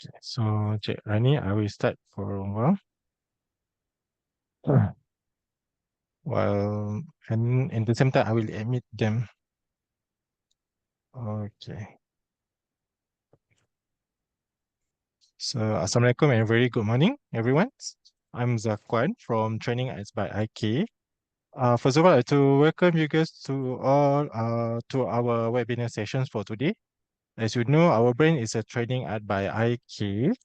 Okay, so Cik Rani, I will start for a while. While and in the same time, I will admit them. Okay. So, Assalamualaikum and very good morning, everyone. I'm Zakwan from Training Arts by IK. First of all, I'd like to welcome you guys to all to our webinar sessions for today. As you know, our brand is a Training Art by IK,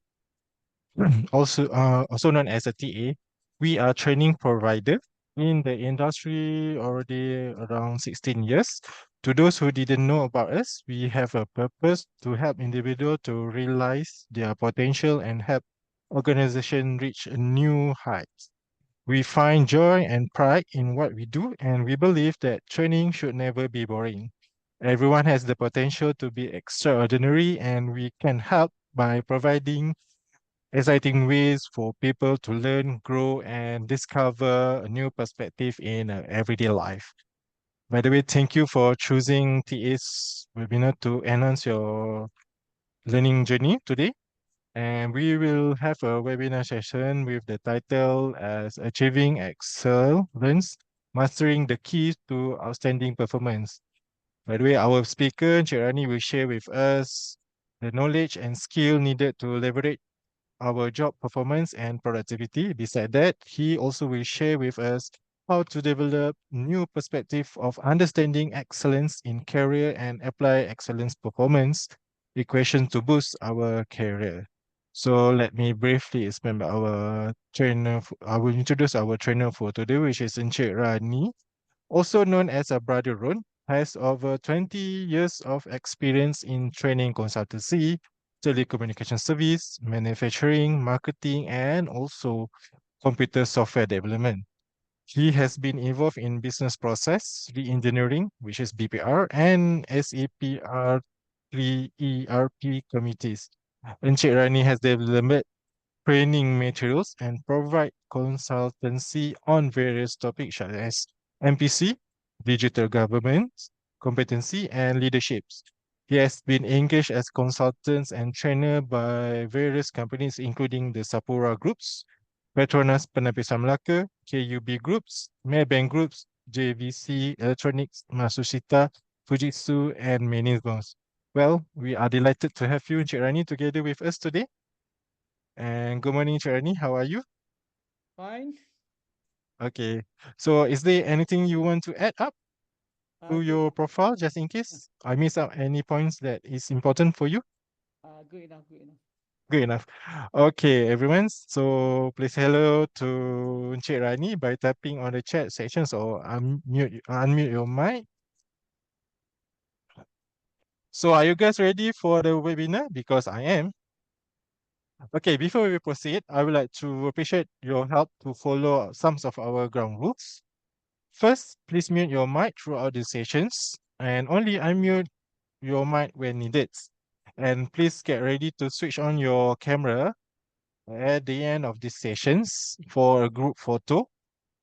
also known as a TA. We are training provider in the industry already around 16 years. To those who didn't know about us, we have a purpose to help individuals to realize their potential and help organization reach a new heights. We find joy and pride in what we do, and we believe that training should never be boring. Everyone has the potential to be extraordinary, and we can help by providing exciting ways for people to learn, grow, and discover a new perspective in everyday life. By the way, thank you for choosing TA's webinar to enhance your learning journey today. And we will have a webinar session with the title as Achieving Excellence, Mastering the Keys to Outstanding Performance. By the way, our speaker, Cherani, will share with us the knowledge and skill needed to leverage our job performance and productivity. Beside that, he also will share with us how to develop new perspective of understanding excellence in career and apply excellence performance equation to boost our career. So let me briefly explain about our trainer. I will introduce our trainer for today, which is Encik Rani, also known as a Brother Ron, has over 20 years of experience in training consultancy, telecommunication service, manufacturing, marketing, and also computer software development. He has been involved in business process re-engineering, which is BPR, and SAP R3 ERP committees. Encik Rani has developed training materials and provide consultancy on various topics such as MPC, digital governance, competency, and leaderships. He has been engaged as consultants and trainer by various companies, including the Sapura Groups, Petronas Penapisan Melaka, KUB Groups, Maybank Groups, JVC Electronics, Matsushita, Fujitsu, and many more. Well, we are delighted to have you, Encik Rani, together with us today. And good morning, Cherani. How are you? Fine. Okay. So is there anything you want to add up to Good. your profile just in case I miss out any points that is important for you? Good enough. Good enough. Good enough. Okay, everyone. So please hello to Encik Rani by tapping on the chat sections or unmute your mic. So are you guys ready for the webinar? Because I am. Okay, before we proceed, I would like to appreciate your help to follow some of our ground rules. First, please mute your mic throughout the sessions and only unmute your mic when needed. And please get ready to switch on your camera at the end of these sessions for a group photo.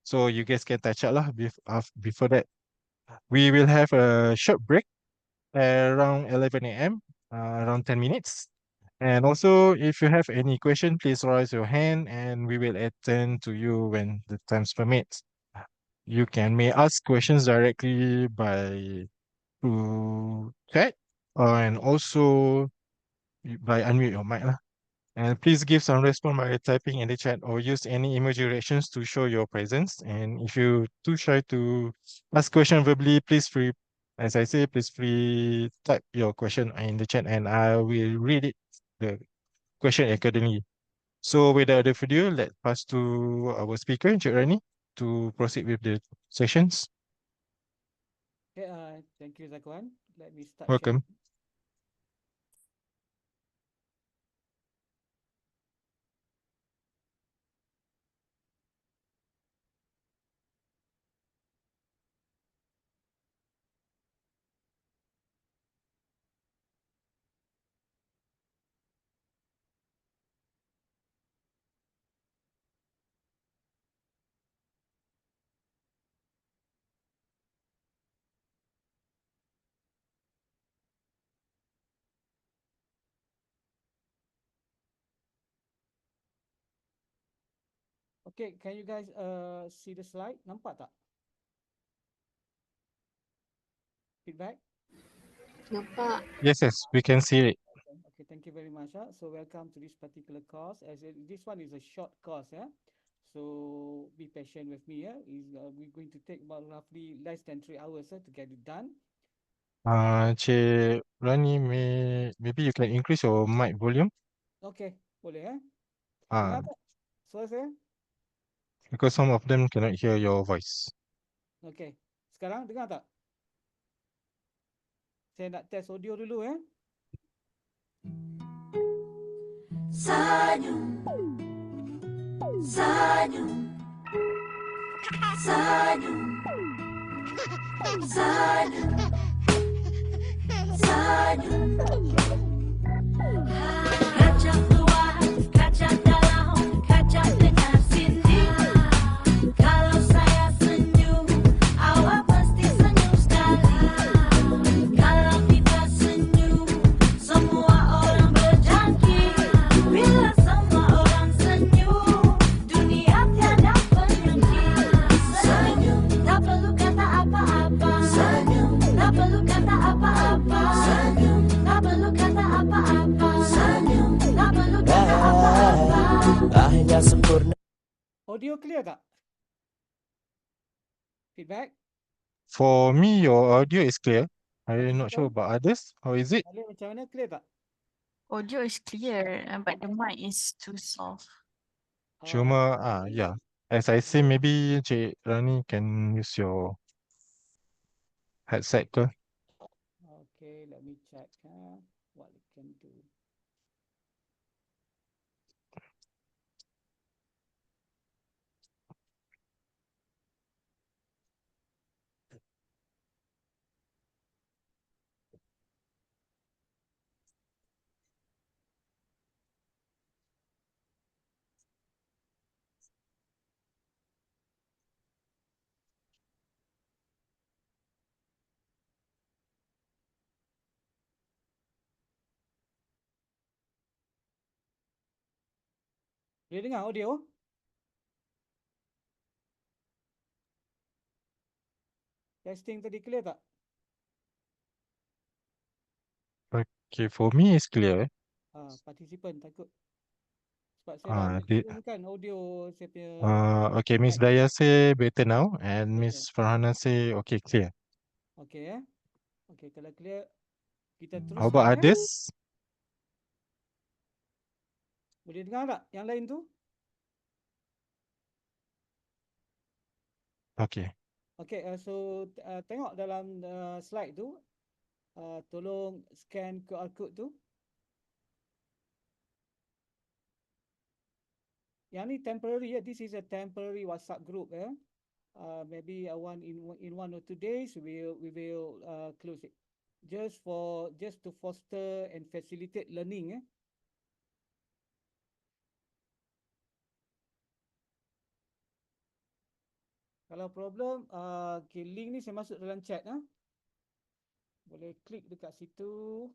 So you guys can touch up lah before that. We will have a short break around 11 a.m., around 10 minutes. And also, if you have any question, please raise your hand and we will attend to you when the times permits. You can may ask questions directly by through chat and also by unmute your mic lah. And please give some response by typing in the chat or use any emoji reactions to show your presence. And if you too shy to ask question verbally, please free, as I say, please free type your question in the chat and I will read it the question accordingly. So without the video, let's pass to our speaker, Encik Rani, to proceed with the sessions. Okay. Thank you, Zakwan. Let me start sharing. Welcome. Okay, can you guys see the slide? Nampak tak? Feedback? Nampak. Yes, we can see it. Okay, thank you very much. So welcome to this particular course. This one is a short course, yeah. So be patient with me, yeah. We're going to take about roughly less than 3 hours to get it done. Cik Rani, maybe you can increase your mic volume. Okay, boleh Ah, Dengar tak suara saya? because some of them cannot hear your voice. Okay, sekarang dengar tak? Saya nak test audio dulu, Senyum, senyum, senyum, senyum, senyum. Kaca luar, kaca dalam, kaca dengar sini. Kalau saya senyum, awak pasti senyum sekali. Kalau kita senyum, semua orang berjangkit. Bila semua orang senyum, dunia tiada penyakit. Senyum, tak perlu kata apa-apa. Senyum, tak perlu kata apa-apa. Senyum, tak perlu kata apa-apa. Senyum, tak perlu kata apa-apa. Akhirnya sempurna. Audio clear tak? Feedback? For me, your audio is clear. I'm not sure Participant? about others. How is it? Kalian macam mana? Clear tak? Audio is clear, but the mic is too soft. Cuma, Okay. yeah. As I say, maybe Cik Rani can use your headset ke? Okay, let me check what we can do. Boleh dengar audio? Testing tadi clear tak? Okay, for me, it's clear. Participant takut. Sebab saya dah Ah, di, turunkan audio saya punya okay, Miss mic. Daya say better now, and Okay. Miss Farhana say okay, clear. Okay, Okay, kalau clear, kita How about teruskan others? Boleh dengar tak yang lain tu? Okay. Okay, so tengok dalam slide tu, tolong scan QR code tu. Yang ni temporary, this is a temporary WhatsApp group, maybe in 1 or 2 days we will close it. Just to foster and facilitate learning, Kalau problem, okay, link ni saya masuk dalam chat, Boleh klik dekat situ.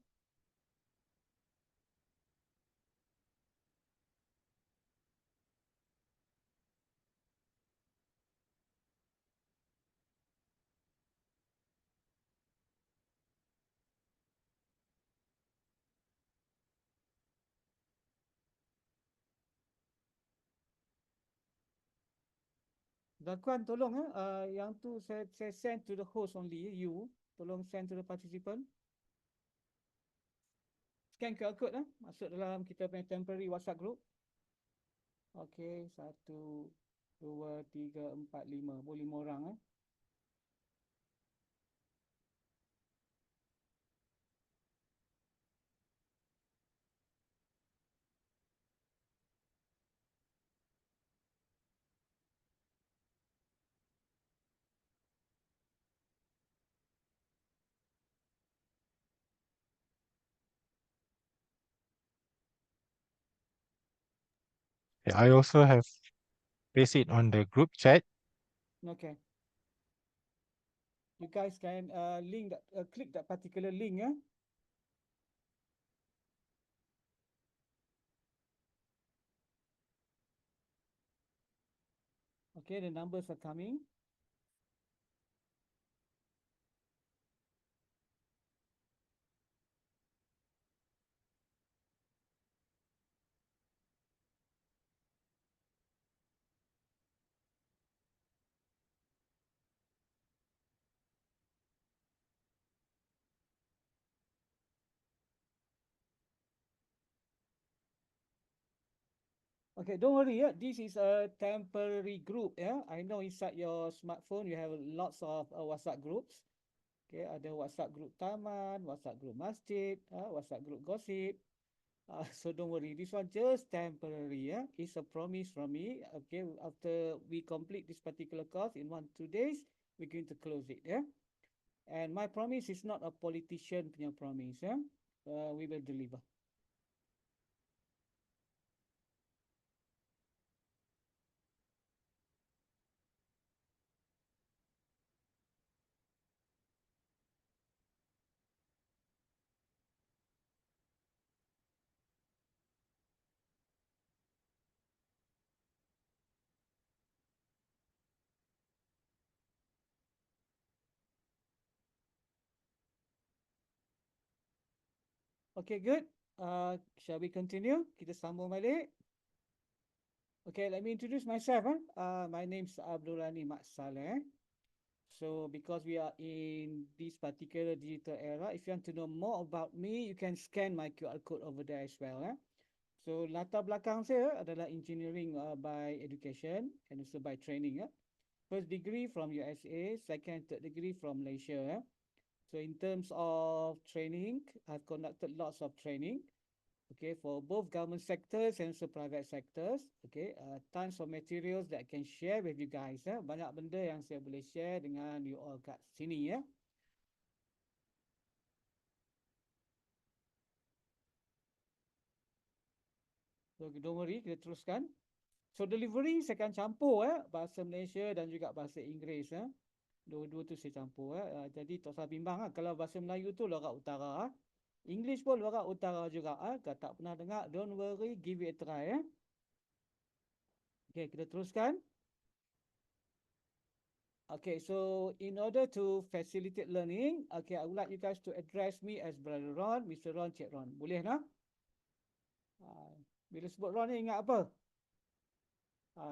Zakuan tolong yang tu saya send to the host only, you. Tolong send to the participant. Scan QR code, masuk dalam kita punya temporary WhatsApp group. Okay, 1, 2, 3, 4, 5. Boleh 5 orang, I also have paste it on the group chat. Okay. You guys can link that, click that particular link, Okay, the numbers are coming. Okay, don't worry, yeah. This is a temporary group, yeah. I know inside your smartphone you have lots of WhatsApp groups. Okay, ada WhatsApp group Taman, WhatsApp group Masjid, WhatsApp group Gossip. So don't worry, this one just temporary, yeah. It's a promise from me. Okay, after we complete this particular course in 1-2 days, we're going to close it, yeah. And my promise is not a politician punya promise, yeah. We will deliver. Okay, good. Shall we continue? Kita sambung balik. Okay, let me introduce myself. My name's Abdulrani Mat Saleh. So because we are in this particular digital era, if you want to know more about me, you can scan my QR code over there as well. So latar belakang saya adalah engineering by education and also by training. First degree from USA, second, third degree from Malaysia. So in terms of training, I've conducted lots of training. Okay, for both government sectors and also private sectors. Okay, tons of materials that I can share with you guys. Banyak benda yang saya boleh share dengan you all kat sini ya. So don't worry, kita teruskan. So delivery saya akan campur bahasa Malaysia dan juga bahasa Inggeris ya. Dua-dua tu saya campur jadi tak usah bimbang kalau bahasa Melayu tu lorak utara English pun lorak utara juga kalau tak pernah dengar, don't worry, give it a try Okay, kita teruskan. Okay, so in order to facilitate learning, okay, I would like you guys to address me as Brother Ron, Mr. Ron, Cik Ron. Boleh tak? Bila sebut Ron ni ingat apa?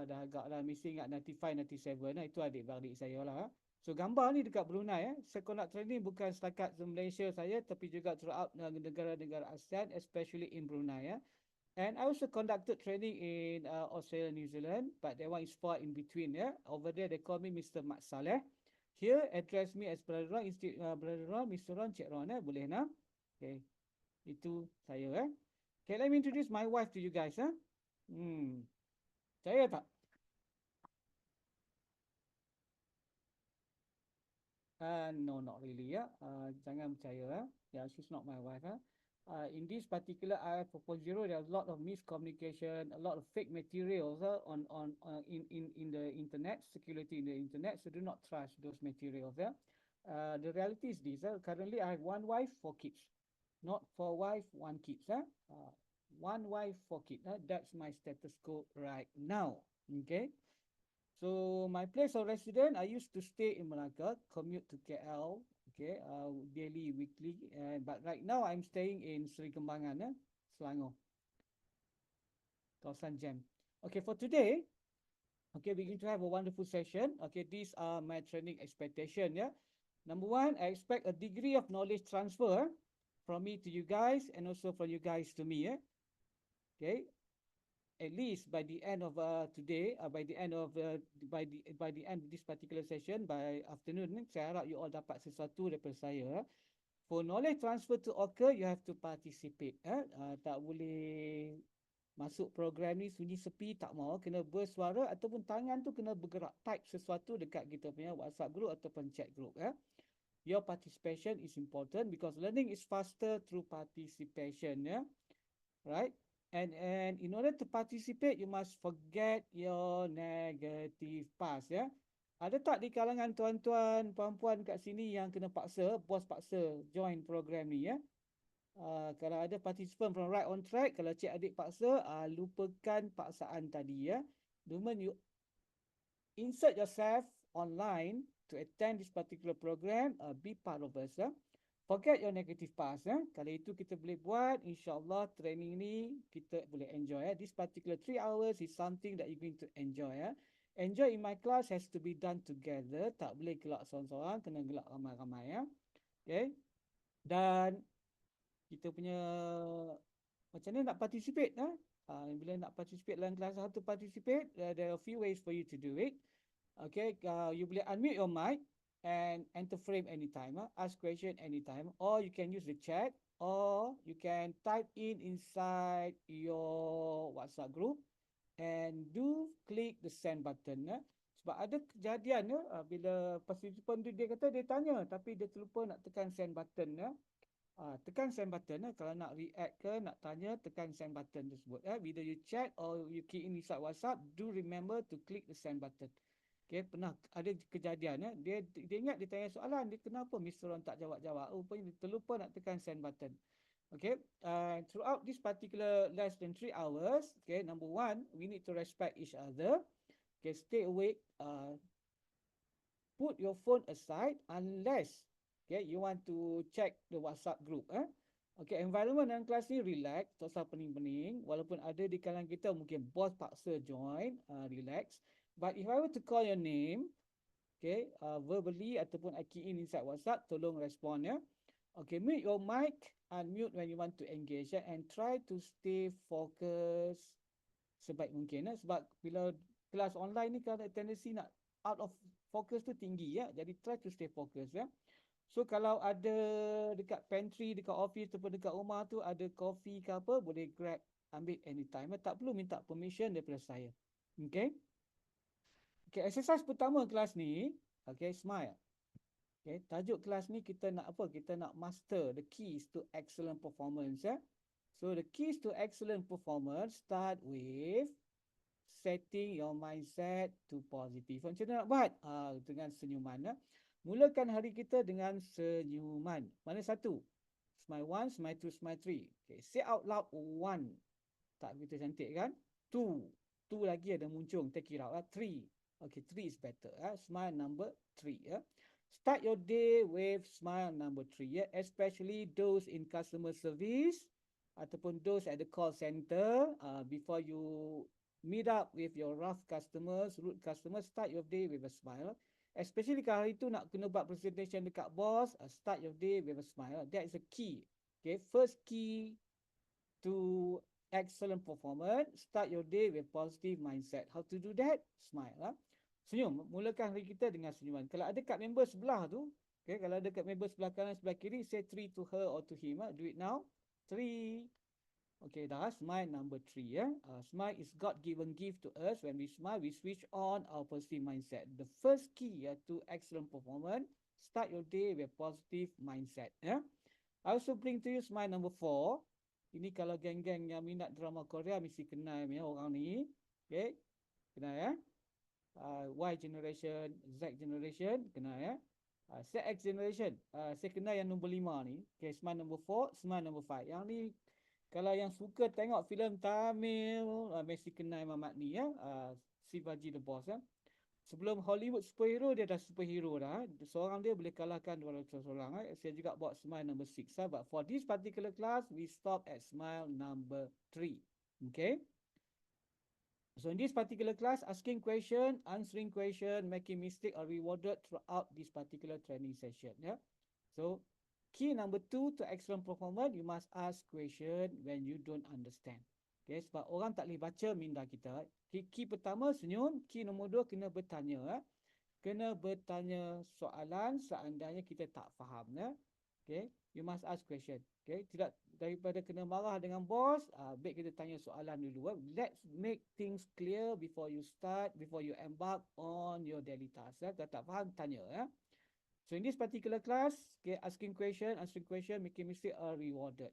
Dah agak lah, mesti ingat 95, 97. Itu adik-beradik saya lah. So gambar ni dekat Brunei. Saya conduct training bukan setakat di Malaysia saya, tapi juga throughout negara-negara ASEAN, especially in Brunei. And I also conducted training in Australia, New Zealand, but that one is far in between. Over there, they call me Mr. Mat Saleh. Here, address me as Brother Ron, instead Brother Ron, Mr. Ron, Cik Ron. Boleh nak? Okay, itu saya. Okay, let me introduce my wife to you guys. Percaya tak? No, not really. Jangan percaya. Yeah, she's not my wife. In this particular IF 4.0, there are a lot of miscommunication, a lot of fake materials in the internet, security in the internet. So do not trust those materials. The reality is this. Currently, I have one wife, 4 kids. Not 4 wife, 1 kids. One wife, 4 kids. That's my status quo right now. Okay. So my place of residence, I used to stay in Malacca, commute to KL, okay, daily, weekly. But right now I'm staying in Seri Kembangan, Selangor, Kawasan Jam. Okay, for today, okay, we're going to have a wonderful session. Okay, these are my training expectation. Number one, I expect a degree of knowledge transfer from me to you guys and also from you guys to me. Okay, at least by the end of today, by the end of this particular session, by afternoon, saya harap you all dapat sesuatu daripada saya. For knowledge transfer to occur, you have to participate. Tak boleh masuk program ni sunyi sepi, tak mau, kena bersuara ataupun tangan tu kena bergerak, type sesuatu dekat kita punya WhatsApp group ataupun chat group. Your participation is important because learning is faster through participation. Right? And in order to participate, you must forget your negative past. Ada tak di kalangan tuan-tuan, puan-puan kat sini yang kena paksa, bos paksa join program ni kalau ada participant from right on track, kalau cik adik paksa, lupakan paksaan tadi The moment you insert yourself online to attend this particular program, be part of us. Forget your negative past. Kalau itu kita boleh buat, insyaAllah training ni kita boleh enjoy. This particular 3 hours is something that you're going to enjoy. Enjoy in my class has to be done together. Tak boleh gelak seorang-seorang, kena gelak ramai-ramai. Okay. Dan kita punya macam mana nak participate. Bila nak participate dalam kelas, how to participate, there are a few ways for you to do it. Okay, you boleh unmute your mic and enter frame anytime, ask question anytime, or you can use the chat, or you can type in inside your WhatsApp group and do click the send button. Sebab ada kejadian bila participant tu dia kata dia tanya tapi dia terlupa nak tekan send button. Tekan send button kalau nak react ke nak tanya, tekan send button tersebut. Bila you chat or you key in inside WhatsApp, do remember to click the send button. Okay, pernah ada kejadian dia ingat dia tanya soalan, dia kenapa Mr. Ron tak jawab-jawab, rupanya dia terlupa nak tekan send button. Okay, throughout this particular less than 3 hours, okay, number one, we need to respect each other. Okay, stay awake, put your phone aside unless okay, you want to check the WhatsApp group. Okay, environment dalam kelas ni relax, tak usah pening-pening. Walaupun ada di kalangan kita mungkin bos paksa join, relax. But if I were to call your name, okay, verbally ataupun I key in inside WhatsApp, tolong respond ya. Okay, mute your mic, unmute when you want to engage and try to stay focused sebaik mungkin sebab bila kelas online ni kan tendency nak out of focus tu tinggi jadi try to stay focused. So kalau ada dekat pantry, dekat office ataupun dekat rumah tu ada coffee ke apa, boleh grab, ambil anytime. Tak perlu minta permission daripada saya. Okay. Okay, exercise pertama kelas ni, okay, smile. Okay, tajuk kelas ni kita nak apa? Kita nak master the keys to excellent performance. So the keys to excellent performance start with setting your mindset to positive. Macam mana nak buat? Dengan senyuman. Mulakan hari kita dengan senyuman. Mana satu? Smile 1, smile 2, smile 3. Okay, say out loud 1. Tak begitu cantik kan? 2. 2 lagi ada muncung. Take it out. 3. Okay, 3 is better. Smile number 3. Start your day with smile number 3. Especially those in customer service ataupun those at the call center. Before you meet up with your rough customers, rude customers, start your day with a smile. Especially kalau hari tu nak kena buat presentation dekat boss, start your day with a smile. That is a key. Okay, first key to excellent performance, start your day with positive mindset. How to do that? Smile. Senyum. Mulakan hari kita dengan senyuman. Kalau ada kat member sebelah tu, okay, kalau ada kat member sebelah kanan, sebelah kiri, say 3 to her or to him. Do it now. 3. Okay, dah. Smile number 3. Smile is God-given gift to us. When we smile, we switch on our positive mindset. The first key to excellent performance, start your day with positive mindset. I also bring to you smile number 4. Ini kalau geng-geng yang minat drama Korea mesti kenal orang ni. Okay, kenal Y generation, Z generation, kenal X generation, saya kenal yang nombor 5 ni. Okay, smile number 4, smile number 5. Yang ni kalau yang suka tengok filem Tamil, mesti kenal Mamat ni Shivaji the Boss. Sebelum Hollywood superhero, dia dah superhero dah. Seorang dia boleh kalahkan 200 orang. Saya juga buat smile number 6. But for this particular class, we stop at smile number 3. Okay. So in this particular class, asking question, answering question, making mistake are rewarded throughout this particular training session. So key number 2 to excellent performance, you must ask question when you don't understand. Okay, sebab orang tak boleh baca minda kita. Key pertama senyum, key nombor 2 kena bertanya. Kena bertanya soalan seandainya kita tak faham. Okay, you must ask question. Okay, tidak daripada kena marah dengan bos, baik kita tanya soalan dulu. Let's make things clear before you start, before you embark on your daily task. Kalau tak faham, tanya. So in this particular class, okay, asking question, answering question, making mistake are rewarded.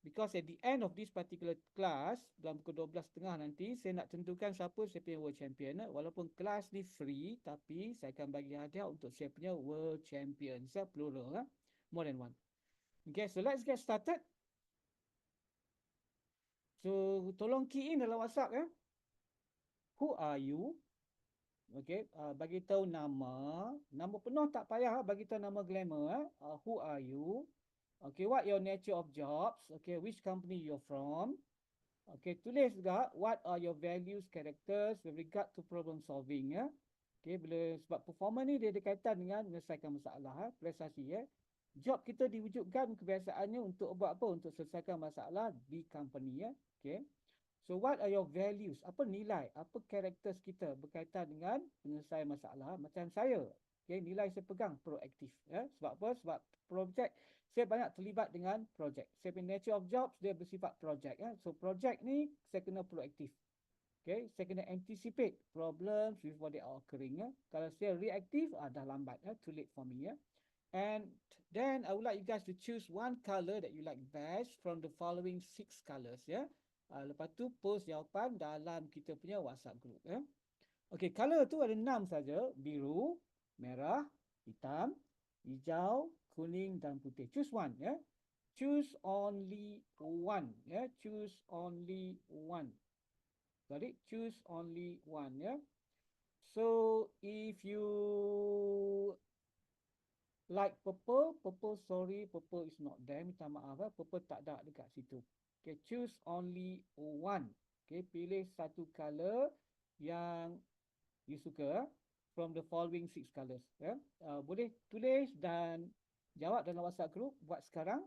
Because at the end of this particular class, dalam pukul 12.30 nanti, saya nak tentukan siapa saya punya world champion. Walaupun kelas ni free, tapi saya akan bagi hadiah untuk saya punya world champion. Plural, more than one. Okay, so let's get started. So tolong key in dalam WhatsApp. Who are you? Okay, bagi tahu nama penuh tak payah, bagi tahu nama glamour. Who are you? Okay, what your nature of jobs? Okay, which company you're from? Okay, tulis juga what are your values, characters with regard to problem solving ya. Okay, sebab performance ni dia ada kaitan dengan menyelesaikan masalah, prestasi ya. Job kita diwujudkan kebiasaannya untuk buat apa? Untuk selesaikan masalah di company ya. Okay. So what are your values? Apa nilai? Apa characters kita berkaitan dengan penyelesaian masalah? Macam saya. Okay, nilai saya pegang proaktif ya. Sebab apa? Sebab projek saya banyak terlibat dengan projek. Saya punya nature of jobs dia bersifat projek ya. So projek ni saya kena proaktif. Okay, saya kena anticipate problems before they are occurring ya. Kalau saya reaktif, dah lambat ya, too late for me ya. And then I would like you guys to choose one color that you like best from the following 6 colors ya. Lepas tu post jawapan dalam kita punya WhatsApp group ya. Okay, color tu ada 6 saja, biru, merah, hitam, hijau, kuning dan putih. Choose one ya. Choose only one ya. Choose only one. Sorry, choose only one ya. So if you like purple, sorry, purple is not there. Minta maaf ya, purple tak ada dekat situ. Okay, choose only one. Okay, pilih satu color yang you suka from the following 6 colors. Ya. Boleh tulis dan jawab dalam WhatsApp group buat sekarang.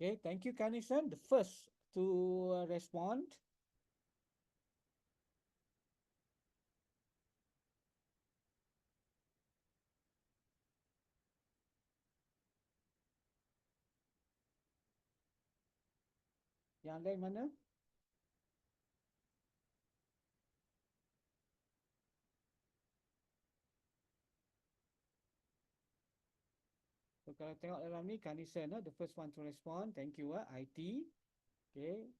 Okay, thank you Kanison. The first to respond. Yang lain mana? So kalau tengok dalam ni Kanison, the first one to respond. Thank you IT. Okay.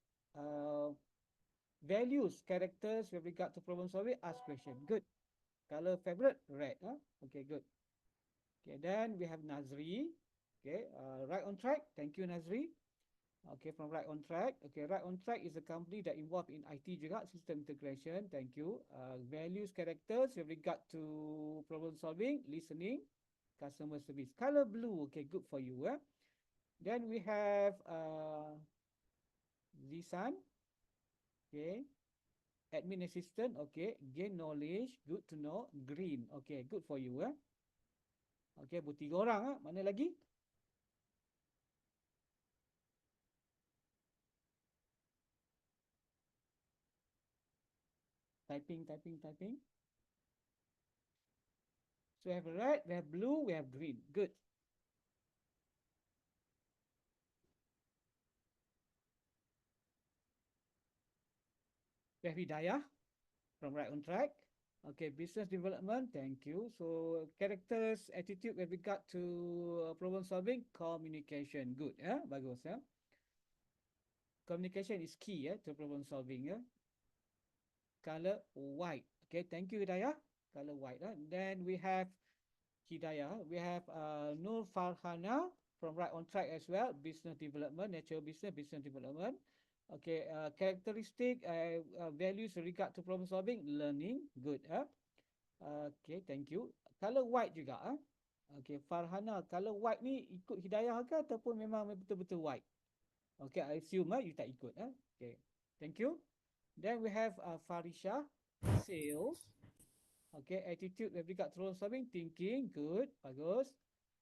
Values, characters with regard to problem solving, ask question. Good. Color favorite, red. Okay, good. Okay, then we have Nazri. Okay, right on track. Thank you, Nazri. Okay, from Right on Track. Okay, Right on Track is a company that involved in IT juga, system integration. Thank you. Values, characters with regard to problem solving, listening, customer service. Color blue. Okay, good for you. Then we have Zisan. Okay. Admin assistant. Okay. Gain knowledge. Good to know. Green. Okay, good for you. Okay, buat 3 orang. Mana lagi? Typing. So we have red, we have blue, we have green. Good. We have Hidayah from Right on Track. Okay, business development, thank you. So characters, attitude with regard to problem solving, communication. Good, bagus. Communication is key to problem solving. Color white. Okay, thank you Hidayah. Color white. Then we have Hidayah. We have Nur Farhana from Right on Track as well. Business development, natural business development. Okay, characteristic, values regard to problem solving, learning. Good. Okay, thank you. Color white juga. Okay, Farhana, color white ni ikut Hidayah ke ataupun memang betul-betul white? Okay, I assume you tak ikut. Okay, thank you. Then we have Farisha, sales. Okay, attitude with regard to problem solving, thinking, good, bagus.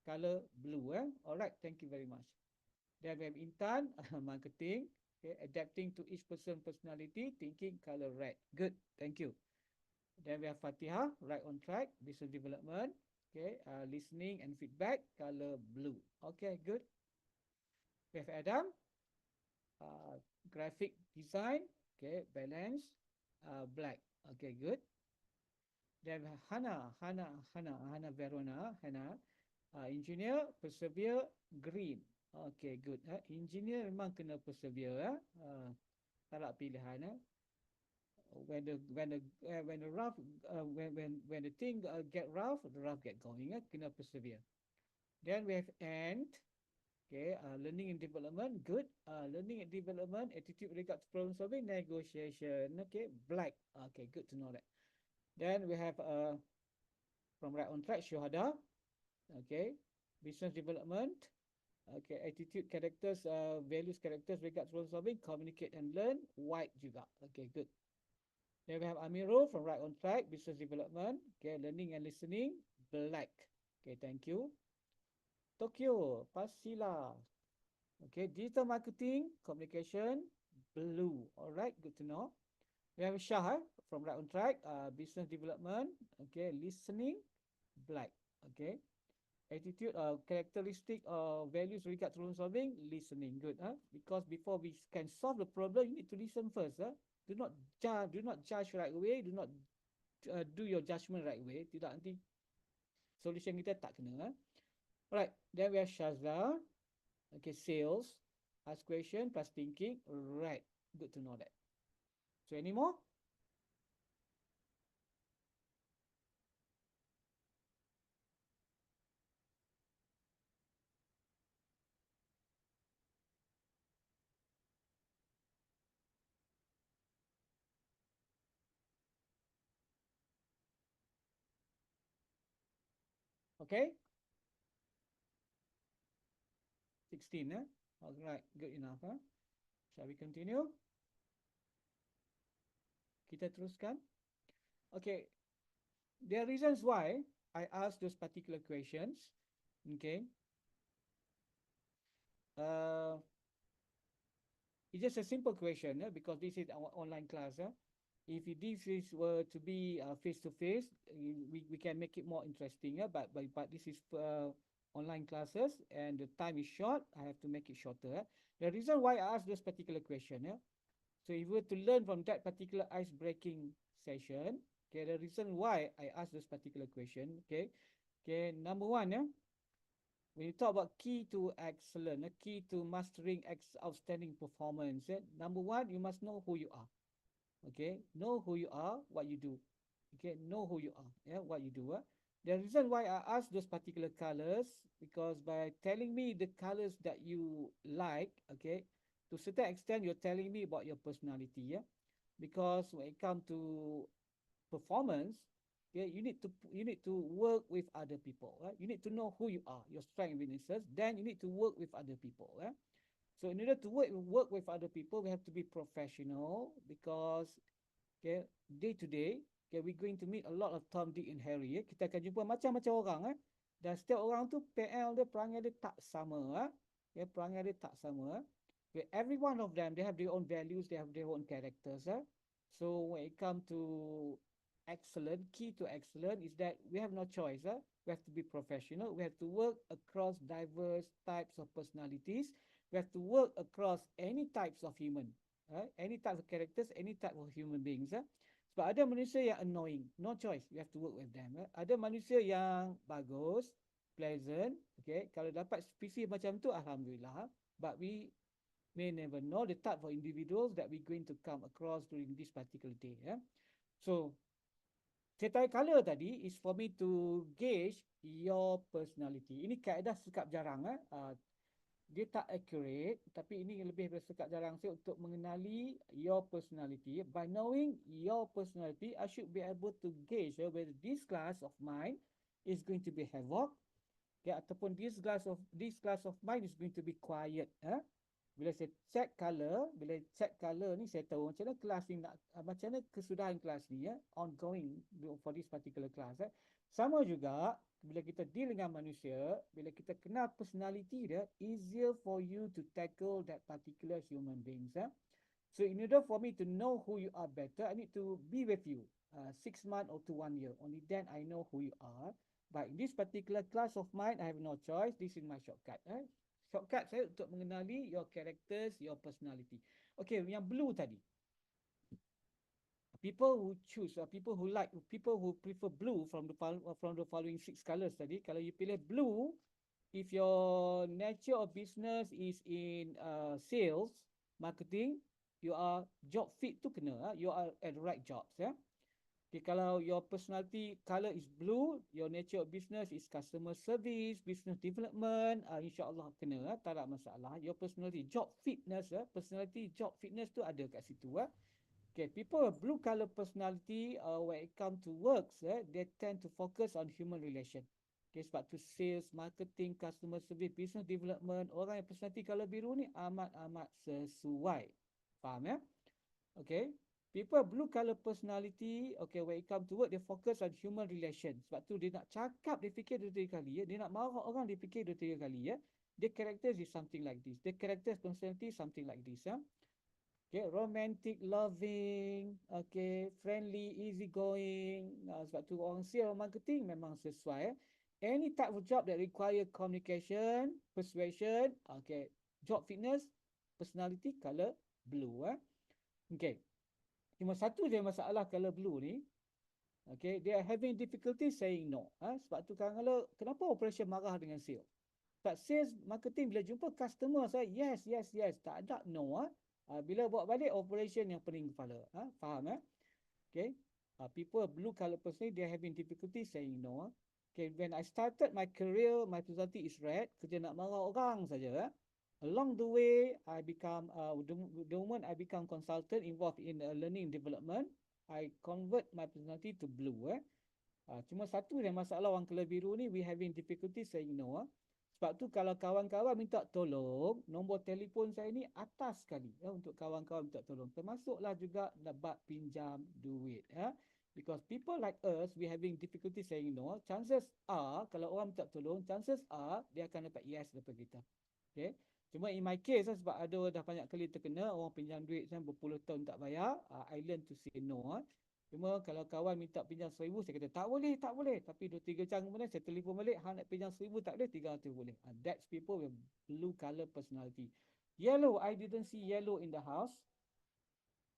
Color blue. Alright, thank you very much. Then we have Intan, marketing. Okay, adapting to each person personality, thinking, color red. Good, thank you. Then we have Fatiha, right on track, business development. Okay, listening and feedback, color blue. Okay, good. We have Adam, uh, graphic design, okay, balance, black. Okay, good. Then we have Hannah Verona, Hannah, engineer, persevere, green. Okay, good. Engineer memang kena persevere. Tak nak pilihan. When the rough when the thing get rough, the rough get going. Kena persevere. Then we have and. Okay, learning and development, good. Learning and development, attitude with regard to problem solving, negotiation. Okay, black. Okay, good to know that. Then we have from right on track, Syuhada. Okay, business development. Okay, attitude, characters, values, characters, regard to problem solving, communicate and learn, white juga. Okay, good. Then we have Amirul from right on track, business development. Okay, learning and listening, black. Okay, thank you. Tokyo, Pasila. Okay, digital marketing, communication, blue. All right, good to know. We have Shah from right on track, business development. Okay, listening, black. Okay, attitude, characteristic, values regard to problem solving, listening. Good. Because before we can solve the problem, you need to listen first. Do not judge right away. Do not do your judgment right away. Tidak nanti solution kita tak kena. Alright, then we have Shazla. Okay, sales, ask question plus thinking. Right, good to know that. So any more? Okay. 16, all right, good enough. Shall we continue? Kita teruskan. Okay, there are reasons why I asked those particular questions. Okay. It's just a simple question because this is our online class. If this were to be face to face, we can make it more interesting. But this is online classes and the time is short. I have to make it shorter. The reason why I asked this particular question, so if you were to learn from that particular ice breaking session, okay, the reason why I asked this particular question, okay, number one, when you talk about key to excellent, key to mastering outstanding performance, number one, you must know who you are. Okay, know who you are, what you do. Okay, know who you are, what you do. The reason why I ask those particular colors, because by telling me the colors that you like, okay, to a certain extent, you're telling me about your personality, because when it comes to performance, okay, you need to work with other people, right? You need to know who you are, your strengths and weaknesses. Then you need to work with other people. So in order to work with other people, we have to be professional because okay, day to day, okay, we're going to meet a lot of Tom, Dick and Harry. Kita akan jumpa macam-macam orang. Dan setiap orang tu PL dia, perangai dia tak sama. Okay, perangai dia tak sama. Okay, every one of them, they have their own values, they have their own characters. So when it comes to excellent, key to excellent is that we have no choice. We have to be professional. We have to work across diverse types of personalities. We have to work across any types of human. Any type of characters, any type of human beings. Sebab ada manusia yang annoying, no choice, you have to work with them. Ada manusia yang bagus, pleasant, okay, kalau dapat spesies macam tu, alhamdulillah. But we may never know the type of individuals that we're going to come across during this particular day. So, saya tahu color tadi is for me to gauge your personality. Ini kaedah sekap jarang. Dia tak accurate, tapi ini lebih bersekap jarang saya untuk mengenali your personality. By knowing your personality, I should be able to gauge whether this class of mine is going to be havoc, okay, ataupun this class of mine is going to be quiet. Bila saya check color ni saya tahu macam mana kelas ni nak, macam mana kesudahan kelas ni ongoing for this particular class. Sama juga bila kita deal dengan manusia, bila kita kenal personality dia, easier for you to tackle that particular human beings. So in order for me to know who you are better, I need to be with you 6 months or to 1 year. Only then I know who you are. But in this particular class of mine, I have no choice. This is my shortcut. Shortcut saya untuk mengenali your characters, your personality. Okay, yang blue tadi. People who choose, people who prefer blue from the following 6 colors tadi. Kalau you pilih blue, if your nature of business is in sales, marketing, you are job fit tu kena, you are at the right jobs. Okay, kalau your personality color is blue, your nature of business is customer service, business development, insyaAllah kena, tak ada masalah. Your personality, job fitness, personality, job fitness tu ada kat situ. Okay, people with blue color personality, when it comes to works, they tend to focus on human relation. Okay, sebab tu sales, marketing, customer service, business development, orang yang personality color biru ni amat-amat sesuai. Faham ya? Okay. People blue color personality, okay, when it comes to work, they focus on human relation. Sebab tu dia nak cakap, dia fikir 2-3 kali. Dia nak marah orang, dia fikir 2-3 kali. Their characters is something like this. Their characters, personality, something like this. Okay, romantic, loving, okay, friendly, easygoing. Sebab tu orang sales, marketing memang sesuai. Any type of job that require communication, persuasion, okay, job fitness, personality, color blue. Okay. Cuma satu je masalah color blue ni. Okay, they are having difficulty saying no. Sebab tu kadang-kadang kenapa operation marah dengan sales? Sebab sales, marketing bila jumpa customer saya, yes, yes, yes, tak ada no. Bila bawa balik operation yang pening kepala. Faham? Okay. People blue color person, they are having difficulty saying no. Okay, when I started my career, my personality is red. Kerja nak marah orang saja. Along the way, I become, the moment I become consultant involved in learning development, I convert my personality to blue. Cuma satu je masalah orang color biru ni, we having difficulty saying no. Sebab tu kalau kawan-kawan minta tolong, nombor telefon saya ni atas sekali untuk kawan-kawan minta tolong. Termasuklah juga dapat pinjam duit. Because people like us, we having difficulty saying no. Chances are, kalau orang minta tolong, chances are, dia akan dapat yes daripada kita. Okay. Cuma in my case, sebab ada dah banyak kali terkena, orang pinjam duit saya berpuluh tahun tak bayar, I learn to say no. Cuma kalau kawan minta pinjam 1,000, saya kata tak boleh, tak boleh. Tapi 2-3 jam kemudian saya telefon balik, hang nak pinjam 1,000 tak boleh, 300 boleh. That's people with blue color personality. Yellow, I didn't see yellow in the house.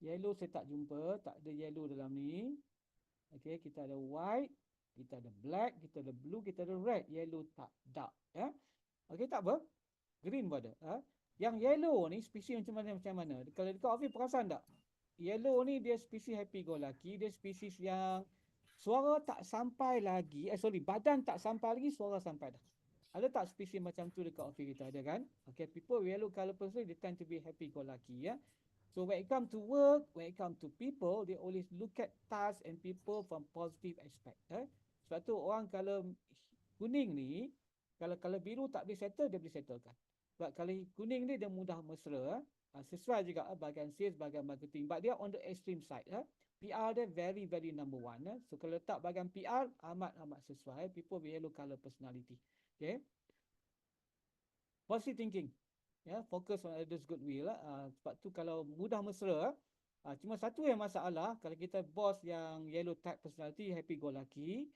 Yellow saya tak jumpa, tak ada yellow dalam ni. Okay, kita ada white, kita ada black, kita ada blue, kita ada red. Yellow tak ada. Okay, tak apa. Green pun ada. Yang yellow ni spesies macam mana? Kalau dekat office perasan tak? Yellow ni dia spesies happy go lucky. Dia spesies yang suara tak sampai lagi. Badan tak sampai lagi, suara sampai dah. Ada tak spesies macam tu dekat office kita? Ada kan? Okay, people yellow color person, they tend to be happy go lucky. So when it come to work, when it come to people, they always look at tasks and people from positive aspect. Sebab tu orang color kuning ni, kalau color biru tak boleh settle, dia boleh settlekan. Sebab kalau kuning ni dia mudah mesra. Sesuai juga bahagian sales, bahagian marketing. But dia on the extreme side. PR dia very, very number one. So kalau letak bahagian PR, amat-amat sesuai. People with yellow color personality. Okay. Positive thinking. Focus on others goodwill. Sebab tu kalau mudah mesra, cuma satu yang masalah, kalau kita boss yang yellow type personality, happy go lucky,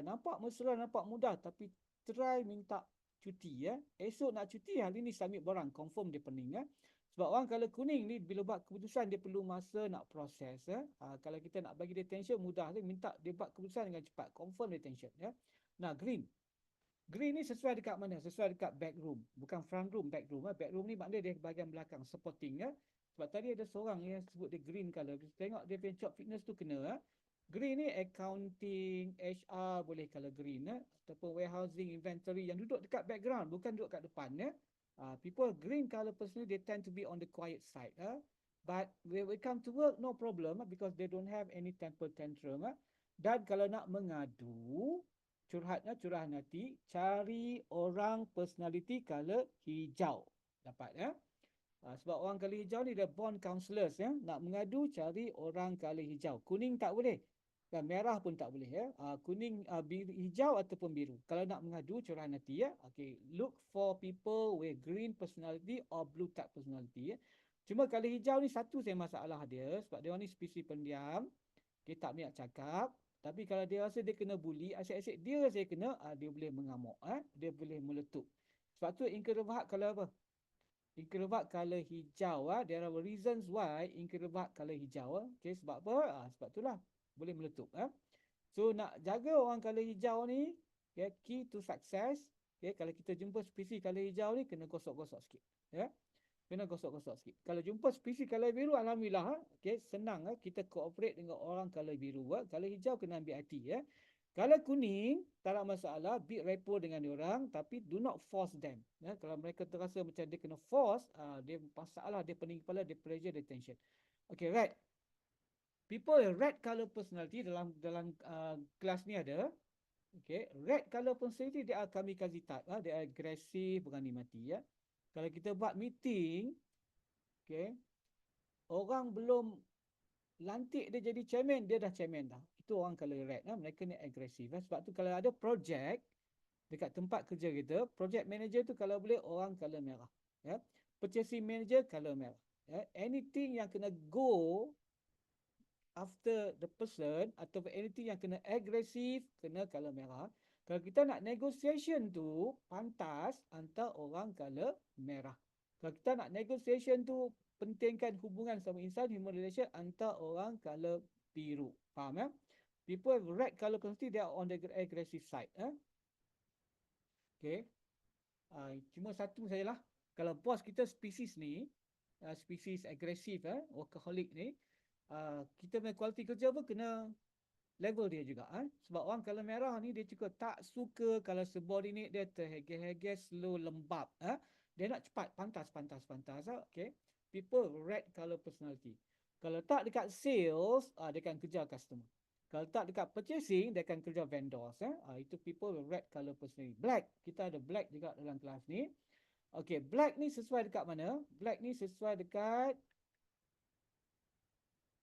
nampak mesra, nampak mudah, tapi try minta cuti. Esok nak cuti, hari ni submit barang, confirm dia pening. Sebab orang kalau kuning ni, bila buat keputusan, dia perlu masa nak proses. Kalau kita nak bagi dia attention, mudah. Dia minta dia buat keputusan dengan cepat, confirm dia attention. Nah, green. Green ni sesuai dekat mana? Sesuai dekat back room. Bukan front room, back room. Back room ni maknanya dia bahagian belakang, supporting. Sebab tadi ada seorang yang sebut dia green color. Tengok dia punya job fitness tu kena. Green ni accounting, HR boleh color green. Ataupun warehousing, inventory yang duduk dekat background, bukan duduk kat depan. People green color personally, they tend to be on the quiet side. But when we come to work, no problem because they don't have any temper tantrum. Dan kalau nak mengadu, curahan hati, cari orang personality color hijau. Dapat sebab orang color hijau ni dia bond counselors. Nak mengadu, cari orang color hijau. Kuning tak boleh. Dan merah pun tak boleh. Kuning, biru, hijau ataupun biru. Kalau nak mengadu, curahan hati. Okay. Look for people with green personality or blue type personality. Cuma color hijau ni satu saya masalah dia. Sebab dia orang ni spesies pendiam. Okay, tak banyak cakap. Tapi kalau dia rasa dia kena bully, asyik-asyik dia saya kena, dia boleh mengamuk, dia boleh meletup. Sebab tu introvert color apa? Introvert color hijau, there are reasons why introvert color hijau. Okay, sebab apa? Sebab itulah boleh meletup. So nak jaga orang color hijau ni, okay, key to success. Okay, kalau kita jumpa spesies color hijau ni, kena gosok-gosok sikit. Ya. Kena gosok-gosok sikit. Kalau jumpa spesies color biru, alhamdulillah, okay, senang kita cooperate dengan orang color biru. Color hijau kena ambil hati. Kalau kuning, tak ada masalah, build rapport dengan orang, tapi do not force them. Kalau mereka terasa macam dia kena force, dia masalah, dia pening kepala, dia pressure, dia tension. Okay, red. People red color personality dalam kelas ni ada. Okay, red color personality dia are kamikaze type. Dia agresif, berani mati. Kalau kita buat meeting, okay, orang belum lantik dia jadi chairman, dia dah chairman dah. Itu orang color red. Mereka ni agresif. Sebab tu kalau ada projek dekat tempat kerja kita, project manager tu kalau boleh orang color merah. Purchasing manager color merah. Anything yang kena go after the person atau anything yang kena agresif kena color merah. Kalau kita nak negotiation tu pantas hantar orang color merah. Kalau kita nak negotiation tu pentingkan hubungan sama insan, human relation, hantar orang color biru. Faham? People with red color personality, they are on the aggressive side. Okay. Cuma satu sajalah. Kalau bos kita spesies ni, spesies agresif, workaholic ni, kita punya kualiti kerja pun kena level dia juga. Sebab orang color merah ni dia juga tak suka kalau subordinate dia terhege-hege, slow, lembab. Dia nak cepat, pantas. Okay. People red color personality. Kalau tak dekat sales, dia akan kejar customer. Kalau tak dekat purchasing, dia akan kerja vendors. Itu people with red color personality. Black, kita ada black juga dalam kelas ni. Okay, black ni sesuai dekat mana? Black ni sesuai dekat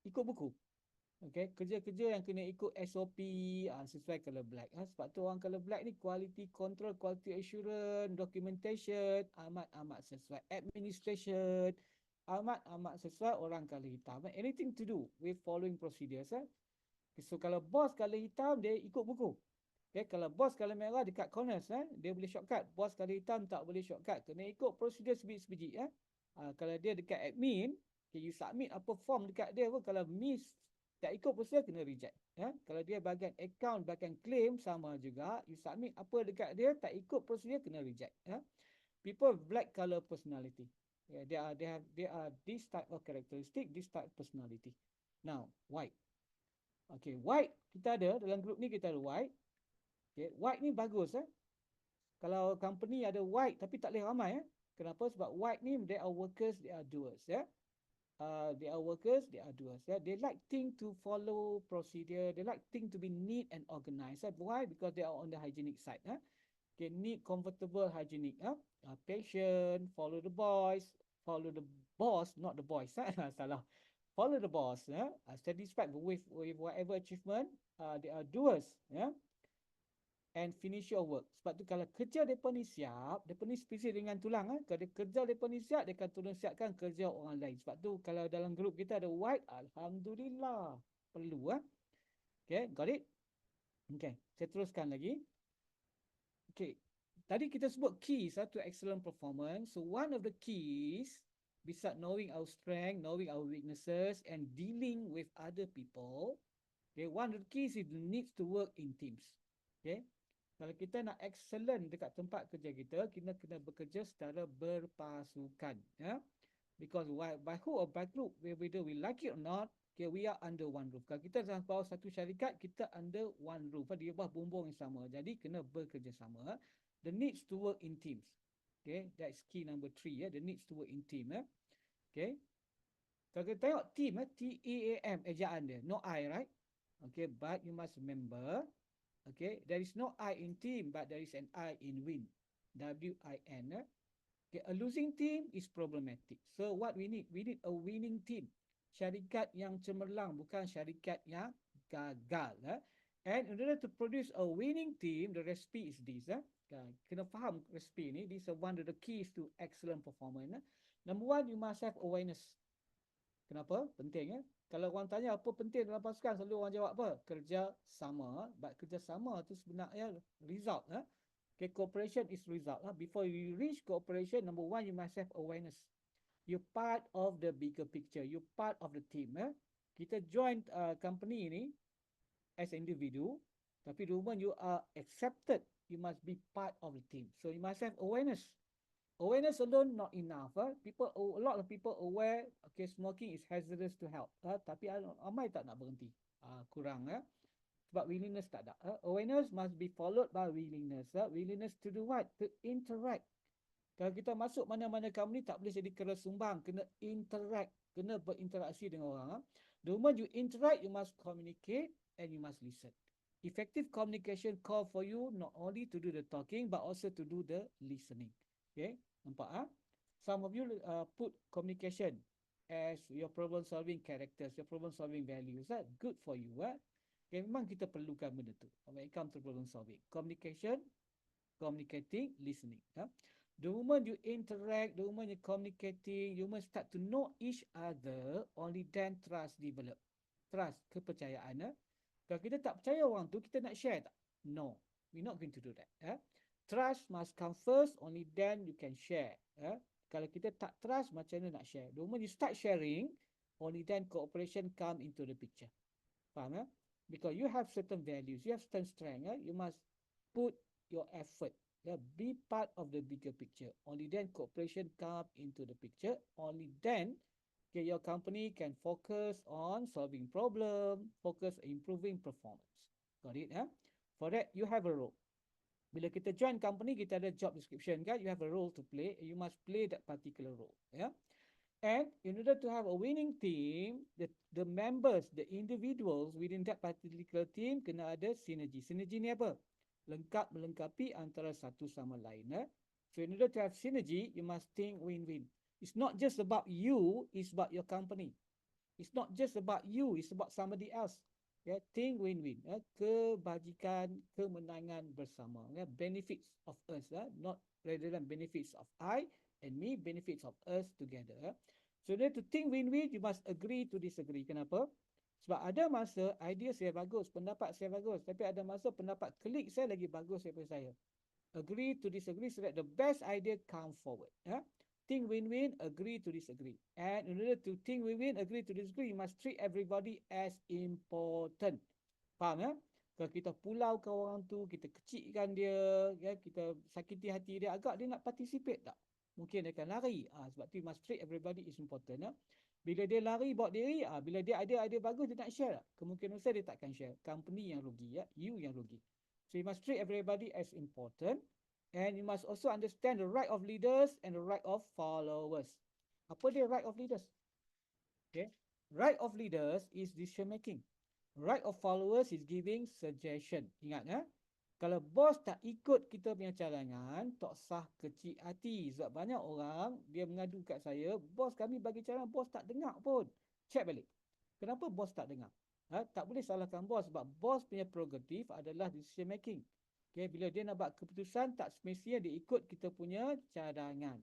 ikut buku. Okay, kerja-kerja yang kena ikut SOP, sesuai color black. Sebab tu orang color black ni quality control, quality assurance, documentation, amat-amat sesuai. Administration, amat-amat sesuai orang color hitam. Anything to do with following procedures. So kalau bos color hitam, dia ikut buku. Okay, kalau bos color merah dekat corners, dia boleh shortcut. Bos color hitam tak boleh shortcut. Kena ikut prosedur sebiji-sebiji. Kalau dia dekat admin, okay, you submit apa form dekat dia pun, kalau miss tak ikut prosedur, kena reject. Kalau dia bahagian account, bahagian claim, sama juga. You submit apa dekat dia, tak ikut prosedur, kena reject. People black color personality. Yeah, they are this type of characteristic, this type of personality. Now, white. Okay, white kita ada dalam grup ni, kita ada white. Okay, white ni bagus. Kalau company ada white tapi tak boleh ramai. Kenapa? Sebab white ni they are workers, they are doers. They are workers, they are doers. They like things to follow procedure. They like things to be neat and organized. Why? Because they are on the hygienic side. Okay, neat, comfortable, hygienic. Patient, follow the boys, follow the boss, not the boys. Salah. Follow the boss. Satisfied with whatever achievement. They are doers. And finish your work. Sebab tu kalau kerja mereka ni siap, mereka ni spesies dengan tulang. Kalau kerja mereka ni siap, dia akan tolong siapkan kerja orang lain. Sebab tu kalau dalam grup kita ada white, alhamdulillah. Perlu. Okay, got it? Okay, saya teruskan lagi. Okay, tadi kita sebut keys to excellent performance. So one of the keys, besides knowing our strength, knowing our weaknesses, and dealing with other people, okay, one of the keys is needs to work in teams. Okay. Kalau kita nak excellent dekat tempat kerja kita, kita kena bekerja secara berpasukan. Because by who or by group, whether we like it or not, okay, we are under one roof. Kalau kita dalam bawah satu syarikat, kita under one roof. Di bawah bumbung yang sama. Jadi kena bekerjasama. The needs to work in teams. Okay, that's key number 3. The needs to work in team. Okay. Kalau kita tengok team, T-E-A-M, ejaan dia. No I, right? Okay, but you must remember, okay, there is no I in team, but there is an I in win. W-I-N. Okay, a losing team is problematic. So what we need? We need a winning team. Syarikat yang cemerlang, bukan syarikat yang gagal. And in order to produce a winning team, the recipe is this. Kena faham recipe ni. This is one of the keys to excellent performance. Number one, you must have awareness. Kenapa? Penting. Kalau orang tanya apa penting dalam pasukan, selalu orang jawab apa? Kerjasama. But kerjasama tu sebenarnya result. Okay, cooperation is result. Before you reach cooperation, number one, you must have awareness. You part of the bigger picture. You part of the team. Kita join company ini as individu, tapi the moment you are accepted, you must be part of the team. So you must have awareness. Awareness alone not enough. A lot of people aware, okay, smoking is hazardous to health. Tapi ramai tak nak berhenti. Kurang. Sebab willingness tak ada. Awareness must be followed by willingness. Willingness to do what? To interact. Kalau kita masuk mana-mana company, tak boleh jadi kera sumbang. Kena interact. Kena berinteraksi dengan orang. The moment you interact, you must communicate and you must listen. Effective communication call for you not only to do the talking, but also to do the listening. Okay, nampak? Some of you put communication as your problem solving characters, your problem solving values. Good for you. Okay, memang kita perlukan benda tu when it comes to problem solving. Communication, communicating, listening. The moment you interact, the moment you communicating, you must start to know each other, only then trust develop. Trust, kepercayaan. Kalau kita tak percaya orang tu, kita nak share tak? No, we're not going to do that. Trust must come first, only then you can share. Kalau kita tak trust, macam mana nak share? The moment you start sharing, only then cooperation come into the picture. Faham? Because you have certain values, you have certain strength. You must put your effort. Be part of the bigger picture. Only then cooperation come into the picture. Only then your company can focus on solving problem, focus on improving performance. Got it? For that, you have a role. Bila kita join company, kita ada job description, kan? You have a role to play. You must play that particular role. And in order to have a winning team, the members, the individuals within that particular team kena ada synergy. Synergy ni apa? Lengkap melengkapi antara satu sama lain. So in order to have synergy, you must think win-win. It's not just about you, it's about your company. It's not just about you, it's about somebody else. Think win-win. Kebajikan, kemenangan bersama. Benefits of us, not rather than benefits of I and me, benefits of us together. So to think win-win, you must agree to disagree. Kenapa? Sebab ada masa idea saya bagus, pendapat saya bagus, tapi ada masa pendapat klik saya lagi bagus daripada saya. Agree to disagree so that the best idea come forward. Think win-win, agree to disagree. And in order to think win-win, agree to disagree, you must treat everybody as important. Faham? Kalau kita pulau ke orang tu, kita kecilkan dia, kita sakiti hati dia, agak dia nak participate tak? Mungkin dia akan lari. Sebab tu you must treat everybody is important. Bila dia lari bawa diri, bila dia ada idea bagus, dia nak share tak? Kemungkinan besar dia takkan share. Company yang rugi, you yang rugi. So you must treat everybody as important. And you must also understand the right of leaders and the right of followers. Apa dia right of leaders? Okay. Right of leaders is decision making. Right of followers is giving suggestion. Ingat, kalau bos tak ikut kita punya cadangan, tak sah kecil hati. Sebab banyak orang, dia mengadu kat saya, bos kami bagi cadangan, bos tak dengar pun. Check balik. Kenapa bos tak dengar? Tak boleh salahkan bos sebab bos punya prerogatif adalah decision making. Okay, bila dia nak buat keputusan, tak semestinya dia ikut kita punya cadangan.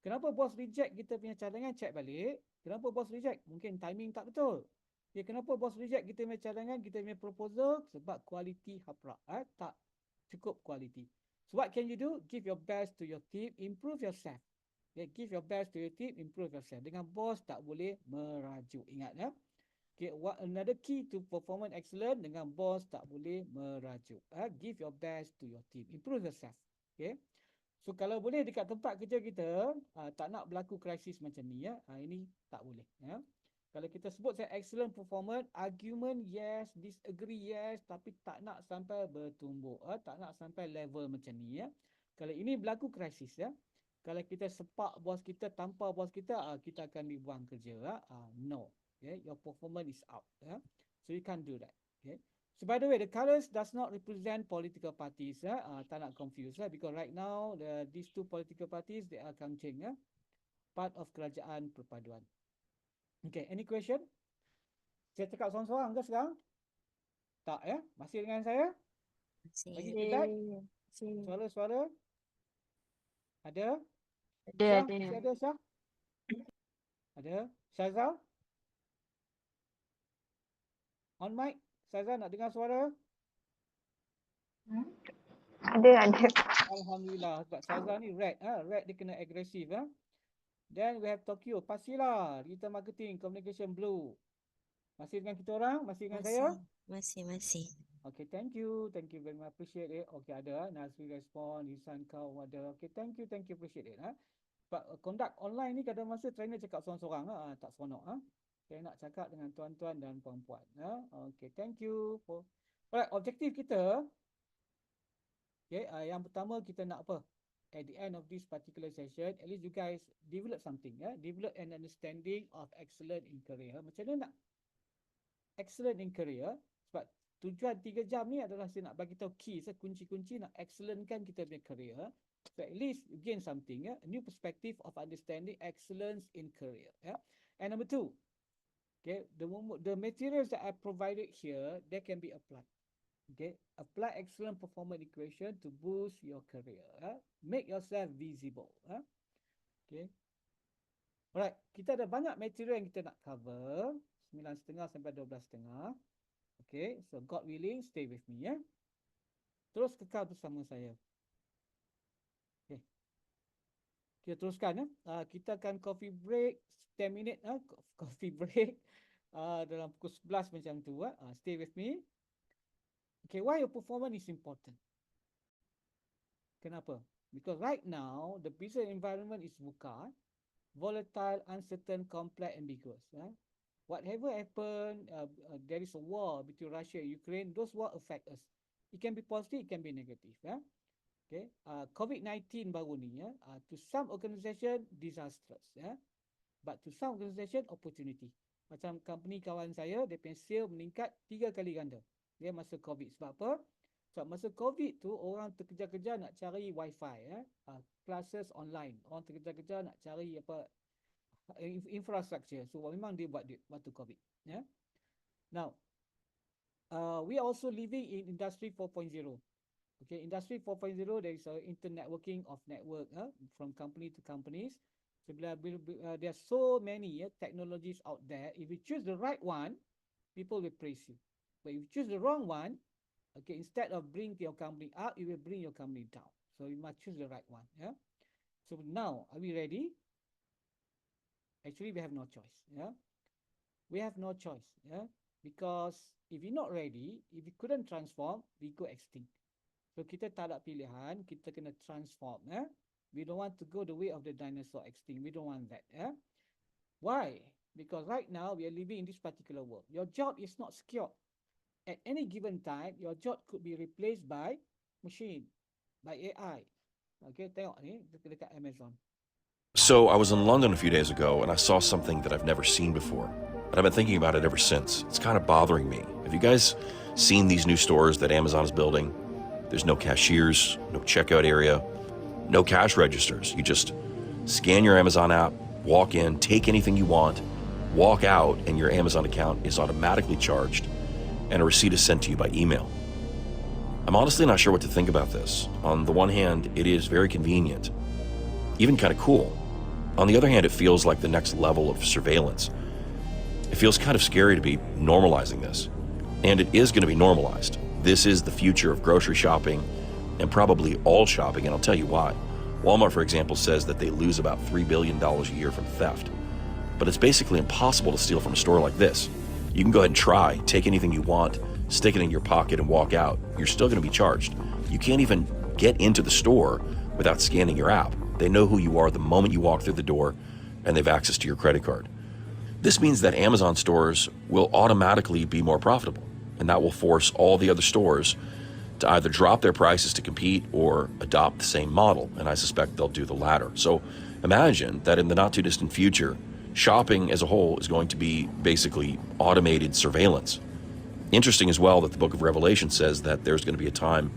Kenapa bos reject kita punya cadangan? Check balik. Kenapa bos reject? Mungkin timing tak betul. Okay, kenapa bos reject kita punya cadangan, kita punya proposal? Sebab quality haprak. Tak cukup quality. So what can you do? Give your best to your team, improve yourself. Okay, give your best to your team, improve yourself. Dengan bos tak boleh merajuk. Ingat, Okay, another key to performance excellent, dengan bos tak boleh merajuk. Give your best to your team. Improve yourself. Okay. So kalau boleh dekat tempat kerja kita, tak nak berlaku krisis macam ni. Ini tak boleh. Kalau kita sebut saya excellent performance, argument yes, disagree yes, tapi tak nak sampai bertumbuk. Tak nak sampai level macam ni. Kalau ini berlaku krisis, kalau kita sepak bos kita tanpa bos kita, kita akan dibuang kerja. No. Okay, your performance is out. So you can't do that. Okay. So by the way, the colours does not represent political parties. Tak nak confuse because right now these two political parties they are Kangcheng, part of kerajaan perpaduan. Okay, any question? Saya cakap seorang-seorang ke sekarang? Tak Masih dengan saya? Lagi feedback? Suara-suara? Ada? Ada, Syah? ada. Masih ada Syah? Ada? Syazal? On mic, Saza nak dengar suara? Ada. Alhamdulillah, sebab Saza ni red, red dia kena agresif, Then we have Tokyo, pastilah digital marketing, communication blue. Masih dengan kita orang? Masih dengan saya? Masih. Okay, thank you very much, appreciate it. Okay, ada Nazri respon, Lisan kau ada. Okay, thank you, appreciate it. But conduct online ni kadang masa trainer cakap seorang-seorang, tak seronok. Saya nak cakap dengan tuan-tuan dan puan-puan. Okay, thank you. Alright, objektif kita, okay, yang pertama kita nak apa? At the end of this particular session, at least you guys develop something, develop an understanding of excellent in career. Macam mana nak excellent in career? Sebab tujuan 3 jam ni adalah saya nak bagi tahu keys, kunci-kunci nak excellentkan kita punya career. So at least you gain something, a new perspective of understanding excellence in career. And number 2, okay, the materials that I provided here, they can be applied. Okay, apply excellent performance equation to boost your career. Make yourself visible. Okay. Alright, kita ada banyak material yang kita nak cover. 9.30 sampai 12.30. Okay, so God willing, stay with me, Terus kekal bersama saya. Okay. Kita teruskan, kita akan coffee break 10 minit, coffee break dalam pukul 11 macam tu. Stay with me. Okay, why your performance is important? Kenapa? Because right now, the business environment is VUCA, volatile, uncertain, complex, ambiguous. Whatever happen, there is a war between Russia and Ukraine, those war affect us. It can be positive, it can be negative. Okay, COVID-19 baru ni, to some organisation, disastrous. But to some organisation, opportunity. Macam company kawan saya, dia punya sale meningkat 3 kali ganda. Dia masa COVID. Sebab apa? Sebab masa COVID tu orang terkejar-kejar nak cari wifi, classes online. Orang terkejar-kejar nak cari apa infrastructure. So memang dia buat duit waktu COVID. Now, we are also living in industry 4.0. Okay, industry 4.0, there is a internetworking of network from company to companies. So there are so many technologies out there. If you choose the right one, people will praise you. But if you choose the wrong one, okay, instead of bring your company up, it will bring your company down. So you must choose the right one. So now, are we ready? Actually, we have no choice. We have no choice. Because if you're not ready, if you couldn't transform, we go extinct. So kita tak ada pilihan, kita kena transform. We don't want to go the way of the dinosaur extinct. We don't want that. Why? Because right now, we are living in this particular world. Your job is not secure. At any given time, your job could be replaced by machine, by AI. Okay, tengok ni dekat Amazon. So I was in London a few days ago and I saw something that I've never seen before. And I've been thinking about it ever since. It's kind of bothering me. Have you guys seen these new stores that Amazon is building? There's no cashiers, no checkout area, no cash registers. You just scan your Amazon app, walk in, take anything you want, walk out, and your Amazon account is automatically charged and a receipt is sent to you by email. I'm honestly not sure what to think about this. On the one hand, it is very convenient, even kind of cool. On the other hand, it feels like the next level of surveillance. It feels kind of scary to be normalizing this. And it is going to be normalized. This is the future of grocery shopping and probably all shopping, and I'll tell you why. Walmart, for example, says that they lose about $3 billion a year from theft. But it's basically impossible to steal from a store like this. You can go ahead and try, take anything you want, stick it in your pocket and walk out. You're still going to be charged. You can't even get into the store without scanning your app. They know who you are the moment you walk through the door, and they have access to your credit card. This means that Amazon stores will automatically be more profitable, and that will force all the other stores to either drop their prices to compete or adopt the same model, and I suspect they'll do the latter. So imagine that in the not too distant future, shopping as a whole is going to be basically automated surveillance. Interesting as well that the book of Revelation says that there's going to be a time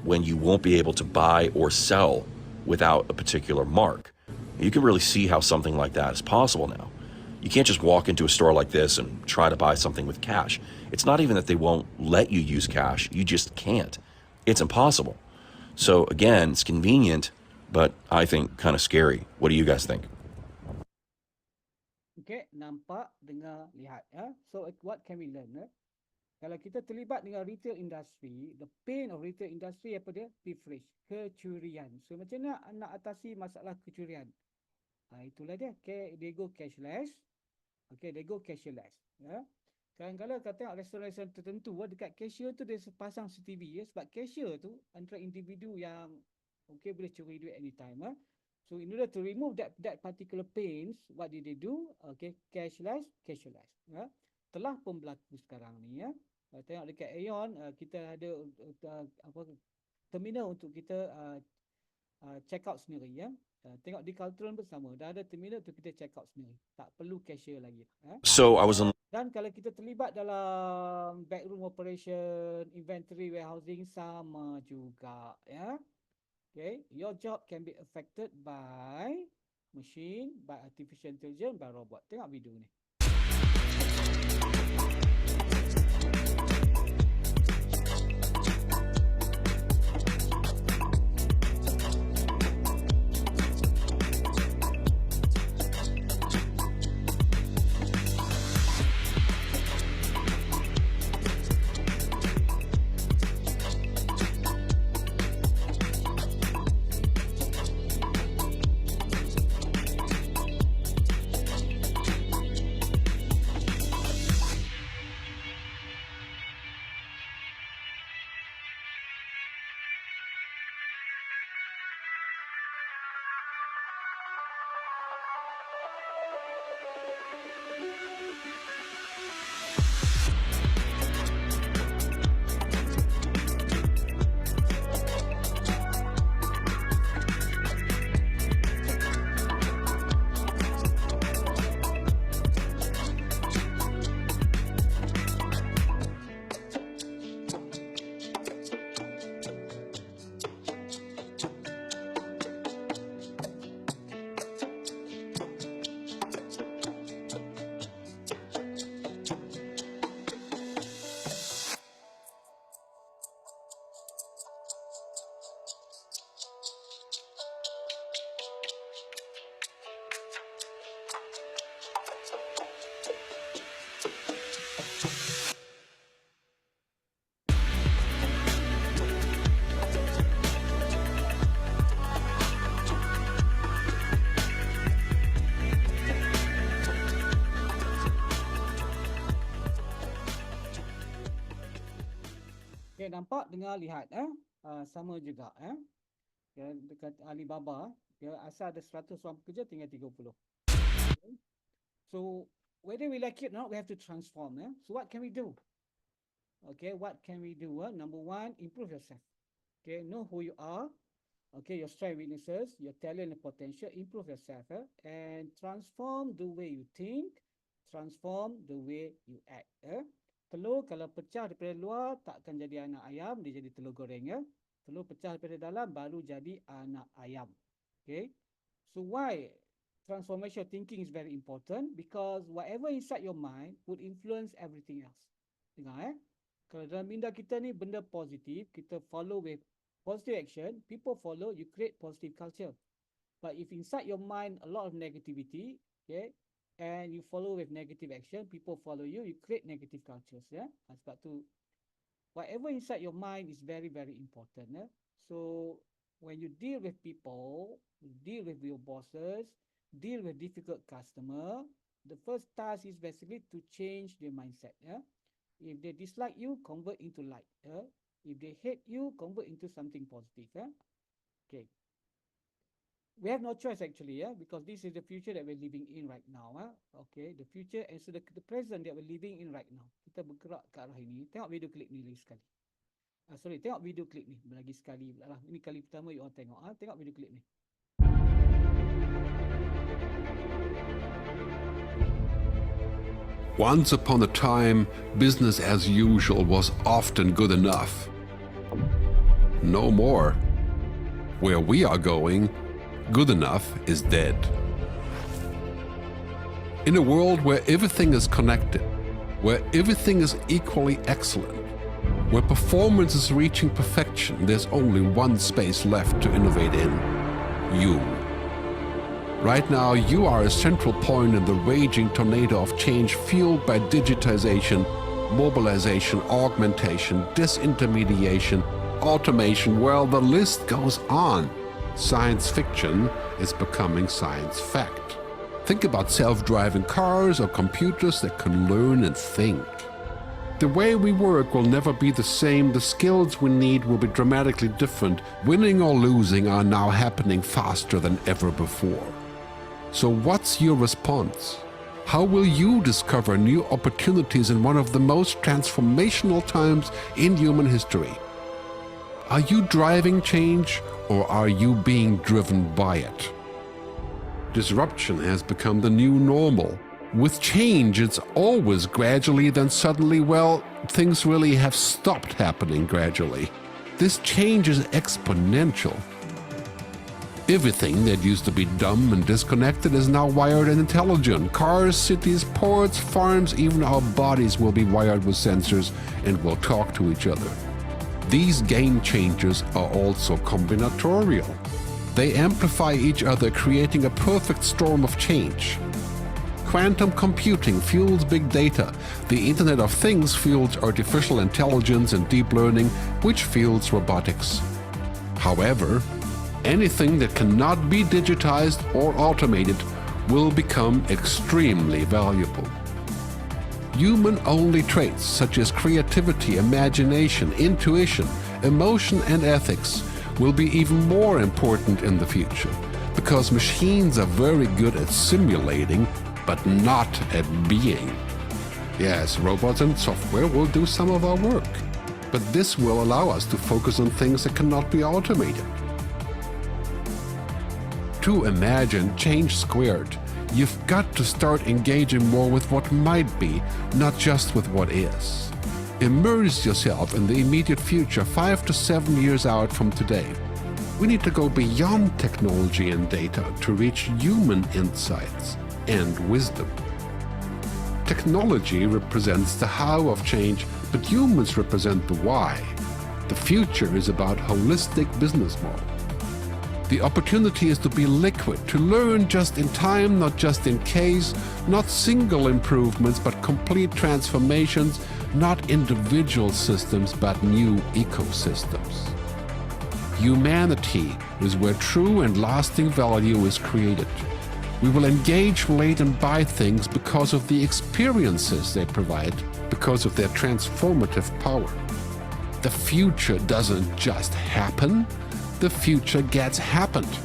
when you won't be able to buy or sell without a particular mark. You can really see how something like that is possible now. You can't just walk into a store like this and try to buy something with cash. It's not even that they won't let you use cash, you just can't. It's impossible. So again, it's convenient, but I think kind of scary. What do you guys think? Okay, nampak, dengar, lihat. So what can we learn? Kalau kita terlibat dengan retail industry, the pain of retail industry apa dia? Pilferage, kecurian. So macam mana nak atasi masalah kecurian? Itulah dia. Okay, they go cashless. Okay, they go cashless. Ya. Kadang-kadang kita tengok restoran-restoran tertentu dekat cashier tu dia pasang CCTV ya, sebab cashier tu antara individu yang boleh curi duit anytime. So in order to remove that particular pains, what did they do? Okay, cashless. Ya. Telah pun berlaku sekarang ni ya. Tengok dekat Aeon kita ada terminal untuk kita check out sendiri ya. Tengok di Caltron pun sama. Dah ada terminal untuk kita check out sendiri. Tak perlu cashier lagi. So I was in Dan kalau kita terlibat dalam backroom operation, inventory warehousing sama juga ya. Okay, your job can be affected by machine, by artificial intelligence, by robot. Tengok video ni. Okay, nampak, dengar, lihat sama juga ya, dekat Alibaba ya, asal ada 100 orang pekerja tinggal 30. Okay. So whether we like it or not, we have to transform. So what can we do? Okay, what can we do? Number one, improve yourself. Okay, know who you are. Okay, your strength, weaknesses, your talent and potential. Improve yourself and transform the way you think, transform the way you act. Telur kalau pecah daripada luar tak akan jadi anak ayam, dia jadi telur goreng ya. Telur pecah daripada dalam baru jadi anak ayam. Okay. So why transformation thinking is very important? Because whatever inside your mind would influence everything else. Dengar Kalau dalam minda kita ni benda positif, kita follow with positive action, people follow, you create positive culture. But if inside your mind a lot of negativity, okay, and you follow with negative action, people follow you, you create negative cultures. Sebab tu, whatever inside your mind is very, very important. So, when you deal with people, deal with your bosses, deal with difficult customer, the first task is basically to change their mindset. If they dislike you, convert into like. If they hate you, convert into something positive. Okay. We have no choice actually, because this is the future that we're living in right now. Okay, the future and so the present that we're living in right now. Kita bergerak ke arah ini. Tengok video klip ni lagi sekali. Tengok video klip ni lagi sekali. Ini kali pertama you all tengok. Tengok video klip ni. Once upon a time, business as usual was often good enough. No more. Where we are going, good enough is dead. In a world where everything is connected, where everything is equally excellent, where performance is reaching perfection, there's only one space left to innovate in: you. Right now, you are a central point in the raging tornado of change fueled by digitization, mobilization, augmentation, disintermediation, automation, well, the list goes on. Science fiction is becoming science fact. Think about self-driving cars or computers that can learn and think. The way we work will never be the same. The skills we need will be dramatically different. Winning or losing are now happening faster than ever before. So what's your response? How will you discover new opportunities in one of the most transformational times in human history? Are you driving change or are you being driven by it? Disruption has become the new normal. With change, it's always gradually, then suddenly, well, things really have stopped happening gradually. This change is exponential. Everything that used to be dumb and disconnected is now wired and intelligent. Cars, cities, ports, farms, even our bodies will be wired with sensors and will talk to each other. These game changers are also combinatorial. They amplify each other, creating a perfect storm of change. Quantum computing fuels big data. The Internet of Things fuels artificial intelligence and deep learning, which fuels robotics. However, anything that cannot be digitized or automated will become extremely valuable. Human-only traits such as creativity, imagination, intuition, emotion, and ethics will be even more important in the future, because machines are very good at simulating, but not at being. Yes, robots and software will do some of our work, but this will allow us to focus on things that cannot be automated. To imagine change squared, you've got to start engaging more with what might be, not just with what is. Immerse yourself in the immediate future, 5 to 7 years out from today. We need to go beyond technology and data to reach human insights and wisdom. Technology represents the how of change, but humans represent the why. The future is about holistic business model. The opportunity is to be liquid, to learn just in time, not just in case, not single improvements, but complete transformations, not individual systems, but new ecosystems. Humanity is where true and lasting value is created. We will engage, relate, and buy things because of the experiences they provide, because of their transformative power. The future doesn't just happen, the future gets happened.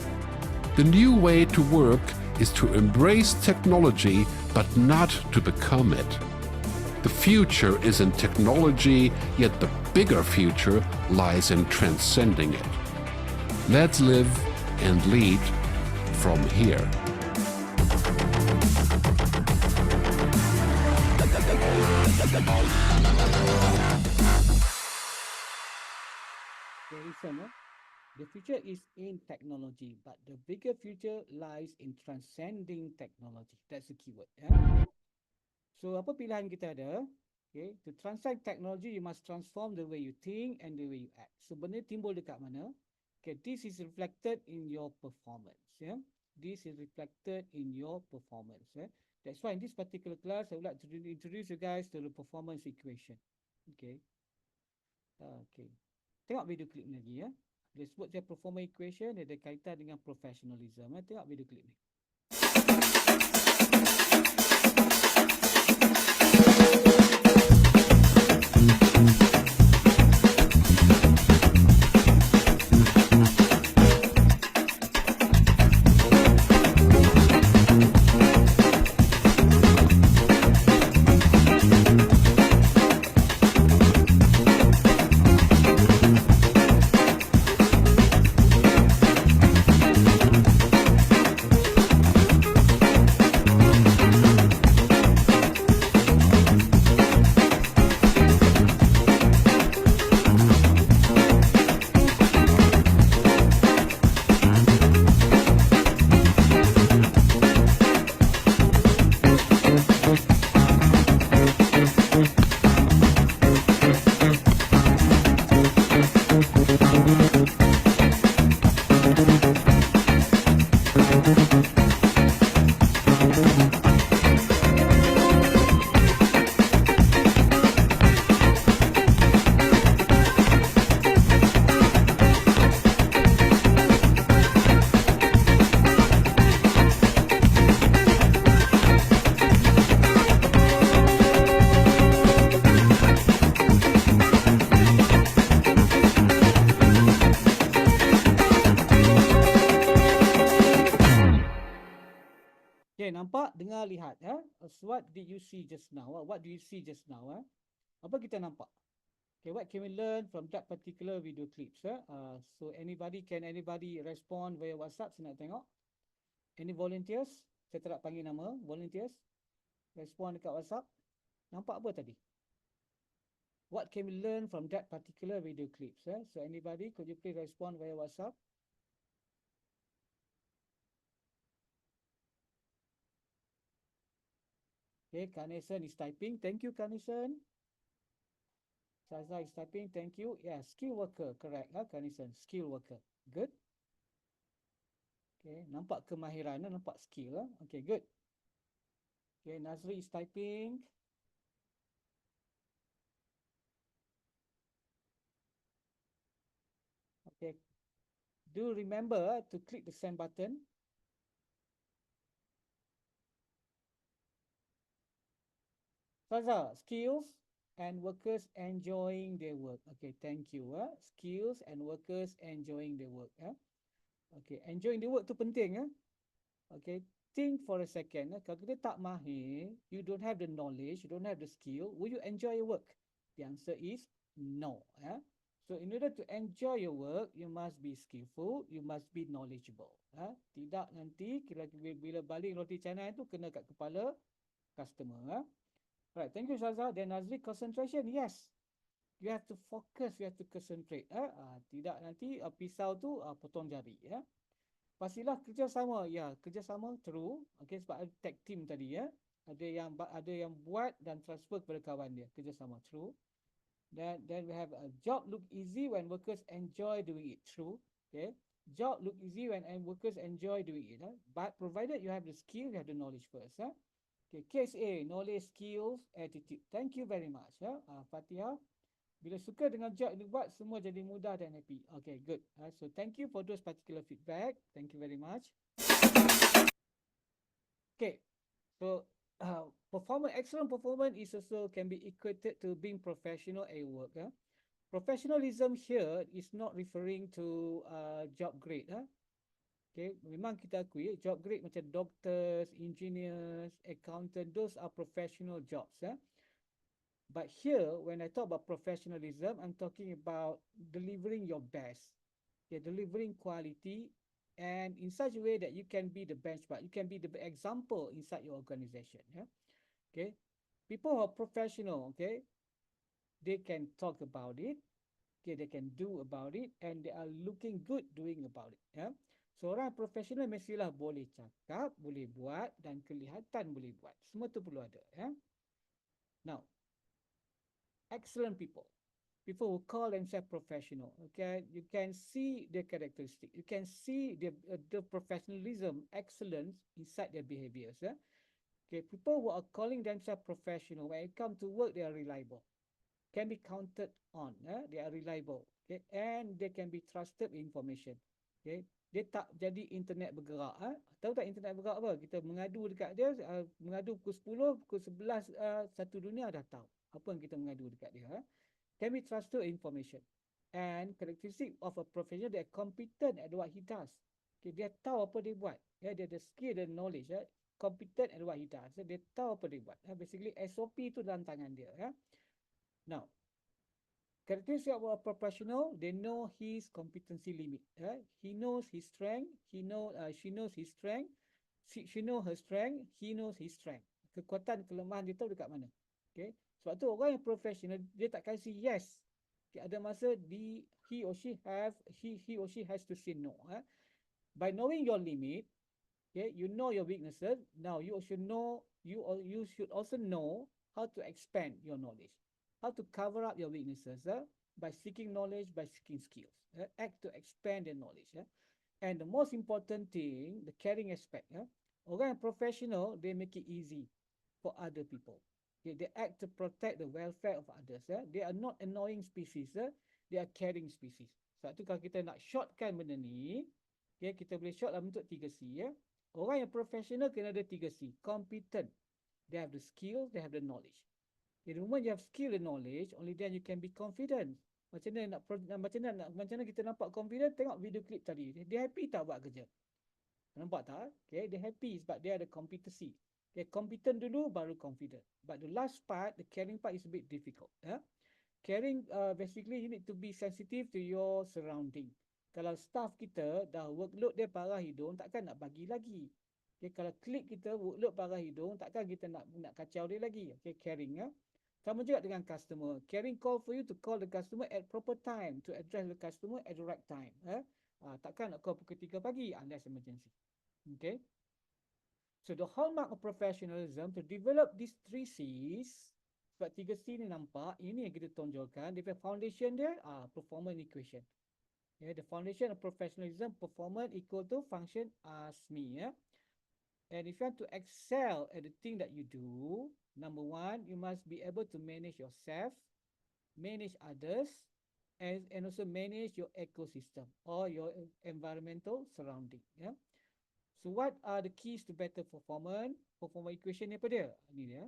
The new way to work is to embrace technology, but not to become it. The future is in technology, yet the bigger future lies in transcending it. Let's live and lead from here. Very simple. The future is in technology, but the bigger future lies in transcending technology. That's the keyword. So apa pilihan kita ada? Okay, to transcend technology, you must transform the way you think and the way you act. So benda timbul dekat mana? Okay, this is reflected in your performance. Yeah, this is reflected in your performance. Yeah, that's why in this particular class, I would like to introduce you guys to the performance equation. Okay, okay. Tengok video klip ni lagi ya. Dia sebut dia performance equation, dia ada kaitan dengan professionalism. Tengok video klip ni. Okay, nampak, dengar, lihat. So what did you see just now? What do you see just now? Apa kita nampak? Okay, what can we learn from that particular video clips? So anybody respond via WhatsApp? Saya nak tengok. Any volunteers? Saya tak nak panggil nama. Volunteers? Respond dekat WhatsApp. Nampak apa tadi? What can we learn from that particular video clips? So anybody, could you please respond via WhatsApp? Okay, Carnation is typing. Thank you, Carnation. Saza is typing. Thank you. Yeah, skill worker. Correct, Carnation. Skill worker. Good. Okay, nampak kemahiran, nampak skill. Okay, good. Okay, Nazri is typing. Okay, do remember to click the send button. Saza, skills and workers enjoying their work. Okay, thank you. Skills and workers enjoying their work. Okay, enjoying the work tu penting. Okay, think for a second. Kalau kita tak mahir, you don't have the knowledge, you don't have the skill, will you enjoy your work? The answer is no. So in order to enjoy your work, you must be skillful, you must be knowledgeable. Tidak nanti bila balik roti canai tu kena kat kepala customer. Right, thank you Shaza. Then Nazri, concentration, yes. You have to focus, you have to concentrate. Tidak nanti pisau tu potong jari. Pastilah kerjasama, ya kerjasama true. Okay, sebab ada tag team tadi ada yang buat dan transfer kepada kawan dia, kerjasama true. Then we have a job look easy when workers enjoy doing it, true. Okay, job look easy when workers enjoy doing it. But provided you have the skill, you have the knowledge first. Okay, case A, knowledge, skills, attitude. Thank you very much. Fatihah. Bila suka dengan job yang dibuat, semua jadi mudah dan happy. Okay, good. So thank you for those particular feedback. Thank you very much. Okay, so excellent performance is also can be equated to being professional at work. Professionalism here is not referring to job grade. Okay, memang kita akui job grade macam doctors, engineers, accountant, those are professional jobs. But here, when I talk about professionalism, I'm talking about delivering your best, delivering quality, and in such a way that you can be the benchmark, you can be the example inside your organization. Okay, people who are professional, okay, they can talk about it, okay, they can do about it, and they are looking good doing about it. Seorang profesional mestilah boleh cakap, boleh buat, dan kelihatan boleh buat. Semua tu perlu ada. Now, excellent people who call themselves professional. Okay, you can see their characteristics, you can see the professionalism, excellence inside their behaviors. Okay, people who are calling themselves professional, when it comes to work, they are reliable, can be counted on. They are reliable. Okay, and they can be trusted with information. Okay, dia tak jadi internet bergerak. Tahu tak internet bergerak apa? Kita mengadu dekat dia, mengadu pukul 10, pukul 11 satu dunia dah tahu apa yang kita mengadu dekat dia. Can be trusted information. And characteristic of a professional, they are competent at what he does. Okay, dia tahu apa dia buat. Dia ada skill dan knowledge. Competent at what he does. Dia tahu apa dia buat. Basically SOP tu dalam tangan dia. Now, characteristic of a professional, they know his competency limit. He knows his strength. She knows his strength. She knows her strength. He knows his strength. Kekuatan, kelemahan dia tahu dekat mana. Okay. Sebab tu orang yang professional, dia tak kasih yes. Okay, ada masa he or she has to say no. By knowing your limit, okay, you know your weaknesses. Now you should also know how to expand your knowledge. How to cover up your weaknesses by seeking knowledge, by seeking skills. Act to expand their knowledge. And the most important thing, the caring aspect. Orang yang professional, they make it easy for other people. Okay, they act to protect the welfare of others. They are not annoying species. They are caring species. Sebab tu kalau kita nak shortkan benda ni, okay, kita boleh short dalam bentuk 3C. Orang yang professional kena ada 3C. Competent. They have the skill, they have the knowledge. The moment you have skill and knowledge, only then you can be confident. Macam mana kita nampak confident? Tengok video clip tadi. Dia happy tak buat kerja? Nampak tak? Okay, they happy sebab dia ada competency. Okay, competent dulu baru confident. But the last part, the caring part is a bit difficult. Caring, basically you need to be sensitive to your surrounding. Kalau staff kita dah workload dia parah hidung, takkan nak bagi lagi. Okay, kalau klik kita workload parah hidung, takkan kita nak kacau dia lagi. Okay, caring. Sama juga dengan customer. Caring call for you to call the customer at proper time, to address the customer at the right time. Takkan nak call pukul 3 pagi unless emergency. Okay. So the hallmark of professionalism to develop these 3 C's, sebab 3 C ni nampak, ini yang kita tonjolkan. Dia foundation dia, performance equation. Yeah, the foundation of professionalism, performance equal to function as me. And if you want to excel at the thing that you do, number 1, you must be able to manage yourself, manage others, and also manage your ecosystem or your environmental surrounding. Yeah. So what are the keys to better performance? Performance equation ni apa dia? Ni dia.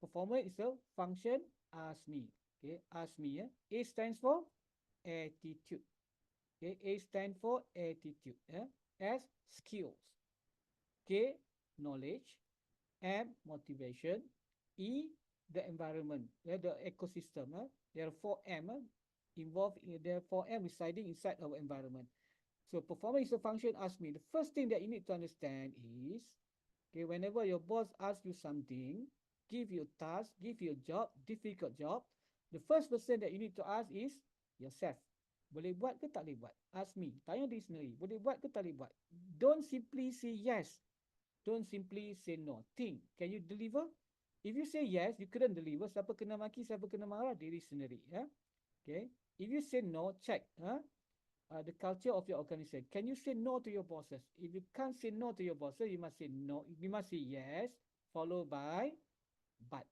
Performance is a function as me. Okay, as me. A stands for attitude. Okay, A stands for attitude. S, skills. K, knowledge. M, motivation. E, the environment. The ecosystem. There are 4 M involved. There are 4 M residing inside our environment. So performance is a function ask me. The first thing that you need to understand is, okay, whenever your boss asks you something, give you a task, give you a job, difficult job, the first person that you need to ask is yourself. Boleh buat ke tak boleh buat? Ask me. Tanya diri sendiri. Boleh buat ke tak boleh buat? Don't simply say yes. Don't simply say no. Think. Can you deliver? If you say yes, you couldn't deliver. Siapa kena maki, siapa kena marah? Diri sendiri. Okay. If you say no, check. The culture of your organization. Can you say no to your bosses? If you can't say no to your bosses, you must say no. You must say yes, followed by but.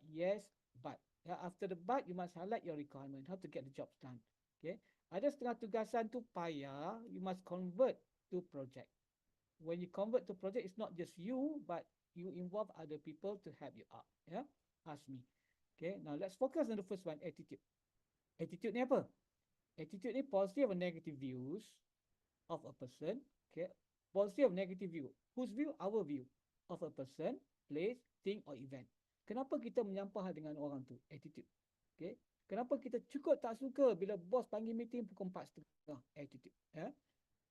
Yes, but. After the but, you must highlight your requirement, how to get the jobs done. Okay. Ada setengah tugasan tu payah, you must convert to project. When you convert to project, it's not just you, but you involve other people to help you out. Ask me. Okay. Now let's focus on the first one, attitude. Attitude ni apa? Attitude ni positive or negative views of a person. Okay. Positive or negative view. Whose view? Our view of a person, place, thing or event. Kenapa kita menyampah dengan orang tu? Attitude. Okay. Kenapa kita cukup tak suka bila bos panggil meeting pukul 4:30? Attitude.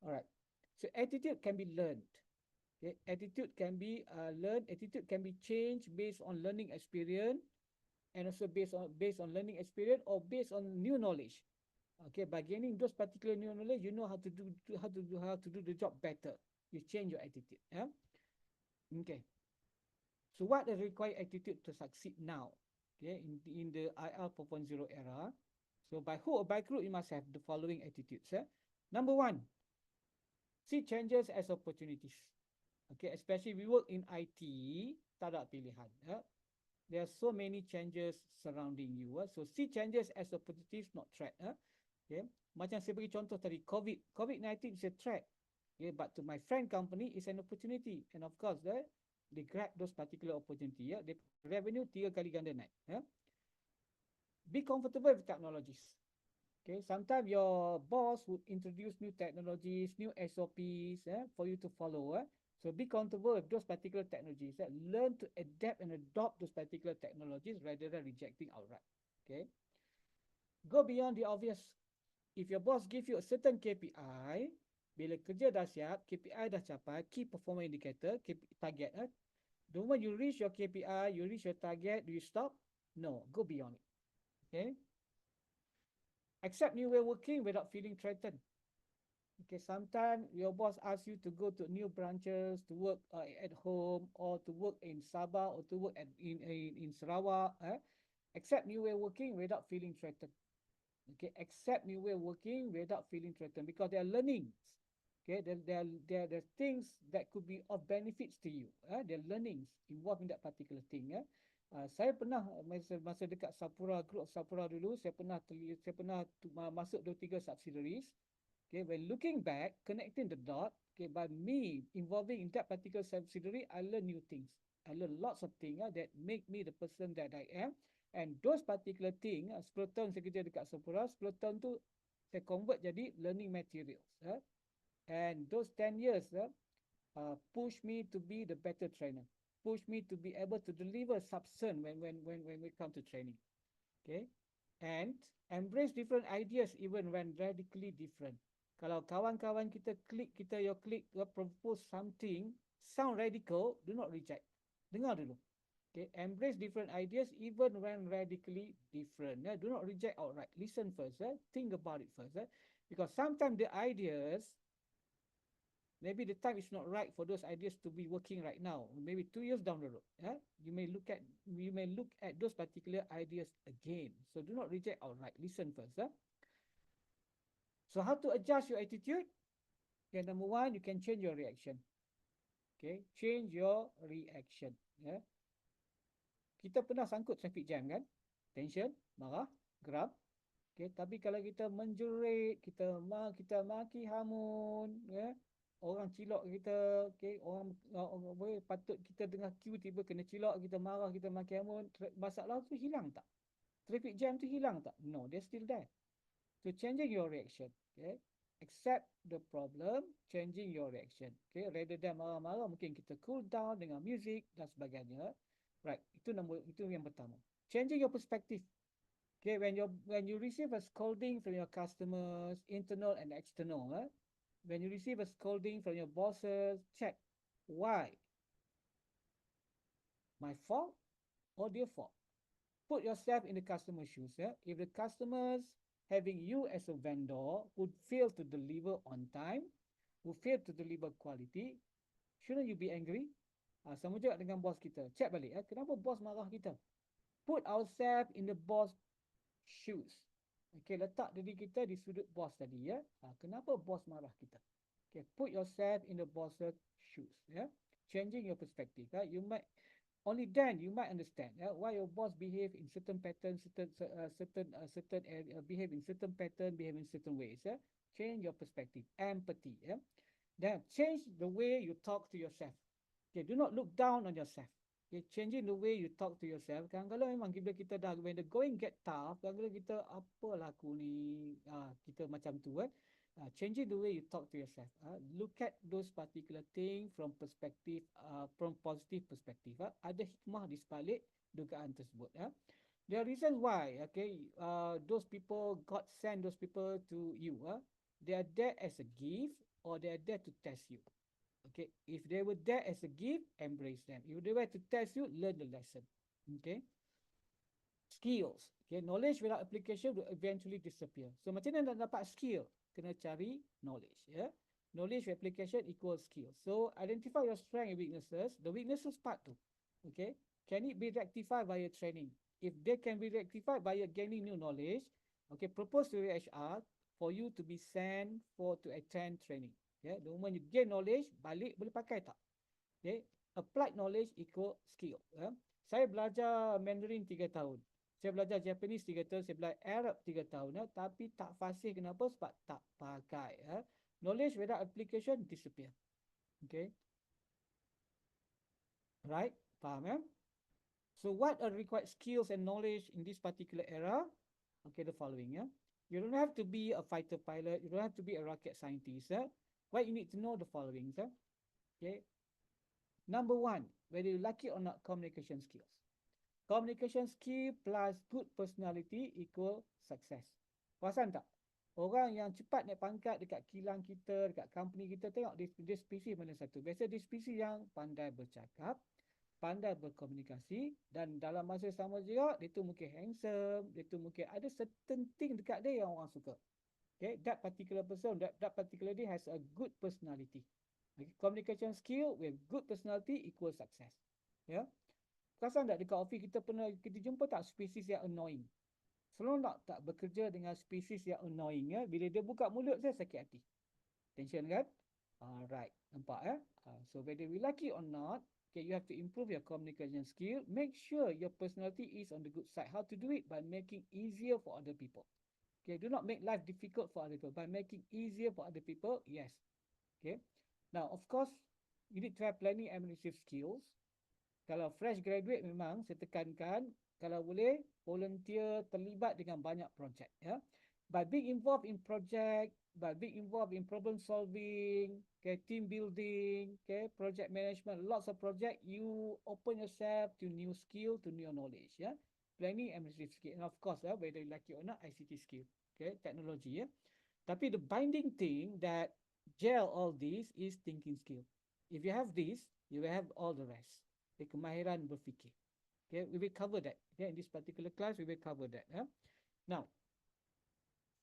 Alright. So attitude can be learned. Okay. Attitude can be learned. Attitude can be changed based on learning experience, and also based on learning experience or based on new knowledge. Okay, by gaining those particular new knowledge, you know how to do the job better. You change your attitude. Okay. So what is required attitude to succeed now? Okay, in the IR 4.0 era. So by who or by group, you must have the following attitudes. Number 1, see changes as opportunities. Okay, especially we work in IT, tak ada pilihan. There are so many changes surrounding you. So see changes as opportunities, not threat. Okay. Macam saya bagi contoh tadi, COVID-19 is a threat. Okay, but to my friend company, it's an opportunity. And of course, they grab those particular opportunity. The revenue 3 kali ganda naik. Be comfortable with technologies. Okay, sometimes your boss would introduce new technologies, new SOPs for you to follow. So be comfortable with those particular technologies. Learn to adapt and adopt those particular technologies rather than rejecting outright. Okay. Go beyond the obvious. If your boss give you a certain KPI, bila kerja dah siap, KPI dah capai, key performance indicator, target. The moment you reach your KPI, you reach your target, do you stop? No, go beyond it. Okay. Accept new way of working without feeling threatened. Okay, sometimes your boss asks you to go to new branches, to work at home, or to work in Sabah, or to work in Sarawak. Accept new way of working without feeling threatened. Okay, accept new way of working without feeling threatened, because there are learnings. Okay, there are things that could be of benefits to you. There are learnings involved in that particular thing. Saya pernah masa dekat Sapura, Group of Sapura dulu, saya pernah masuk 2-3 subsidiaries. Okay, when looking back, connecting the dot, okay, by me involving in that particular subsidiary, I learn new things. I learn lots of things that make me the person that I am. And those particular thing, 10 tahun saya kerja dekat Sapura, 10 tahun tu saya convert jadi learning materials. And those 10 years, push me to be the better trainer, push me to be able to deliver substance when we come to training. Okay, and embrace different ideas even when radically different. Kalau kawan-kawan kita your clique propose something sound radical, do not reject. Dengar dulu. Okay, embrace different ideas even when radically different. Do not reject outright. Listen first. Think about it first. Because sometimes the ideas, maybe the time is not right for those ideas to be working right now. Maybe 2 years down the road, you may look at those particular ideas again. So do not reject outright. Listen first. So how to adjust your attitude? Okay, number one, you can change your reaction. Okay, change your reaction. Kita pernah sangkut traffic jam kan? Tension, marah, geram. Okay, tapi kalau kita menjerit, kita maki hamun, orang cilok kita, okay, orang patut kita dengar cue tiba kena cilok, kita marah, kita maki hamun, masalah tu hilang tak? Traffic jam tu hilang tak? No, they're still there. So changing your reaction, okay? Accept the problem, changing your reaction. Okay, rather than marah-marah, mungkin kita cool down dengan music dan sebagainya. Right, itu yang pertama. Changing your perspective. Okay, when you receive a scolding from your customers, internal and external, when you receive a scolding from your bosses, check why. My fault or their fault? Put yourself in the customer's shoes. If the customers having you as a vendor who fail to deliver on time, who fail to deliver quality, shouldn't you be angry? Sama juga dengan bos kita. Check balik. Kenapa bos marah kita? Put ourselves in the boss shoes. Okay, letak diri kita di sudut bos tadi. Kenapa bos marah kita? Okay, put yourself in the boss's shoes. Changing your perspective. You might only then you might understand why your boss behave in certain patterns, behave in certain pattern, behave in certain ways. Change your perspective. Empathy. Then change the way you talk to yourself. Okay, do not look down on yourself. Okay, changing the way you talk to yourself. Kadang-kadang memang bila kita dah, when the going get tough, kadang-kadang kita, apalah aku ni, kita macam tu changing the way you talk to yourself. Look at those particular thing from perspective, from positive perspective. Ada hikmah di sebalik dugaan tersebut. There are reasons why, okay, those people, God send those people to you. They are there as a gift or they are there to test you. Okay, if they were there as a gift, embrace them. If they were to test you, learn the lesson. Okay. Skills. Okay, knowledge without application will eventually disappear. So macam mana nak dapat skill? Kena cari knowledge. Knowledge with application equals skill. So identify your strength and weaknesses. The weaknesses part tu. Okay. Can it be rectified via training? If they can be rectified via gaining new knowledge, okay, propose to your HR for you to be sent to attend training. The moment you gain knowledge, balik boleh pakai tak? Okay, applied knowledge equal skill. Saya belajar Mandarin 3 tahun. Saya belajar Japanese 3 tahun, saya belajar Arab 3 tahun, tapi tak fasih. Kenapa? Sebab tak pakai. Knowledge without application disappear. Okay. Right? Faham? So what are required skills and knowledge in this particular era? Okay, the following. You don't have to be a fighter pilot. You don't have to be a rocket scientist. What you need to know the following. Okay. Number one, whether you like it or not, communication skills. Communication skill plus good personality equal success. Perasan tak? Orang yang cepat naik pangkat dekat kilang kita, dekat company kita, tengok dia spesies mana satu. Biasa dia spesies yang pandai bercakap, pandai berkomunikasi, dan dalam masa sama juga, dia tu mungkin handsome, dia tu mungkin ada certain thing dekat dia yang orang suka. Okay, that particular person, that particular day has a good personality. Okay, communication skill with good personality equals success. Perasan tak dekat office kita jumpa tak spesies yang annoying? Seronok tak bekerja dengan spesies yang annoying? Bila dia buka mulut saya sakit hati. Tension kan? Right, nampak so whether we like it or not, okay, you have to improve your communication skill. Make sure your personality is on the good side. How to do it? By making easier for other people. Okay, do not make life difficult for other people. By making easier for other people, yes. Okay. Now, of course, you need to have planning and administrative skills. Kalau fresh graduate memang saya tekankan, kalau boleh volunteer terlibat dengan banyak projek. By being involved in project, but being involved in problem solving, okay, team building, okay, project management, lots of project, you open yourself to new skill, to new knowledge, yeah. Planning, administrative skill, and of course, whether you like it or not, ICT skill, okay, technology, yeah. Tapi the binding thing that gel all these is thinking skill. If you have this, you will have all the rest. Okay, kemahiran berfikir. Okay, we will cover that. Okay, in this particular class, we will cover that. Yeah? Now,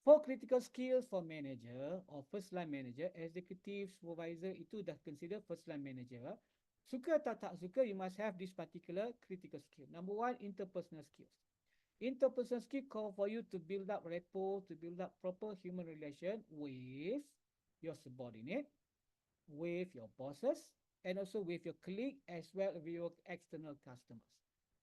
for critical skills for manager or first line manager, executive supervisor itu dah consider first line manager. Suka atau tak suka, you must have this particular critical skill. Number one, interpersonal skills. Interpersonal skill call for you to build up rapport, to build up proper human relation with your subordinate, with your bosses, and also with your colleague as well as with your external customers.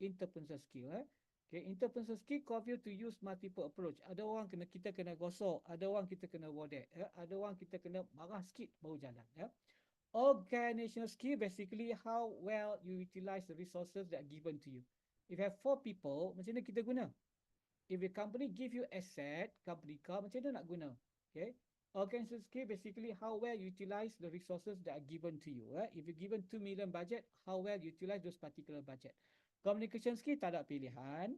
Interpersonal skill. Okay, interpersonal skill call you to use multiple approach. Ada orang kita kena gosok, ada orang kita kena wadek, ada orang kita kena marah sikit baru jalan. Organizational skill basically how well you utilize the resources that are given to you. If you have 4 people, macam mana kita guna? If the company give you asset, company car, macam mana nak guna? Okay. Organizational skill basically how well you utilize the resources that are given to you. If you're given 2 million budget, how well you utilize those particular budget. Communication skill tak ada pilihan.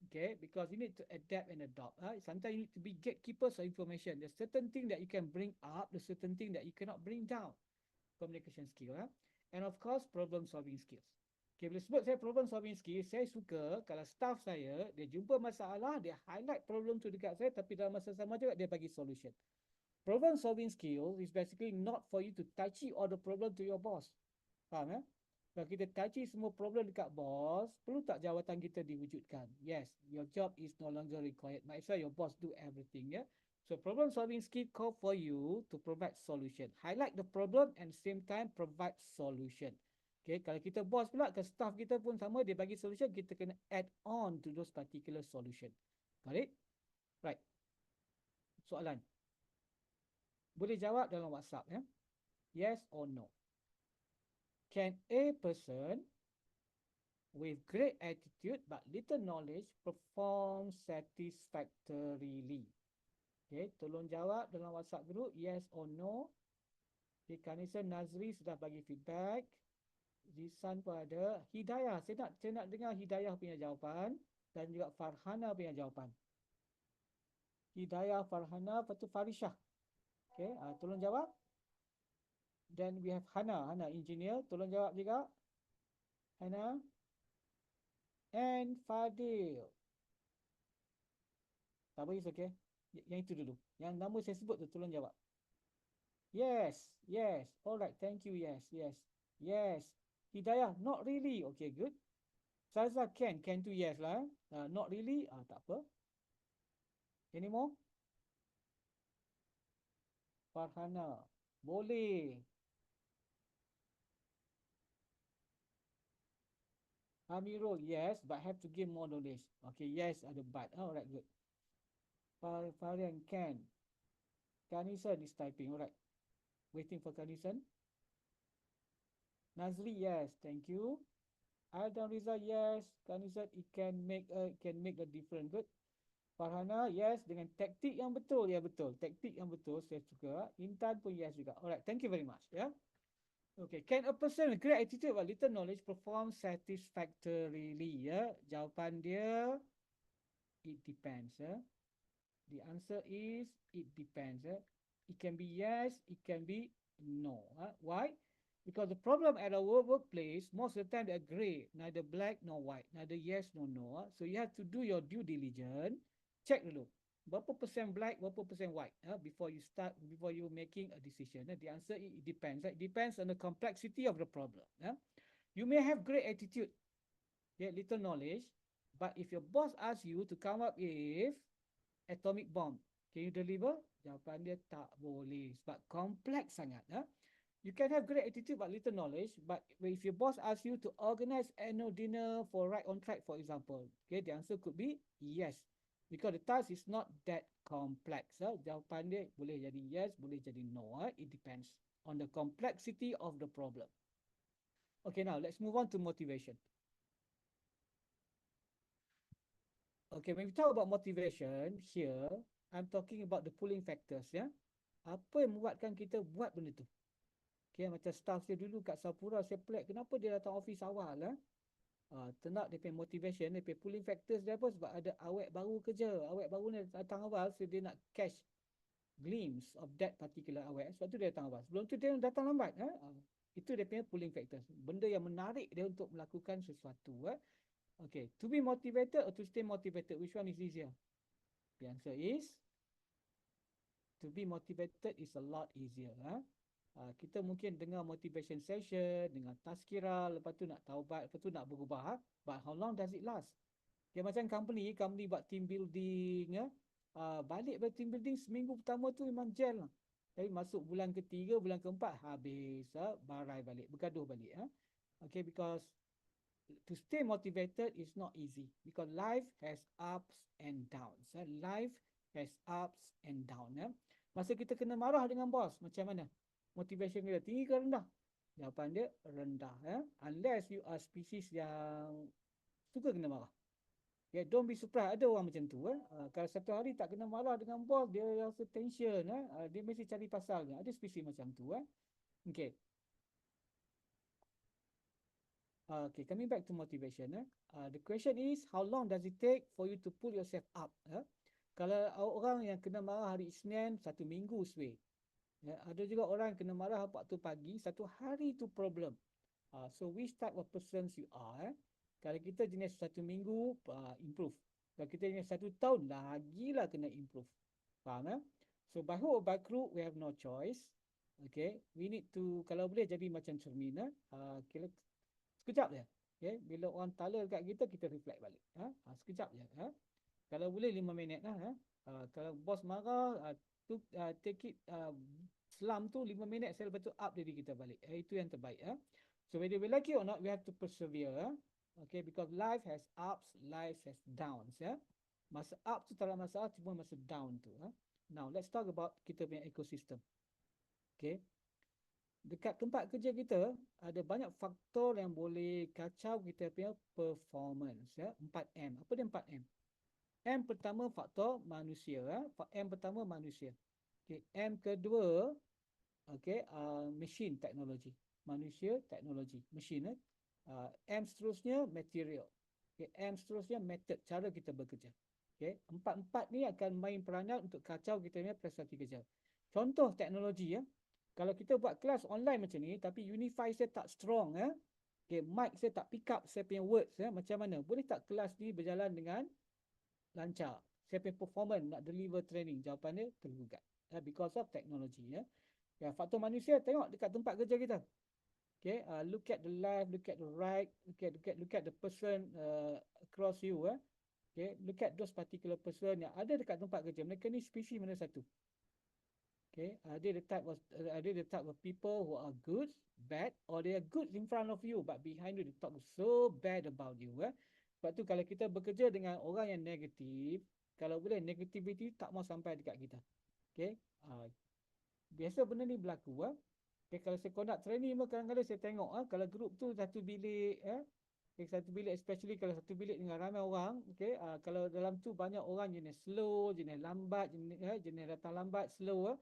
Okay, because you need to adapt and adopt. Sometimes you need to be gatekeepers of information. There's certain thing that you can bring up, there's certain thing that you cannot bring down. Communication skill. And of course, problem solving skills. Okay, bila sebut saya problem solving skill, saya suka kalau staff saya, dia jumpa masalah, dia highlight problem tu dekat saya, tapi dalam masa sama juga dia bagi solution. Problem solving skill is basically not for you to touchy all the problem to your boss. Faham? Kalau kita touchy semua problem dekat bos, perlu tak jawatan kita diwujudkan? Yes, your job is no longer required. Might as well your boss do everything, yeah? So problem solving skill call for you to provide solution. Highlight the problem and same time provide solution. Okay, kalau kita boss pula, ke staff kita pun sama, dia bagi solution, kita kena add on to those particular solution. Got it? Right. Soalan. Boleh jawab dalam WhatsApp, ya? Yes or no? Can a person with great attitude but little knowledge perform satisfactorily? Okay, tolong jawab dalam WhatsApp group, yes or no. Okay, Kanisa Nazri sudah bagi feedback. Zisan pun ada. Hidayah, saya nak dengar Hidayah punya jawapan dan juga Farhana punya jawapan. Hidayah, Farhana, lepas tu Farishah. Okay, tolong jawab. Then we have Hana engineer, tolong jawab juga. Hana. And Fadil. Tak boleh, okay. Yang itu dulu. Yang nama saya sebut tu, tolong jawab. Yes, yes. Alright, thank you. Yes, yes. Yes. Hidayah, not really. Okay, good. Salza, can tu yes lah. Not really, tak apa. Any more? Farhana, boleh. Amirul, yes, but have to give more knowledge. Okay, yes, ada but. Alright, good. Farian, can. Kanisan is typing, alright. Waiting for Kanisan. Nazri, yes, thank you. Adam Riza, yes. Kanisan, it can make a difference. Good. Farhana, yes, dengan taktik yang betul. Ya, betul. Taktik yang betul, saya suka. Intan pun yes juga. Alright, thank you very much. Yeah. Okay, can a person with great attitude but little knowledge perform satisfactorily? Ya, jawapan dia, it depends. The answer is, it depends. It can be yes, it can be no. Why? Because the problem at our workplace, most of the time they're gray, neither black nor white, neither yes nor no. So you have to do your due diligence. Check dulu. Berapa persen black, berapa persen white before you making a decision. The answer, it depends. It depends on the complexity of the problem. You may have great attitude, little knowledge, but if your boss asks you to come up with atomic bomb, can you deliver? Jawapan dia tak boleh sebab kompleks sangat. You can have great attitude but little knowledge, but if your boss asks you to organize annual dinner for Right on Track, for example, okay, the answer could be yes. Because the task is not that complex. Jawapan dia boleh jadi yes, boleh jadi no. It depends on the complexity of the problem. Okay, now let's move on to motivation. Okay, when we talk about motivation here, I'm talking about the pulling factors. Apa yang membuatkan kita buat benda tu? Okay, macam staff saya dulu kat Sapura, saya pelik kenapa dia datang office awal lah. Turn out dia punya motivation, dia punya pulling factors dia apa? Sebab ada awet baru kerja. Awet baru ni datang awal, so dia nak catch glimpse of that particular awet. Sebab tu dia datang awal. Sebelum tu dia datang lambat. Itu dia punya pulling factors. Benda yang menarik dia untuk melakukan sesuatu. Okay, to be motivated or to stay motivated, which one is easier? The answer is to be motivated is a lot easier. Kita mungkin dengar motivation session, dengar tazkirah, lepas tu nak taubat, lepas tu nak berubah. But how long does it last? Okay, macam company buat team building. Balik pada team building seminggu pertama tu memang gel lah. Tapi masuk bulan ketiga, bulan keempat habis, barai balik, bergaduh balik. Okay, because to stay motivated is not easy because life has ups and downs. Life has ups and downs. Masa kita kena marah dengan bos, macam mana? Motivation kita tinggi ke rendah? Jawapan dia rendah. Unless you are species yang suka kena marah. Okay, don't be surprised. Ada orang macam tu. Kalau satu hari tak kena marah dengan bos, dia rasa tension. Dia mesti cari pasal. Ada spesies macam tu. Okay. Okay, coming back to motivation. The question is, how long does it take for you to pull yourself up? Kalau orang yang kena marah hari Isnin, 1 minggu sway. Ada juga orang yang kena marah waktu pagi, 1 hari tu problem. So which type of persons you are? Kalau kita jenis 1 minggu, improve. Kalau kita jenis 1 tahun, lagilah kena improve. Faham? So by hook or by crook, we have no choice. Okay, we need to, kalau boleh jadi macam cermin. Sekejap je. Okay, bila orang tala dekat kita, kita reflect balik. Sekejap je. Kalau boleh 5 minit lah. Kalau bos marah, take it, selam tu 5 minit, saya lepas tu up diri kita balik. Itu yang terbaik. So whether we like it or not, we have to persevere. Okay, because life has ups, life has downs. Masa up tu tak ada masalah, cuma masa down tu. Now, let's talk about kita punya ecosystem. Okay. Dekat tempat kerja kita, ada banyak faktor yang boleh kacau kita punya performance. 4M. Apa dia 4M? M pertama faktor manusia. M pertama manusia. Okay. M kedua, okay, machine technology. Manusia, teknologi. Machine. M seterusnya material. Okay. M seterusnya method, cara kita bekerja. Okay. 4 ni akan main peranan untuk kacau kita punya prestasi kerja. Contoh teknologi. Kalau kita buat kelas online macam ni, tapi Unify saya tak strong, okay, mic saya tak pick up saya punya words, macam mana? Boleh tak kelas ni berjalan dengan lancar? Saya punya performance nak deliver training, jawapan dia tergugat. Because of technology. Faktor manusia, tengok dekat tempat kerja kita. Okay, look at the left, look at the right, look at the person across you. Okay, look at those particular person yang ada dekat tempat kerja. Mereka ni spesies mana satu? Okay, are they the type of people who are good, bad, or they are good in front of you, but behind you they talk so bad about you. Sebab tu kalau kita bekerja dengan orang yang negatif, kalau boleh negativity tak mau sampai dekat kita. Okay, biasa benda ni berlaku. Okay, kalau saya conduct training, kadang-kadang saya tengok kalau grup tu satu bilik, satu bilik, especially kalau satu bilik dengan ramai orang, okay, kalau dalam tu banyak orang jenis slow, jenis lambat, jenis datang lambat, slow.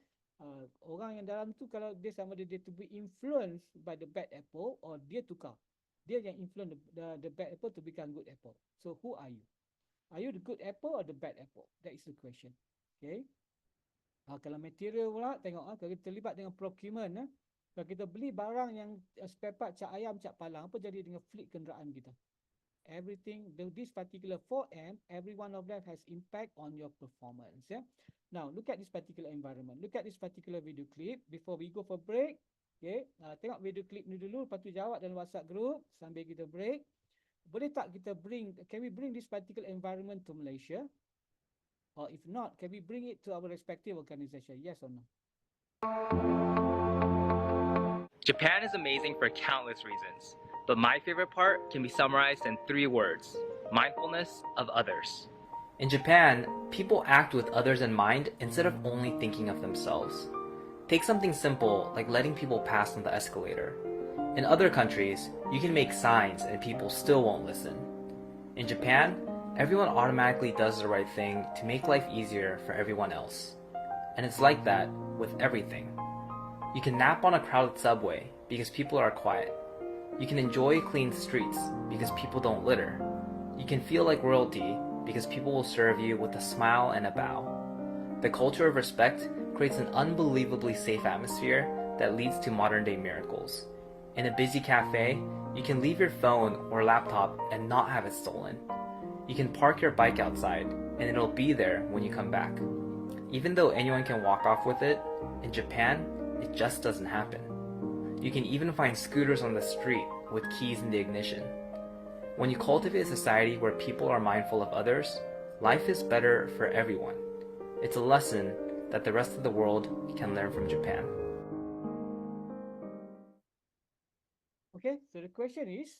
Orang yang dalam tu kalau dia sama dia to be influenced by the bad apple, or dia tukar. Dia yang influence the bad apple to become good apple. So who are you? Are you the good apple or the bad apple? That is the question. Okay. Kalau material pula, tengok kalau kita terlibat dengan procurement, kalau kita beli barang yang spare part cap ayam, cap palang, apa jadi dengan fleet kenderaan kita? Everything, this particular 4M, every one of them has impact on your performance. Now, look at this particular environment. Look at this particular video clip. Before we go for break, okay, tengok video clip ni dulu, lepas tu jawab dalam WhatsApp group sambil kita break. Boleh tak kita can we bring this particular environment to Malaysia? Or if not, can we bring it to our respective organization? Yes or no? Japan is amazing for countless reasons, but my favorite part can be summarized in 3 words: mindfulness of others. In Japan, people act with others in mind instead of only thinking of themselves. Take something simple like letting people pass on the escalator. In other countries, you can make signs and people still won't listen. In Japan, everyone automatically does the right thing to make life easier for everyone else. And it's like that with everything. You can nap on a crowded subway because people are quiet. You can enjoy clean streets because people don't litter. You can feel like royalty because people will serve you with a smile and a bow. The culture of respect creates an unbelievably safe atmosphere that leads to modern-day miracles. In a busy cafe, you can leave your phone or laptop and not have it stolen. You can park your bike outside and it'll be there when you come back. Even though anyone can walk off with it, in Japan, it just doesn't happen. You can even find scooters on the street with keys in the ignition. When you cultivate a society where people are mindful of others, life is better for everyone. It's a lesson that the rest of the world can learn from Japan. Okay, so the question is,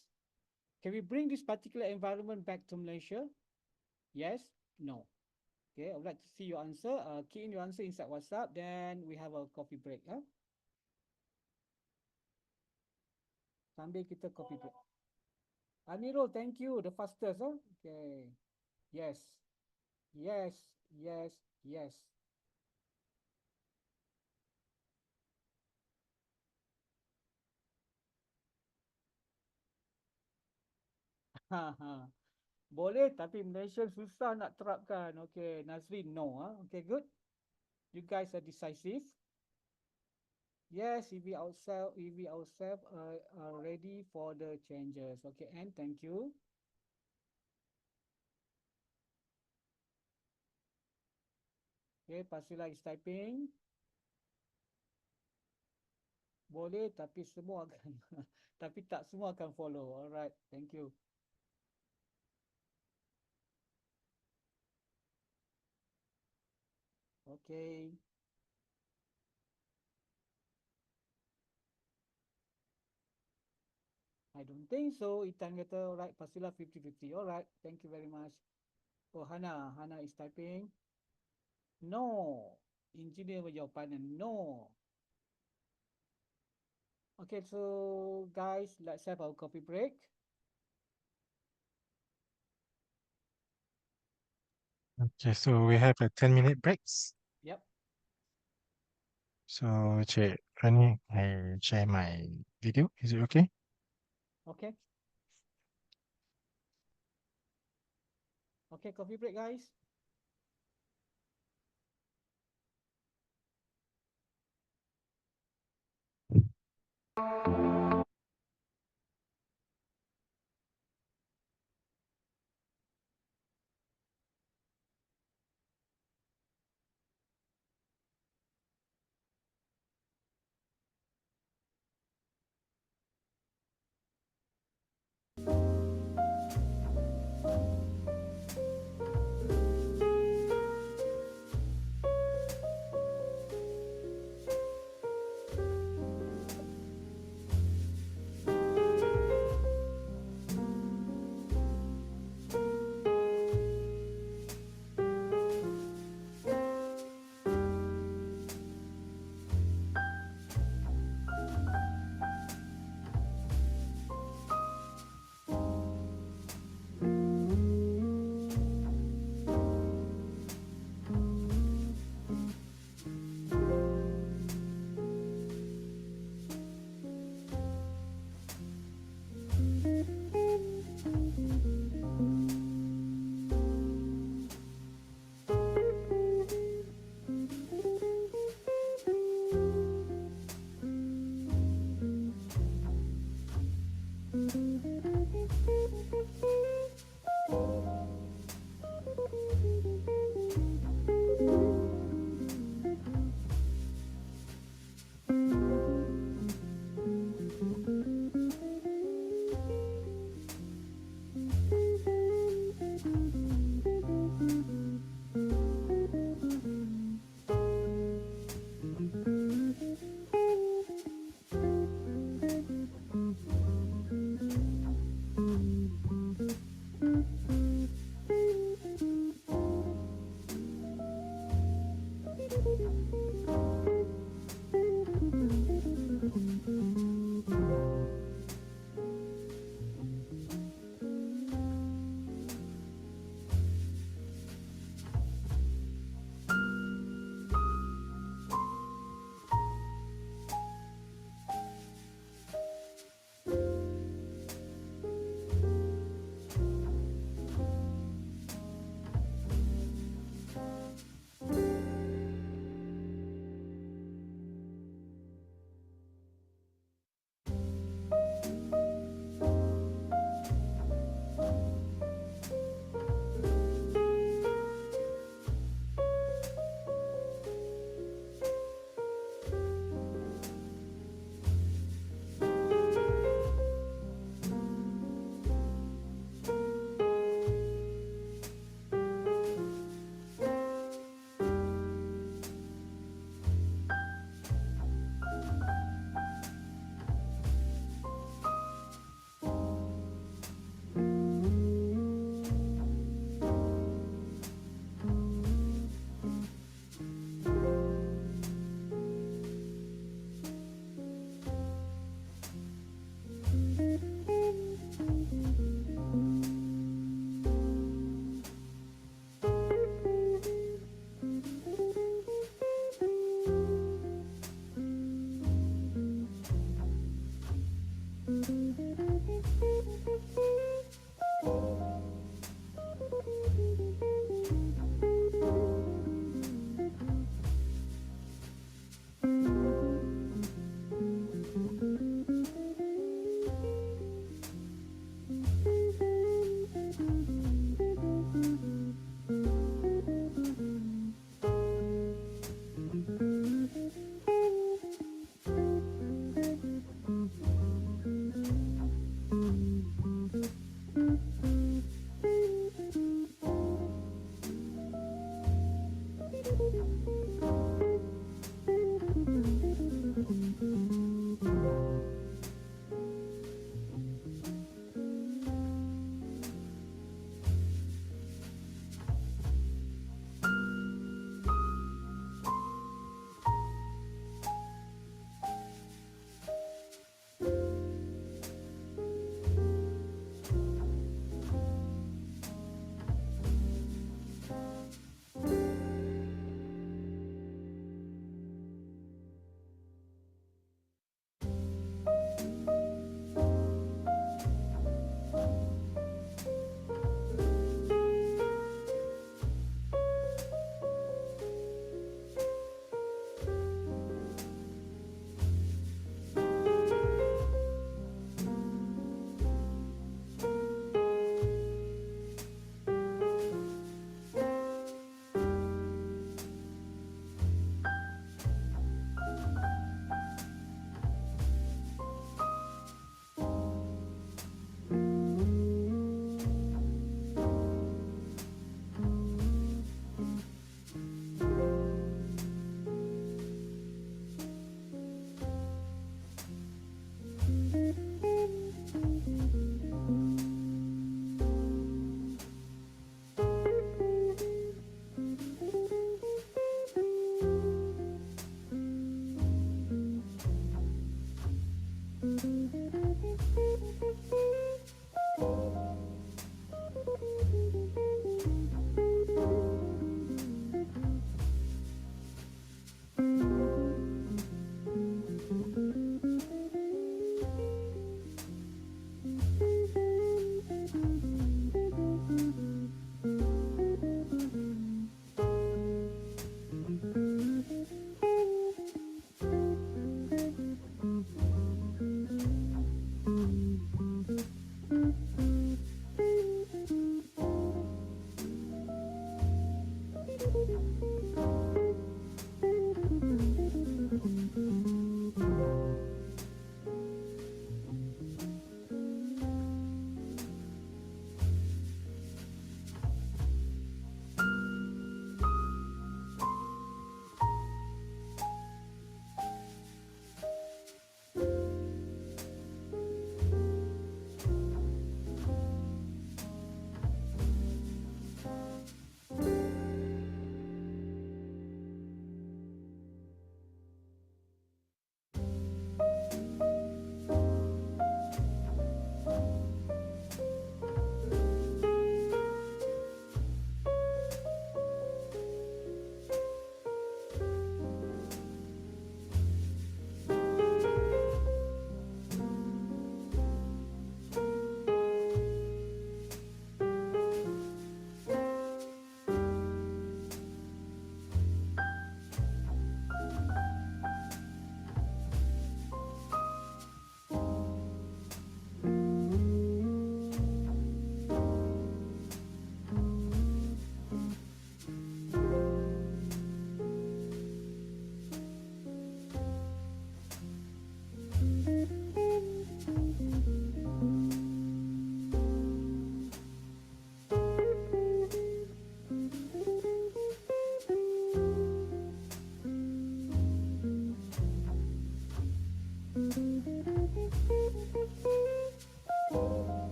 can we bring this particular environment back to Malaysia? Yes, no. Okay, I would like to see your answer. Key in your answer inside WhatsApp, then we have a coffee break. Huh? Sambil kita coffee break. Anirul, thank you. The fastest. Huh? Okay. Yes. Yes. Yes. Yes. Boleh, tapi Malaysia susah nak terapkan. Okay, Nazrin, no. Huh? Okay, good. You guys are decisive. Yes, we ourselves are ready for the changes. Okay, and thank you. Okay, Pasila is typing. Boleh, tapi semua akan tapi tak semua akan follow. Alright, thank you. Okay. I don't think so. Itan kata, alright, Pasila 50-50. Alright, thank you very much. Oh, Hana is typing. No. Engineer jawapannya no. Okay, so guys, let's have our coffee break. Okay, so we have a 10-minute breaks. Yep. So, Cik Rani, I share my video. Is it okay? Okay. Okay, coffee break, guys.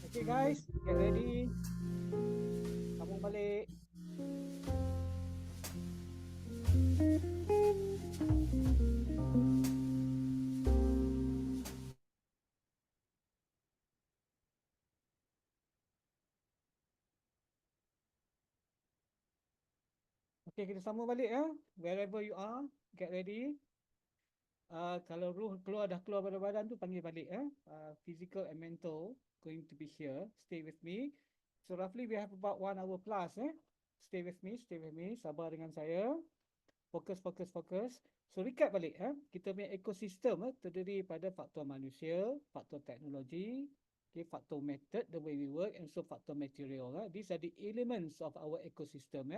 Okay guys, get ready. Sambung balik. Okay, kita sambung balik ya. Wherever you are, get ready. Kalau roh dah keluar pada badan tu panggil balik ya. Physical and mental going to be here. Stay with me. So roughly we have about 1 hour plus Stay with me, stay with me. Sabar dengan saya. Fokus, fokus, fokus. So recap balik Kita punya ekosistem terdiri pada faktor manusia, faktor teknologi, okay, faktor method, the way we work, and so faktor material. These are the elements of our ecosystem.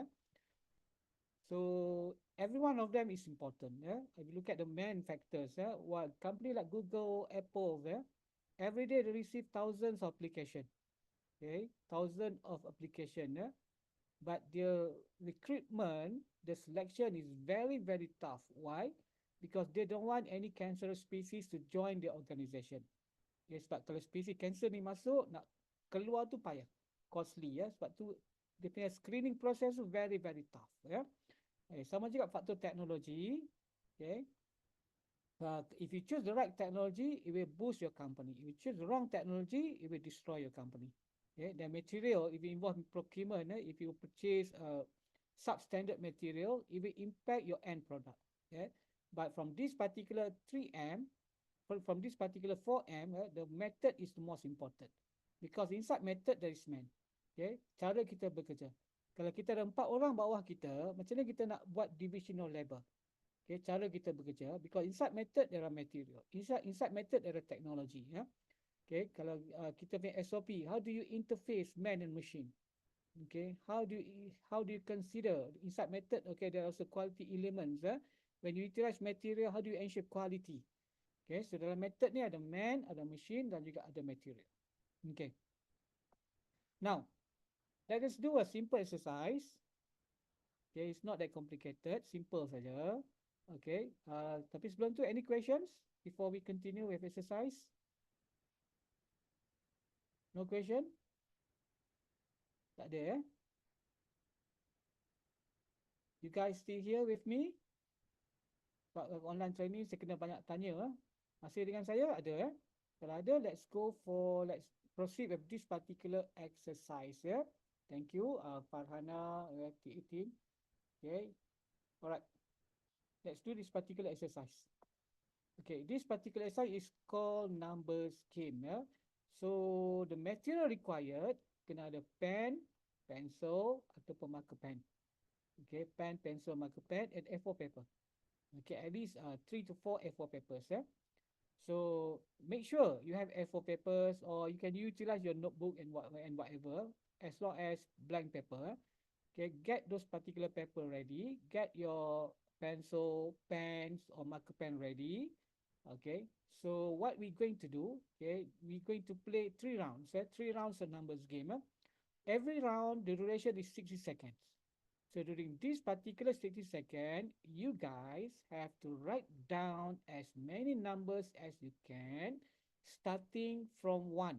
So every one of them is important. If you look at the main factors, what company like Google, Apple, every day they receive thousands of application. Okay, thousands of application. But their recruitment, the selection is very, very tough. Why? Because they don't want any cancerous species to join the organization. Okay, sebab kalau spesies cancer ni masuk, nak keluar tu payah. Costly sebab tu dia punya screening process tu very, very tough. Sama juga faktor teknologi. Okay. If you choose the right technology, it will boost your company. If you choose the wrong technology, it will destroy your company. Okay. The material, if you involve in procurement, if you purchase substandard material, it will impact your end product. Okay. But from this particular 3M, from this particular 4M, the method is the most important. Because inside method, there is man. Okay. Cara kita bekerja. Kalau kita ada 4 orang bawah kita, macam mana kita nak buat divisional labor? Okay, cara kita bekerja. Because inside method, there are material. Inside method, there are technology. Okay, kalau kita punya SOP, how do you interface man and machine? Okay, how do you consider inside method? Okay, there are also quality elements. When you utilize material, how do you ensure quality? Okay, so dalam method ni ada man, ada machine dan juga ada material. Okay. Now, let us do a simple exercise. Okay, it's not that complicated, simple saja. Okay, tapi sebelum tu, any questions before we continue with exercise? No question? Tak ada You guys still here with me? Online training saya kena banyak tanya. Masih dengan saya? Ada Kalau ada, let's proceed with this particular exercise. Thank you, Farhana, T18. Okay, alright. Let's do this particular exercise. Okay, this particular exercise is called number scheme. So the material required kena ada pen, pencil ataupun marker pen. Okay, pen, pencil, marker pen, and A4 paper. Okay, at least 3 to 4 A4 papers. So make sure you have A4 papers, or you can utilize your notebook and whatever, as long as blank paper. Okay, get those particular paper ready. Get your pencil, pens, or marker pen ready. Okay, so what we're going to do, okay, we're going to play 3 rounds. 3 rounds of numbers game. Every round, the duration is 60 seconds. So during this particular 60 seconds, you guys have to write down as many numbers as you can, starting from 1.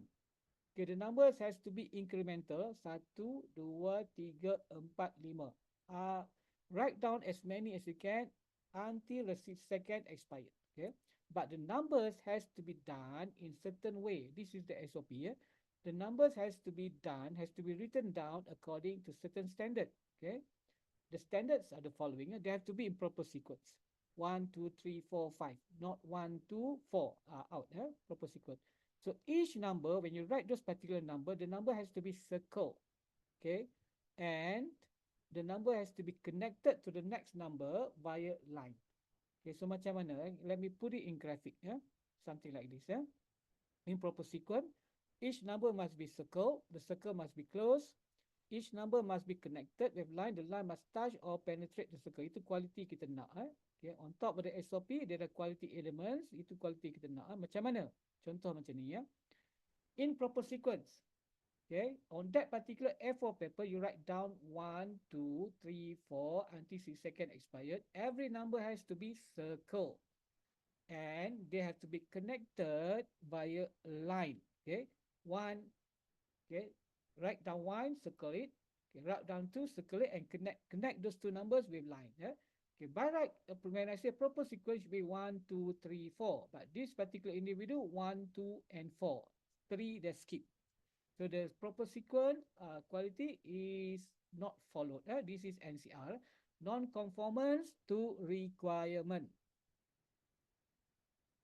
Okay, the numbers has to be incremental. 1, 2, 3, 4, 5. Write down as many as you can until the 6 second expired. Okay, but the numbers has to be done in certain way. This is the SOP. The numbers has to be written down according to certain standard. Okay, the standards are the following. They have to be in proper sequence. 1, 2, 3, 4, 5. Not 1, 2, 4 out. Proper sequence. So each number, when you write those particular number, the number has to be circled. Okay. And the number has to be connected to the next number via line. Okay, so macam mana? Let me put it in graphic. Something like this. In proper sequence, each number must be circled. The circle must be closed. Each number must be connected with line. The line must touch or penetrate the circle. Itu quality kita nak. Okay. On top of the SOP, there are quality elements. Itu quality kita nak. Macam mana? Contoh macam ni. In proper sequence. Okay. On that particular A4 paper, you write down 1, 2, 3, 4 until 6 seconds expired. Every number has to be circled. And they have to be connected via line. Okay. 1. Okay. Write down 1, circle it. Okay, write down 2, circle it, and connect those 2 numbers with line. Okay, by right, when I say proper sequence should be 1, 2, 3, 4. But this particular individual, 1, 2, and 4. 3 they skip. So the proper sequence quality is not followed. This is NCR. Non-conformance to requirement.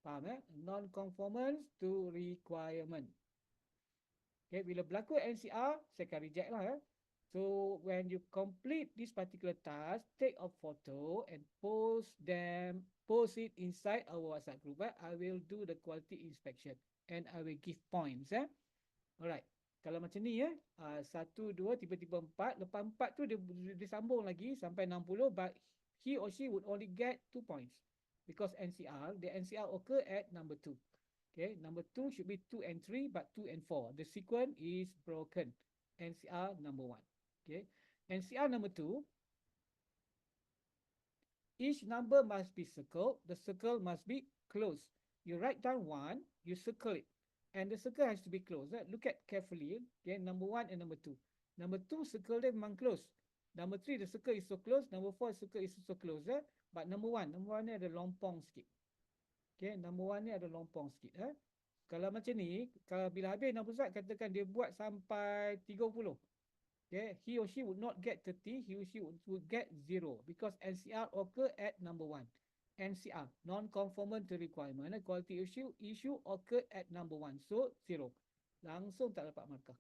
Faham? Non-conformance to requirement. Okay, bila berlaku NCR, saya akan reject lah. So when you complete this particular task, take a photo and post it inside our WhatsApp group. I will do the quality inspection and I will give points. Alright. Kalau macam ni 1, 2, tiba-tiba 4. Lepas 4 tu dia sambung lagi sampai 60, but he or she would only get 2 points. Because the NCR occur at number 2. Okay, number 2 should be 2 and 3, but 2 and 4. The sequence is broken. NCR number 1. Okay, NCR number 2. Each number must be circled. The circle must be closed. You write down 1, you circle it. And the circle has to be closed. Look at carefully. Okay, number 1 and number 2. Number 2, circle dia memang close. Number 3, the circle is so close. Number 4, circle is so close. But number 1 ni ada lompong sikit. Okay, number 1 ni ada lompong sikit. Kalau macam ni, kalau bila habis 60, katakan dia buat sampai 30. Okay, he or she would not get 30, he or she would get 0 because NCR occur at number 1. NCR, non-conformant to requirement. Quality issue occur at number 1. So 0. Langsung tak dapat markah.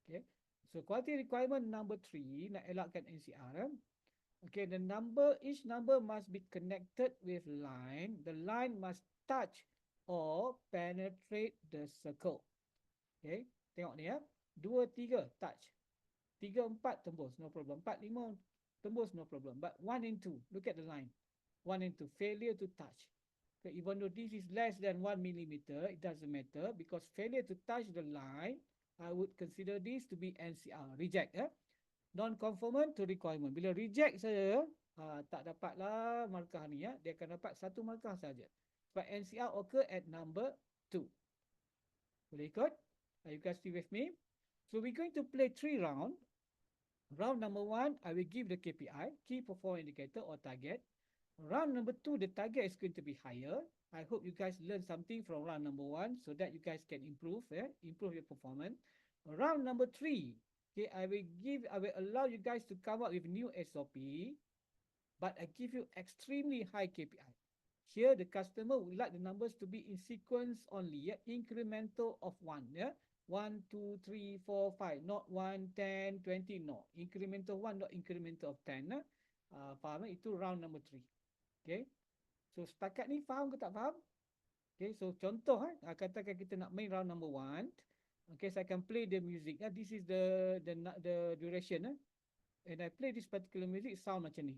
Okay. So quality requirement number 3 nak elakkan NCR. Okay, each number must be connected with line. The line must touch or penetrate the circle. Okay, tengok ni 2, 3 touch. 3, 4 tembus, no problem. 4, 5 tembus, no problem. But 1 and 2, look at the line. 1 and 2, failure to touch. Okay, even though this is less than 1 millimeter, it doesn't matter because failure to touch the line, I would consider this to be NCR, reject. Non-conformant to requirement. Bila reject saja, tak dapatlah markah ni. Dia akan dapat 1 markah saja. But NCR occur at number 2. Boleh ikut? Are you guys still with me? So we're going to play 3 rounds. Round number 1, I will give the KPI, key performance indicator or target. Round number 2, the target is going to be higher. I hope you guys learn something from round number 1 so that you guys can improve your performance. Round number 3, okay, I will allow you guys to come up with new SOP, but I give you extremely high KPI. Here, the customer would like the numbers to be in sequence only, incremental of 1, 1, 2, 3, 4, 5, not 1, 10, 20, no. Incremental 1, not incremental of 10. Faham? Itu round number 3. Okay. So setakat ni faham ke tak faham? Okay, so contoh katakan kita nak main round number 1. Okay, saya akan play the music. This is the duration. And I play this particular music, sound macam ni.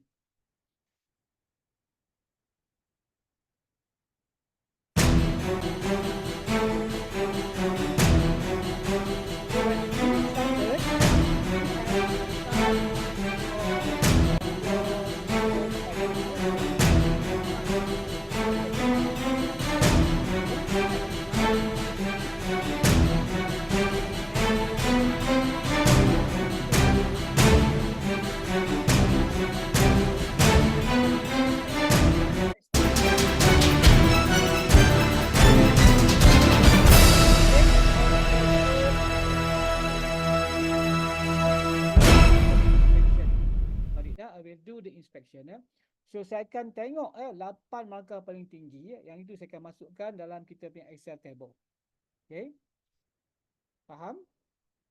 I will do the inspection. So saya akan tengok 8 markah paling tinggi. Yang itu saya akan masukkan dalam kita punya Excel table. Okay. Faham?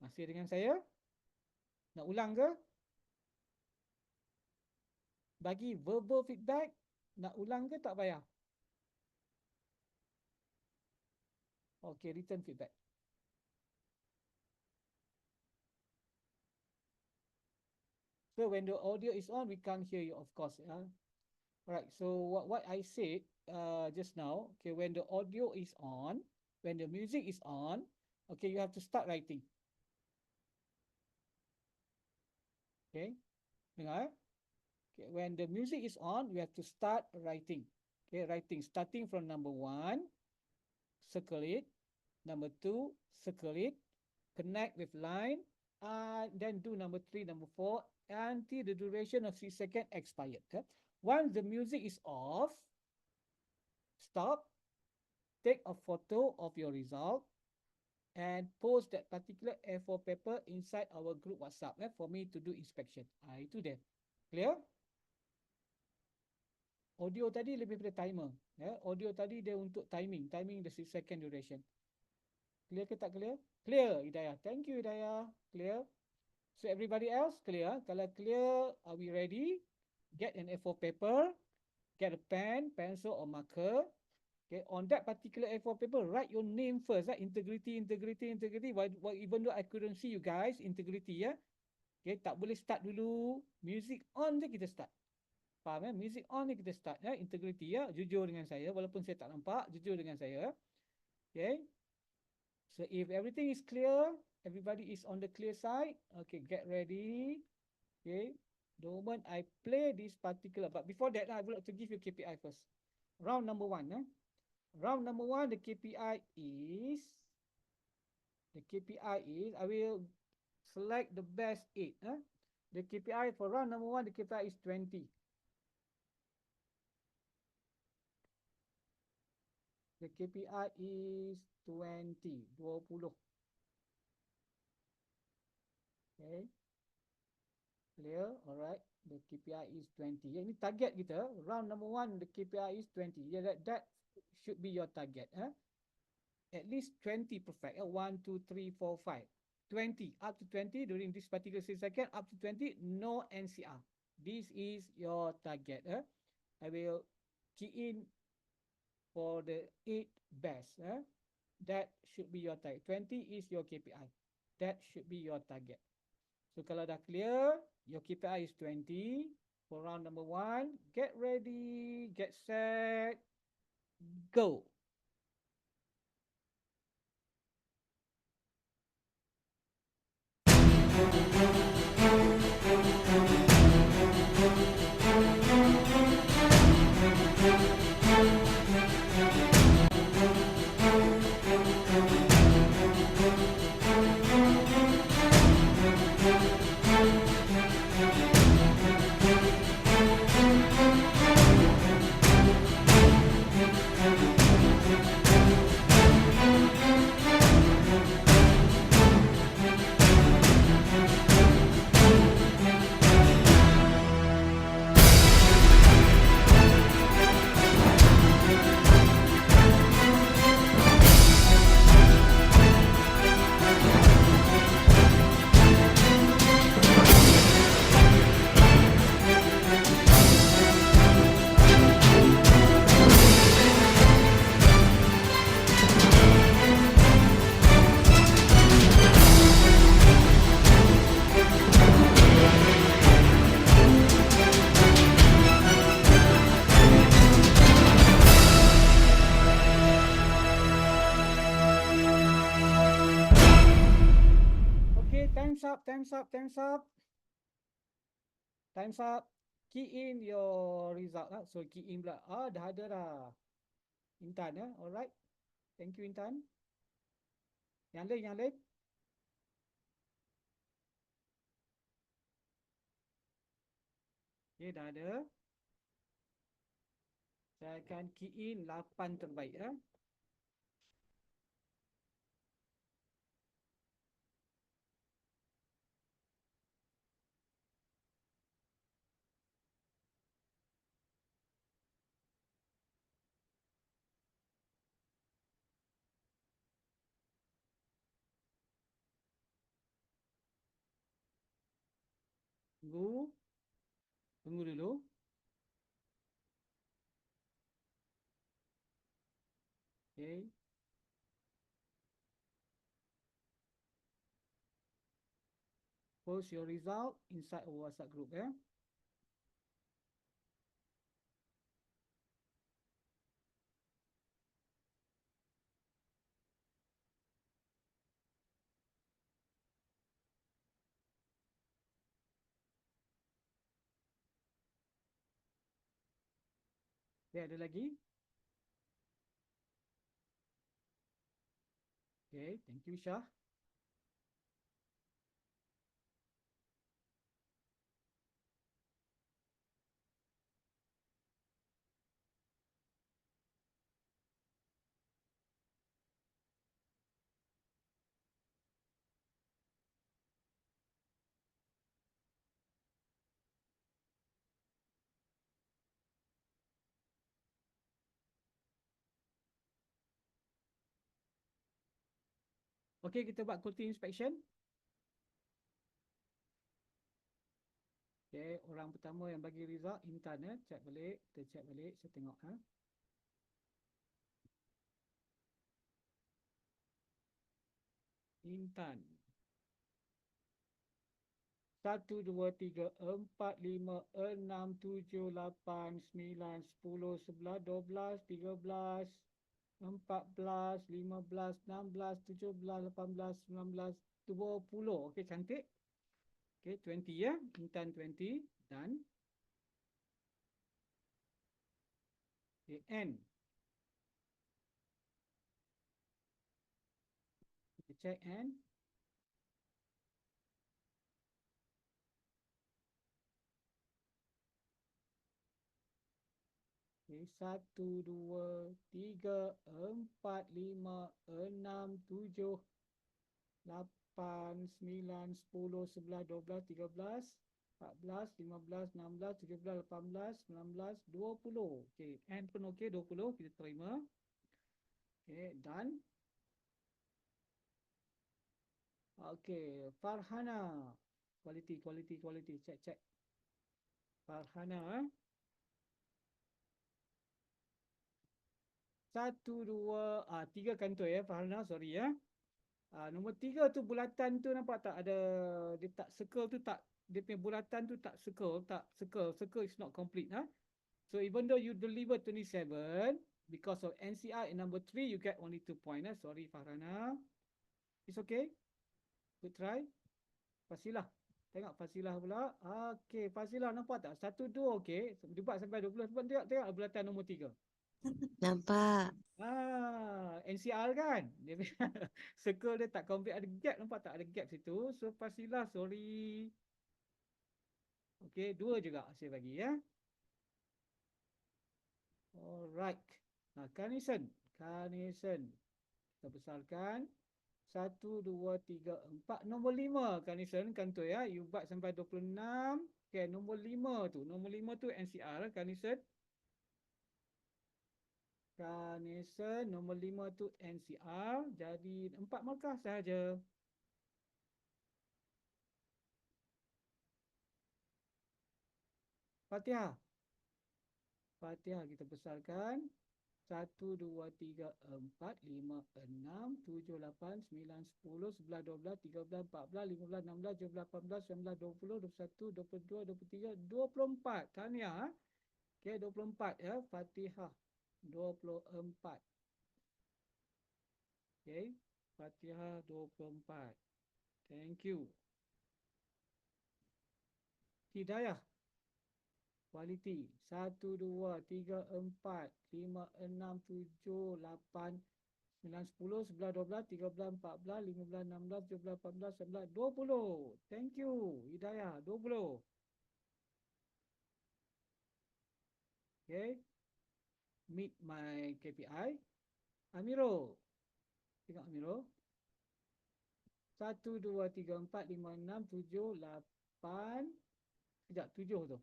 Masih dengan saya? Nak ulang ke? Bagi verbal feedback, nak ulang ke tak payah? Okay, written feedback. So when the audio is on, we can't hear you, of course. Alright, so what I said just now, okay, when the audio is on, when the music is on, okay, you have to start writing. Okay, dengar. Okay, when the music is on, you have to start writing. Okay, writing, starting from number 1, circle it. Number 2, circle it. Connect with line. Then do number 3, number 4, until the duration of 6 seconds expired. Once the music is off, stop, take a photo of your result, and post that particular A4 paper inside our group WhatsApp for me to do inspection. Itu dia. Clear? Audio tadi lebih pada timer. Audio tadi dia untuk timing the 6 second duration. Clear ke tak clear? Clear, Hidayah. Thank you, Hidayah. Clear? So everybody else clear? Kalau clear, are we ready? Get an A4 paper, get a pen, pencil or marker. Okay, on that particular A4 paper, write your name first. Integrity. Even though I couldn't see you guys, integrity. Okay, tak boleh start dulu. Music on je kita start. Faham? Music on je kita start. Integrity. Jujur dengan saya, walaupun saya tak nampak, jujur dengan saya. Okay. So if everything is clear, everybody is on the clear side. Okay, get ready. Okay, the moment I play this particular, but before that, I would like to give you KPI first. Round number 1. Round number 1, the KPI is, I will select the best 8. The KPI for round number 1, the KPI is 20. The KPI is 20. Okay. Clear? Alright. The KPI is 20. Ini target kita. Round number 1, the KPI is 20. That should be your target. At least 20 perfect. 1, 2, 3, 4, 5. 20. Up to 20 during this particular 6 seconds. Up to 20, no NCR. This is your target. I will key in for the 8 best. That should be your target. 20 is your KPI. That should be your target. So kalau dah clear, your KPI is 20 for round number 1. Get ready, get set, go. up, time's up, time's up. Time's up. Key in your result. So key in pula. Dah ada dah. Intan ya. Alright. Thank you Intan. Yang lain, yang lain. Okay, dah ada. Saya akan key in 8 terbaik ya. Tunggu. Tunggu dulu. Okay. Post your result inside our WhatsApp group ya. Okay, ada lagi? Okay, thank you Syah. Okay, kita buat quality inspection. Okay, orang pertama yang bagi result Intan ya. Check balik, kita check balik, saya tengok ha. Intan. 1, 2, 3, 4, 5, 6, 7, 8, 9, 10, 11, 12, 13, 14, 15, 16, 17, 18, 19, 20. Okey, cantik. Okey, 20 ya. Intan 20. Done. Okay, N. Kita check N. Okay, 1, 2, 3, 4, 5, 6, 7, 8, 9, 10, 11, 12, 13, 14, 15, 16, 17, 18, 19, 20. Okay, N pun okay, 20. Kita terima. Okay, done. Okay, Farhana. Quality. Check. Farhana. 1, 2, 3 kantoi ya Farhana, sorry ya. Nombor 3 tu bulatan tu nampak tak ada, dia tak circle tu tak, dia punya bulatan tu tak circle, circle is not complete ha. So even though you deliver 27, because of NCR in number 3 you get only 2 point sorry Farhana. It's okay. Good try. Fasilah. Tengok Fasilah pula. Okay, Fasilah nampak tak? 1, 2 okay. Dibuat sampai 20 sebab tengok bulatan nombor 3. Nampak. NCR kan? Dia circle dia tak complete, ada gap, nampak tak? Ada gap situ. So Fasilah, sorry. Okay, 2 juga saya bagi ya. Alright. Carnation. Kita besarkan. 1, 2, 3, 4. Nombor 5 Carnation, kantoi ya. You buat sampai 26. Okay, nombor 5 tu. Nombor 5 tu NCR, Carnation. Nombor 5 tu NCR. Jadi 4 markah sahaja. Fatihah kita besarkan. 1, 2, 3, 4, 5, 6, 7, 8, 9, 10, 11, 12, 13, 14, 15, 16, 17, 18, 19, 20, 21, 22, 23, 24. Tahniah. Okay, 24 ya. Fatihah 24. Okay, Fatihah 24. Thank you. Hidayah. Quality. 1, 2, 3, 4, 5, 6, 7, 8, 9, 10, 11, 12, 13, 14, 15, 16, 17, 18, 19, 20. Thank you. Hidayah, 20. Okay. Meet my KPI. Amirul. Tengok Amirul. 1, 2, 3, 4, 5, 6, 7, 8. Sekejap, 7 tu.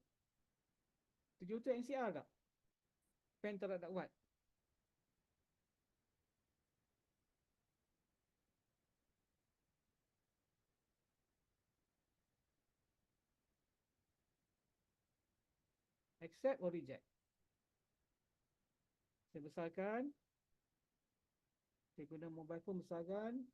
7 tu NCR tak? Pen tak nak buat. Accept or reject? Saya besarkan. Saya guna mobile phone besarkan.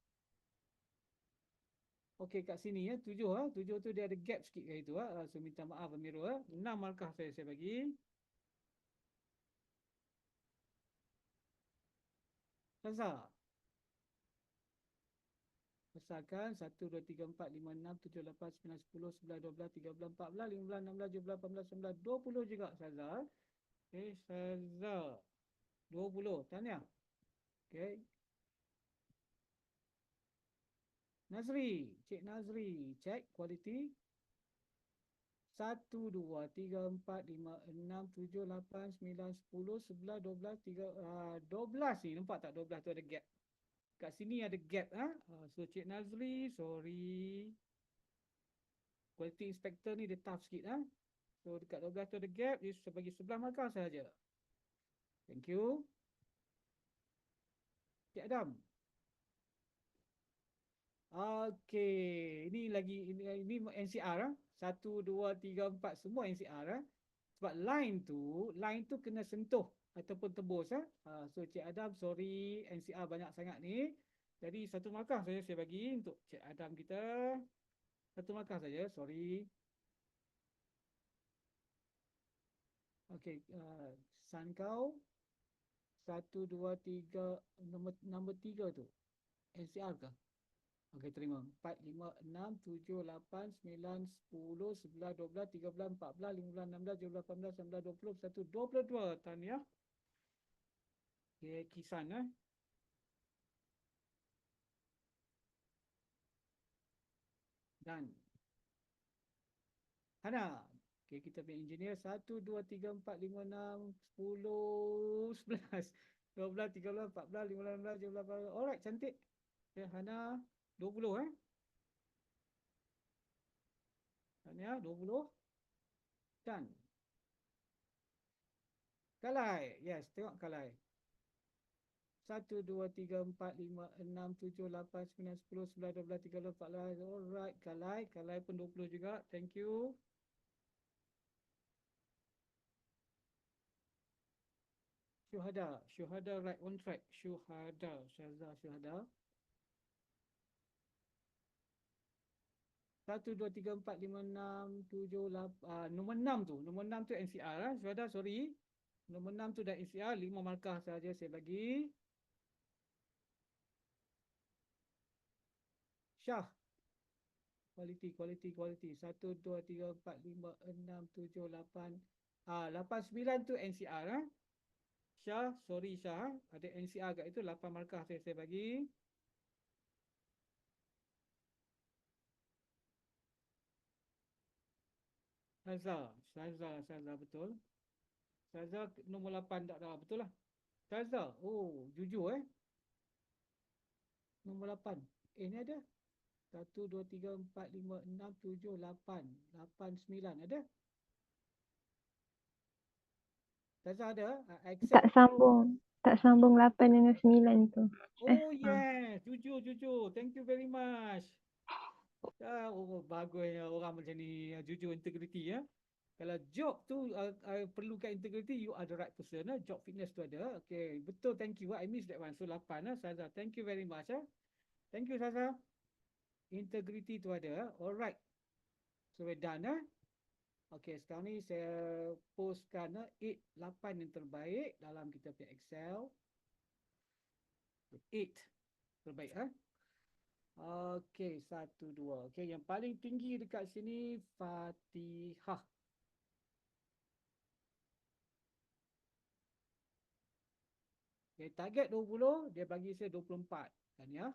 Okey, kat sini ya, 7 7 tu dia ada gap sikit kat itu so minta maaf Amirul 6 markah saya bagi. Saza. Besarkan 1, 2, 3, 4, 5, 6, 7, 8, 9, 10, 11, 12, 13, 14, 15, 16, 17, 18, 19, 20 juga Saza. Okey, Saza. 20. Tahniah. Okey. Nazri, Cik Nazri, check quality. 1, 2, 3, 4, 5, 6, 7, 8, 9, 10, 11, 12, 12 ni. Nampak tak 12 tu ada gap? Kat sini ada gap. So Cik Nazri, sorry. Quality inspector ni dia tough sikit. So dekat 12 tu ada gap, dia bagi 11 markah sahaja. Thank you. Cik Adam. Okey, ini NCR 1, 2, 3, 4 semua NCR Sebab line tu kena sentuh ataupun tembus So Cik Adam, sorry NCR banyak sangat ni. Jadi 1 markah saja saya bagi untuk Cik Adam kita. 1 markah saja, sorry. Okey, San kau 1, 2, 3 nombor 3 tu NCR ke? Okey, terima. 4, 5, 6, 7, 8, 9, 10, 11, 12, 13, 14, 15, 16, 17, 18, 19, 20, 21, 22. Tahniah. Okey, Kisan Dan Hana. Okey, kita punya engineer 1, 2, 3, 4, 5, 6, 10, 11, 12, 13, 14, 15, 16, 17, 18. Alright, cantik. Okey, Hana 20 Tahniah, 20. Dan Kalai. Yes, tengok Kalai. 1, 2, 3, 4, 5, 6, 7, 8, 9, 10, 11, 12, 13, 14. Alright, Kalai. Kalai pun 20 juga. Thank you. Syuhada. Syuhada right on track. Syuhada. Syazah Syuhada. 1, 2, 3, 4, 5, 6, 7, 8. Nombor 6 tu. Nombor 6 tu NCR. Syuhada, sorry. Nombor 6 tu dah NCR. 5 markah saja saya bagi. Syah. Quality. 1, 2, 3, 4, 5, 6, 7, 8. 8, 9 tu NCR. Syah, sorry Syah. Ada NCR kat itu. 8 markah saya bagi. Saza betul. Saza nombor 8 tak dah betul lah. Saza, oh jujur Nombor 8. Ni ada. 1, 2, 3, 4, 5, 6, 7, 8. 8, 9 ada. Saza ada. Tak sambung 8 dengan 9 tu. Oh yes, jujur. Thank you very much. Oh bagusnya orang macam ni, jujur, integrity Kalau job tu perlukan integrity, you are the right person Job fitness tu ada. Okay, betul, thank you. I miss that one. So 8 Saza. Thank you very much Thank you Saza. Integrity tu ada. Alright. So we're done Okay, sekarang ni saya postkan 8 yang terbaik dalam kita punya Excel. 8 terbaik Okey, 1, 2. Okey, yang paling tinggi dekat sini Fatihah. Okey, target 20, dia bagi saya 24. Kan ya?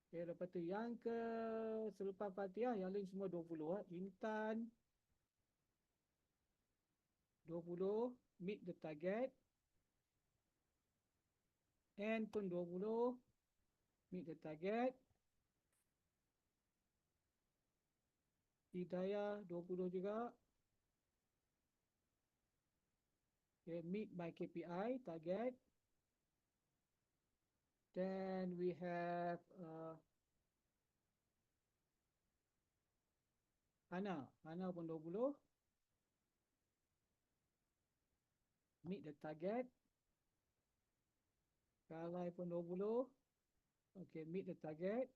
Okey, lepas tu yang selepas Fatihah, yang lain semua 20. Intan 20, meet the target. N pun 20, meet the target. Hidayah 20 juga. Okay, meet my KPI target. Then we have Hana pun 20, meet the target. Kalai pun 20, okay, meet the target.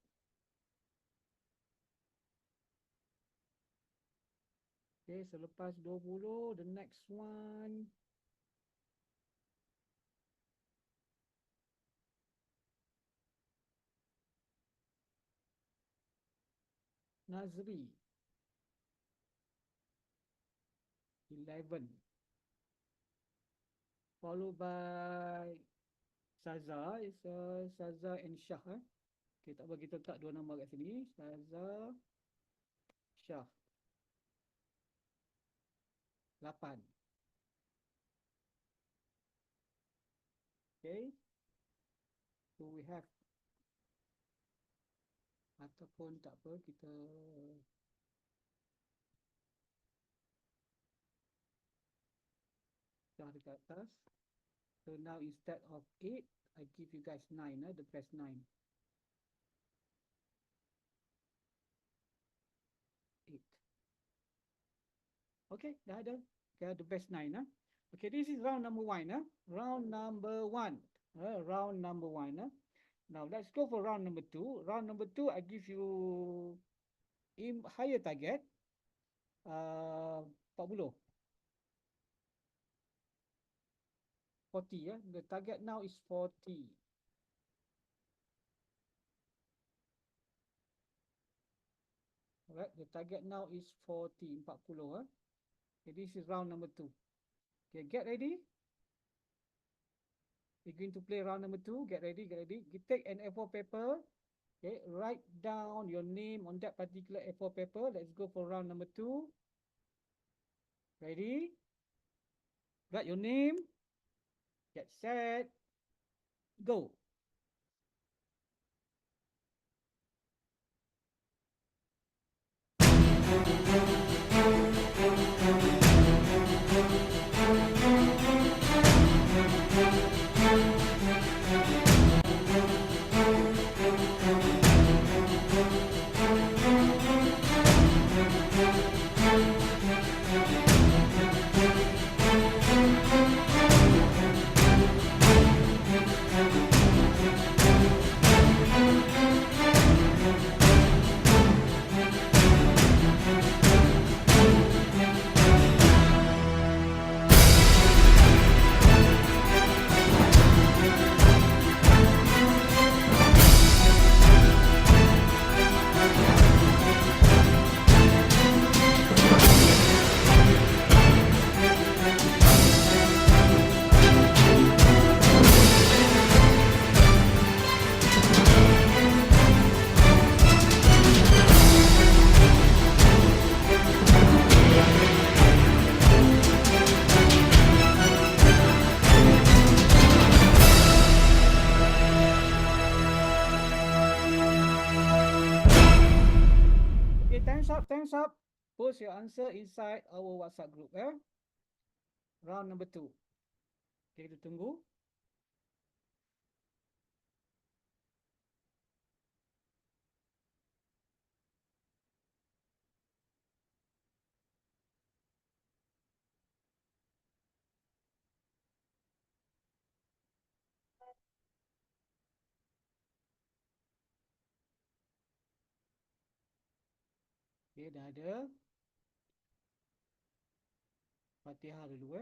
Okay, selepas 20, the next one Nazri 11, followed by Saza. It's Saza and Shah. Okay, tak apa, kita letak dua nama kat sini. Saza, Shah 8. Okay, so we have, ataupun tak apa, kita dah dekat atas. So now instead of 8, I give you guys 9, the best 9. 8. Okay, dah ada. Okay, the best 9. Okay, this is round number 1. Round number 1. Round number 1. Now let's go for round number 2. Round number 2, I give you higher target. 40. 40. The target now is 40. Alright, the target now is 40. 40. Okay, this is round number 2. Okay, get ready. We're going to play round number 2. Get ready, get ready. You take an A4 paper. Okay, write down your name on that particular A4 paper. Let's go for round number 2. Ready? Write your name. Get set. Go. Time's up. Post your answer inside our WhatsApp group. Round number 2. Okay, kita tunggu. Okay, dah ada. Fatihah dulu.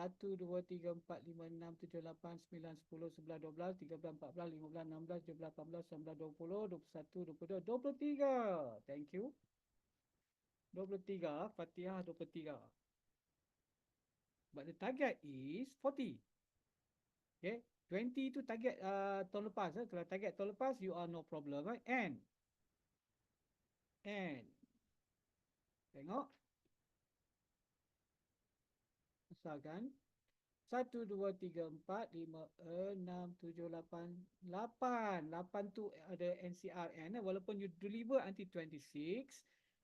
1, 2, 3, 4, 5, 6, 7, 8, 9, 10, 11, 12, 13, 14, 15, 16, 17, 18, 19, 20, 21, 22, 23. Thank you. 23, Fatihah 23. But the target is 40. Okay, 20 itu target tahun lepas. Kalau target tahun lepas, you are no problem. And tengok. Misalkan 1, 2, 3, 4, 5, 6, 7, 8, 8. 8 tu ada NCRN. Walaupun you deliver until 26.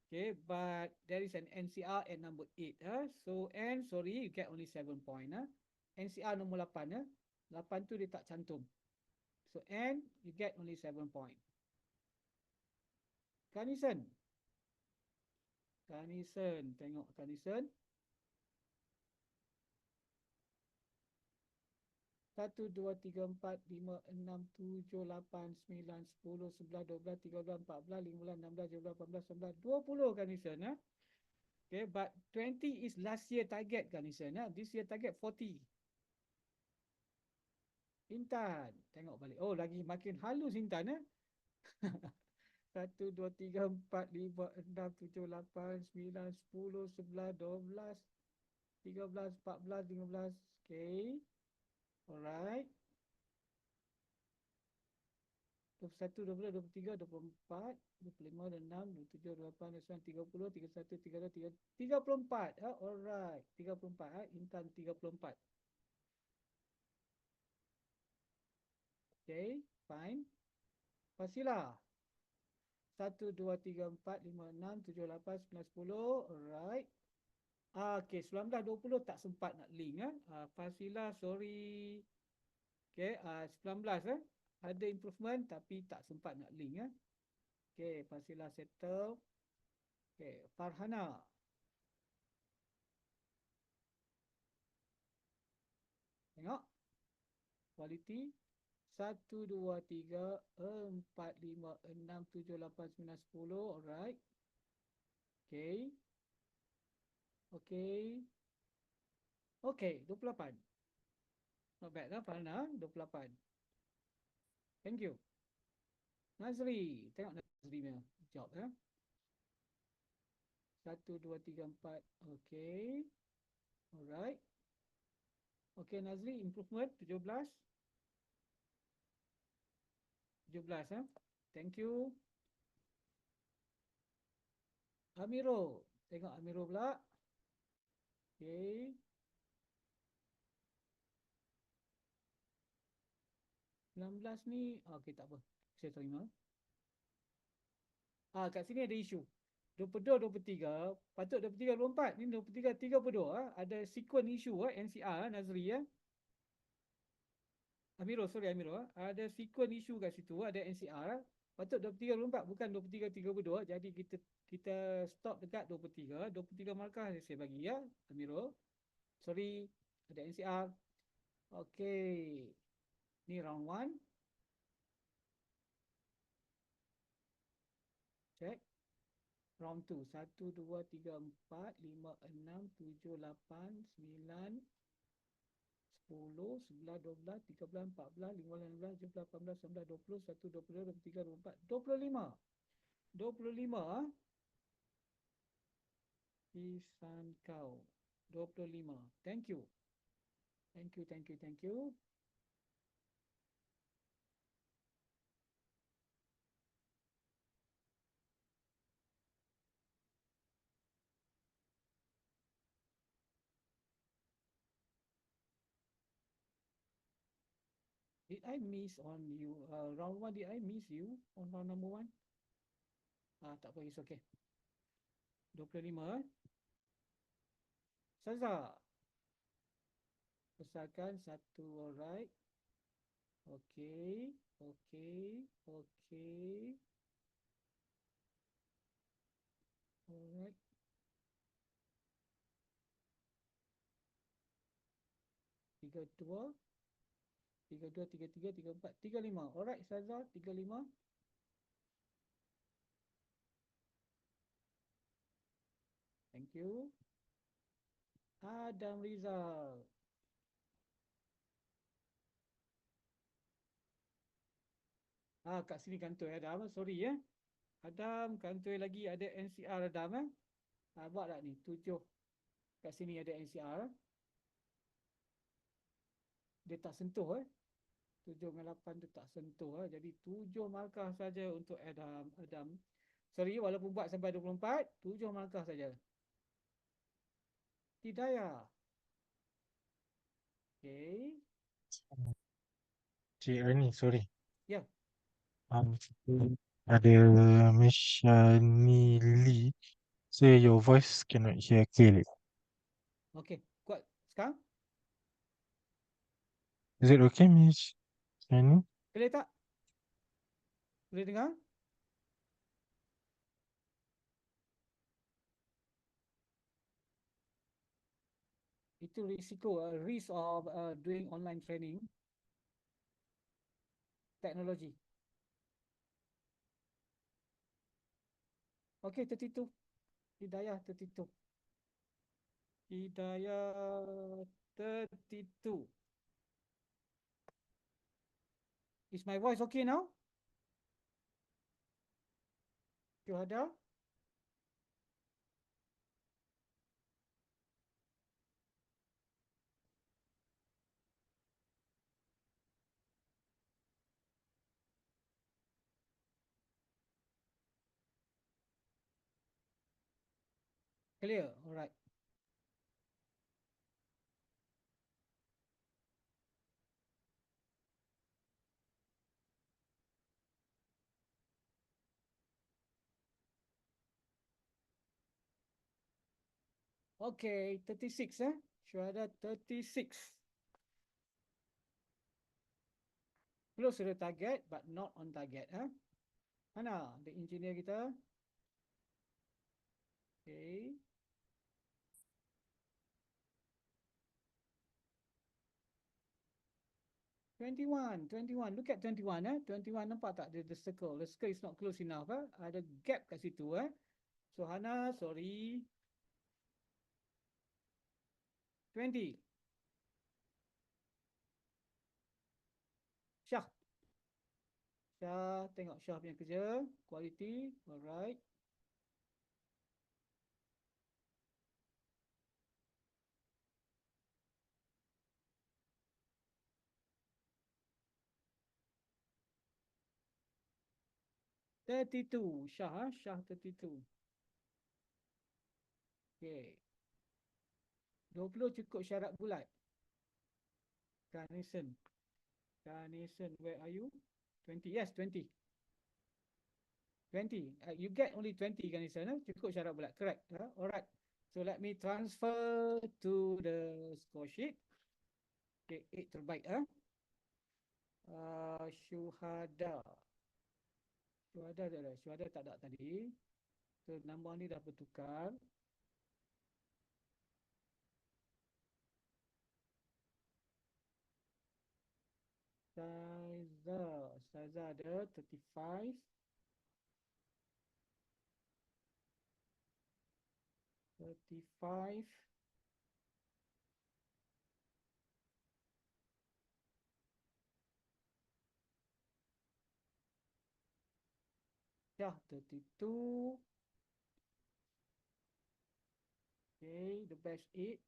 Okay, but there is an NCR at number 8. So, and sorry, you get only 7 point. NCR nombor 8. 8 tu dia tak cantum. So, and you get only 7 point. Kanison. Tengok Kanison. 1, 2, 3, 4, 5, 6, 7, 8, 9, 10, 11, 12, 13, 14, 15, 16, 17, 18, 19, 20 Kanison. Okay, but 20 is last year target Kanison. This year target 40. Intan, tengok balik. Oh, lagi makin halus Intan. 1, 2, 3, 4, 5, 6, 7, 8, 9, 10, 11, 12, 13, 14, 15. Okay. Alright. 21, 22, 23, 24, 25, 26, 27, 28, 29, 30, 31, 32, 34. Alright. 34. Intan 34. Okay, fine. Fasilah. 1, 2, 3, 4, 5, 6, 7, 8, 9, 10. Alright. Okay, 19, 20 tak sempat nak link. Fasilah, sorry. Okay, 19 ada improvement tapi tak sempat nak link. Okay, Fasilah settle. Okay, Farhana. Tengok. Quality. 1, 2, 3, 4, 5, 6, 7, 8, 9, 10. Alright. Okay. Okay. Okay, 28. Not bad lah, Farhana. 28. Thank you. Nazri. Tengok Nazri punya job. 1, 2, 3, 4. Okay. Alright. Okay, Nazri. Improvement. 17. 17. Thank you. Amiro. Tengok Amiro pula. Okay. 19 ni, okay tak apa. Saya terima. Kat sini ada isu. 22, 23. Patut 23, 24. Ni 23, 32. Ada sequence isu NCR Nazri. Amiro, sorry Amiro. Ada sequence isu kat situ. Ada NCR. Patut 23, 24. Bukan 23, 32. Jadi kita stop dekat 23. 23 markah saya bagi ya. Amiro. Sorry. Ada NCR. Okay. Ni round 1. Check. Round 2. 1, 2, 3, 4, 5, 6, 7, 8, 9, 10, 11, 12, 13, 14, 15, 16, 17, 18, 19, 20, 21, 22, 23, 24, 25. 25. Pisan kau. 25. Thank you. Thank you, thank you, thank you. Did I miss on you? Round 1, did I miss you on round number 1? Tak apa, it's okay. 25. Saza. Besarkan 1, alright. Okay, okay, okay. Alright. Tiga dua, tiga, 3, 4, 35. Alright, Saza, 35. Thank you. Adam Rizal. Kat sini kantoi Adam. Sorry ya. Adam kantoi lagi ada NCR Adam eh. Buat tak ni? 7. Kat sini ada NCR. Dia tak sentuh 7 dengan 8 tu tak sentuh Jadi 7 markah saja untuk Adam. Sorry, walaupun buat sampai 24, 7 markah saja. Hidayah. Okay. Cik Ernie, sorry. Ya. Ada Miss Shani Lee. Say your voice cannot hear clearly. Okay. Kuat sekarang? Is it okay, Miss Shani? Boleh tak? Boleh dengar? Itu risiko, risk of doing online training. Teknologi. Okay, 32. Hidayah 32. Hidayah 32. Is my voice okay now? Syuhada? Clear? Alright. Okay, 36 Syuhada 36. Close to the target but not on target Mana the engineer kita? Okay. Twenty-one. Look at 21 21 nampak tak the circle? The circle is not close enough Ada gap kat situ So Hana, sorry. 20. Syah. Tengok Syah punya kerja. Quality. Alright. Thirty-two. Syah 32. Okay. 20 cukup syarat bulat. Carnation, where are you? 20. Yes, 20. 20. You get only 20, Carnation. Cukup syarat bulat. Correct. Alright. So let me transfer to the score sheet. Okay, 8 terbaik. Syuhada. Syuhada tak ada tadi. So nombor ni dah bertukar. Saza ada 35. Yeah, 32. Okay, the best 8.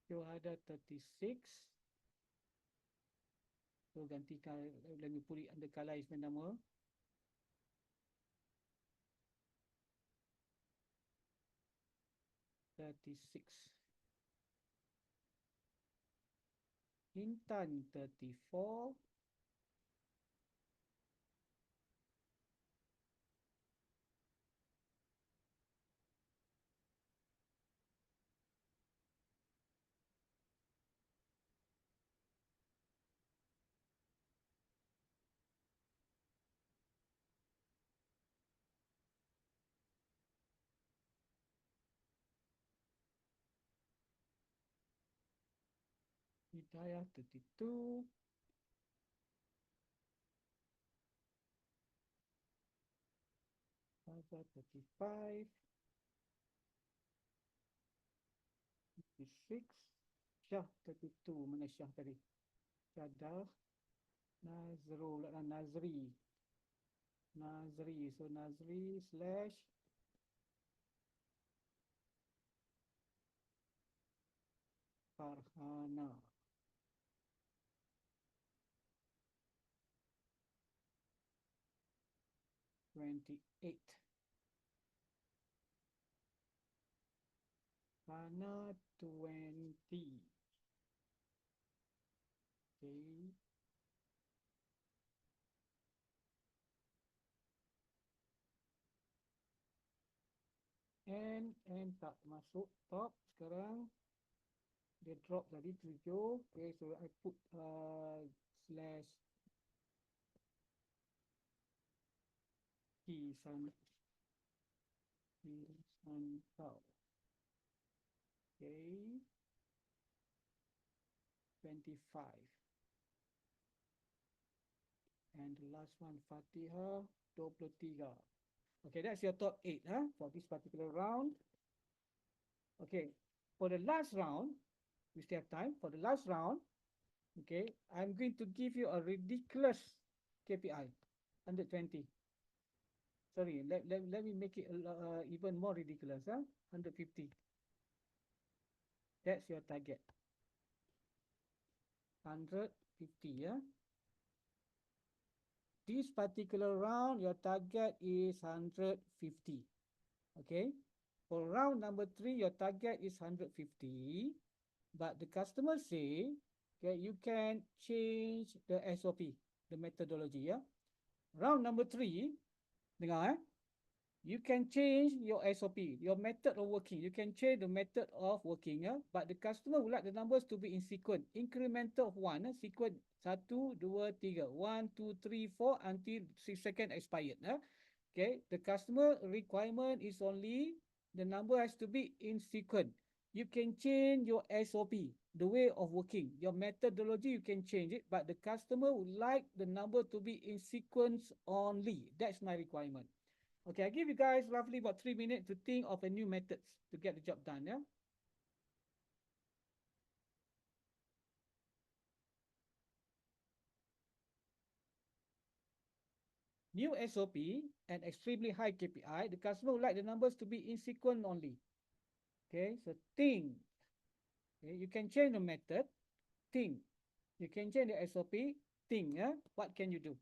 You ada 36. So gantikan, let me put it under color is nama. Intan 34. Hidayah 32. Saza 35. 36. Syah 32. Mana Syah tadi? Syahdah. Nazrul. Nazri. Nazri. So Nazri slash Farhana. $28. Hana 20. Okay. And tak masuk top sekarang. Dia drop tadi 7. Okay, so I put slash Kisan Tau. Okay. 25. And the last one, Fatiha, 23. Okay, that's your top 8 for this particular round. Okay, for the last round, we still have time. For the last round, okay, I'm going to give you a ridiculous KPI, 120. Sorry, let me make it even more ridiculous, 150. That's your target. 150, yeah. This particular round, your target is 150. Okay. For round number 3, your target is 150. But the customer say, okay, you can change the SOP, the methodology, yeah. Round number 3, dengar, you can change your SOP, your method of working. You can change the method of working, yeah. But the customer would like the numbers to be in sequence, incremental of 1, sequence 1, 2, 3, 1, 2, 3, 4 until 6 seconds expired. Okay, the customer requirement is only the number has to be in sequence. You can change your SOP, the way of working, your methodology, you can change it, but the customer would like the number to be in sequence only. That's my requirement. Okay, I give you guys roughly about 3 minutes to think of a new methods to get the job done, yeah? New SOP and extremely high KPI, the customer would like the numbers to be in sequence only. Okay, so think. Okay, you can change the method, think. You can change the SOP, think, yeah? What can you do?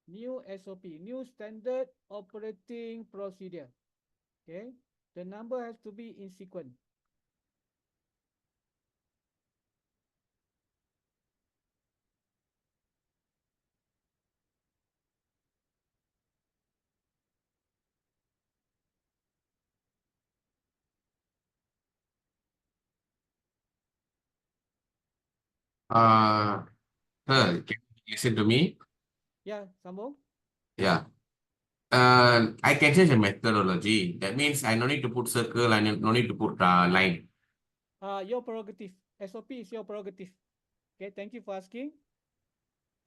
New SOP, new standard operating procedure. Okay, the number has to be in sequence. Sir, can you listen to me? Yeah, sambung. Yeah. I can change the methodology. That means I no need to put circle, I no need to put line. Your prerogative. SOP is your prerogative. Okay, thank you for asking.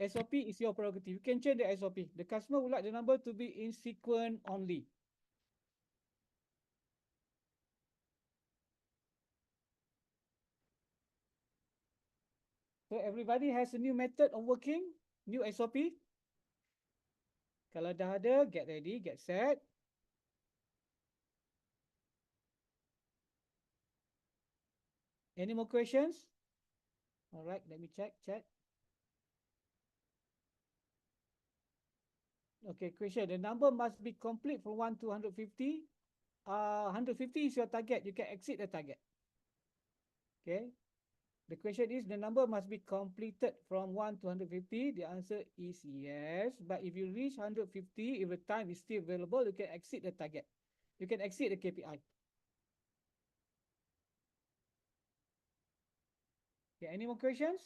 SOP is your prerogative. You can change the SOP. The customer would like the number to be in sequence only. So everybody has a new method of working, new SOP. Kalau dah ada, get ready, get set. Any more questions? All right, let me check. Okay, question. The number must be complete from 1 to 150. 150 is your target. You can exceed the target. Okay. The question is the number must be completed from 1 to 150. The answer is yes. But if you reach 150, if the time is still available, you can exceed the target. You can exceed the KPI. Okay, any more questions?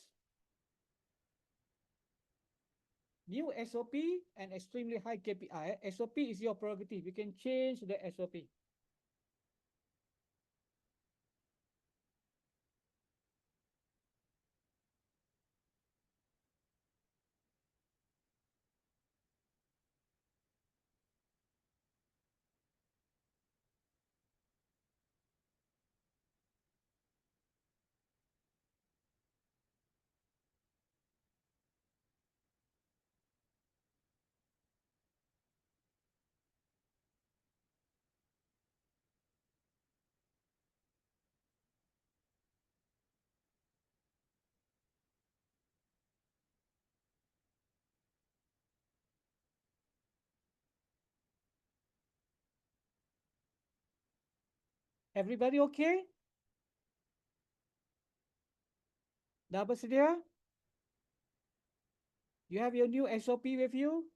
New SOP and extremely high KPI. SOP is your prerogative. You can change the SOP. Everybody okay? Dah bersedia? You have your new SOP with you?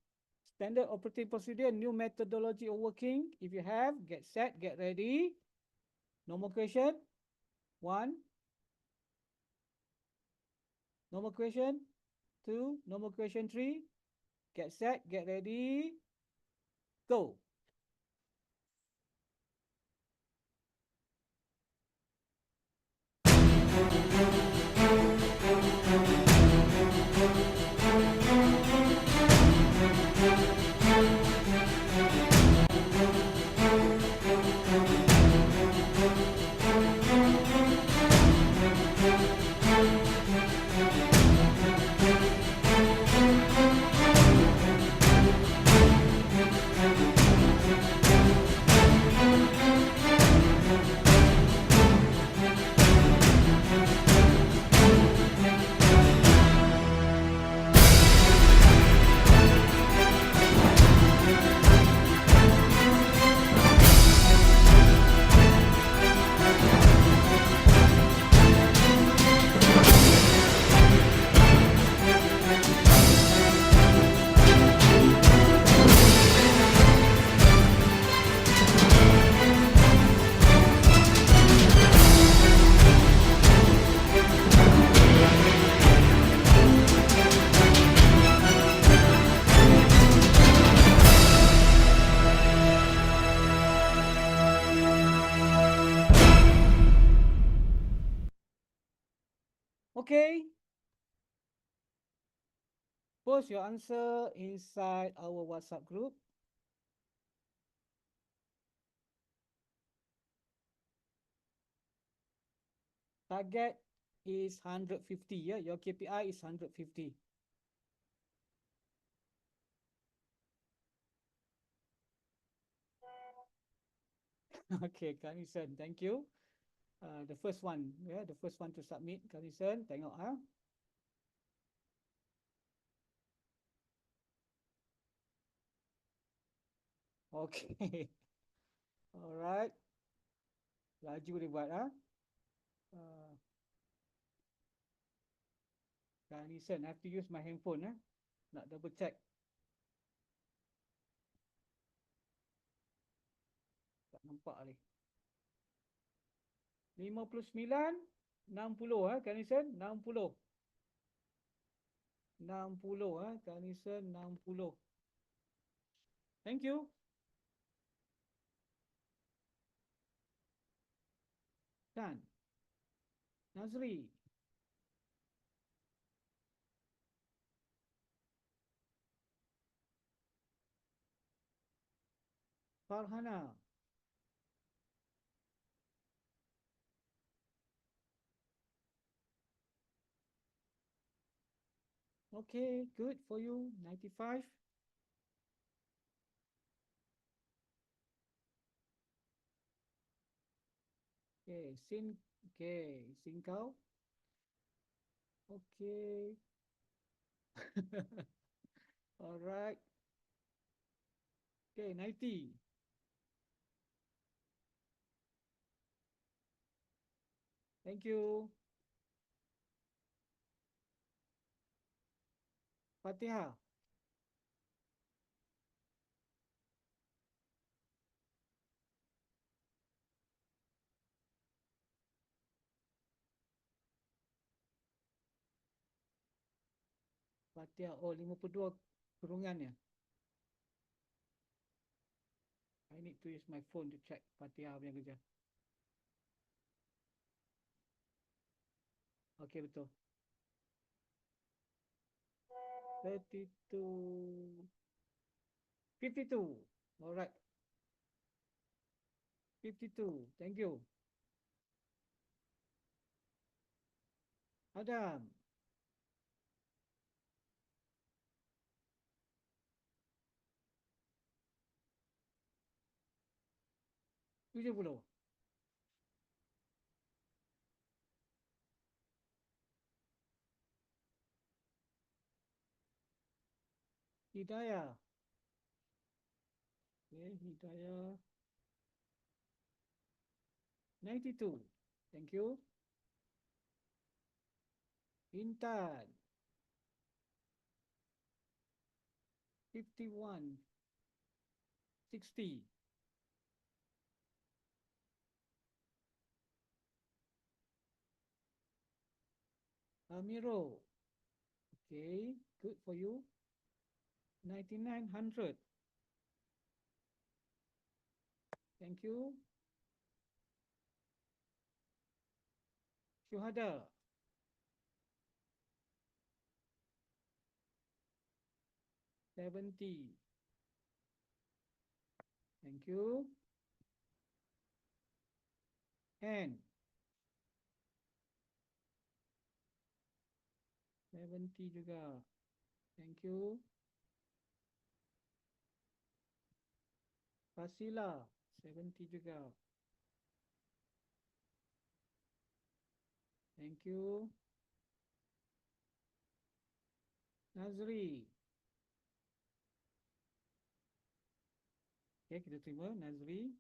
Standard operating procedure, new methodology of working. If you have, get set, get ready. No more question. 1. No more question. 2. No more question. 3. Get set, get ready. Go. Okay. Post your answer inside our WhatsApp group. Target is 150. Yeah, your KPI is 150. Okay, Kanison, thank you. The first one, yeah, the first one to submit, Kanison, tengok ah. Okay. Alright. Laju dia buat ah. Kanison, I have to use my handphone ah. Nak double check. Tak nampak ni. 59, 60 ah, Kanison, 60. 60 ah, Kanison 60. Thank you. Kan. Nazri. Farhana. Okay, good for you. 95. Okay, Sin kau. Okay. Alright. Okay, 90. Thank you. Fatihah. Fatihah. Oh, 52 kurungan ya. I need to use my phone to check Fatihah punya kerja. Okay, betul. 32. 52. Alright. 52. Thank you. Adam. Tujuh puluh. Hidayah. Okay, Hidayah. 92. Thank you. Intan. 51. 60. Amiro. Okay, good for you. 9900. Thank you. Syuhada. 70. Thank you. And 70 juga. Thank you. Fasila 70 juga. Thank you. Nazri. Okay, kita terima Nazri.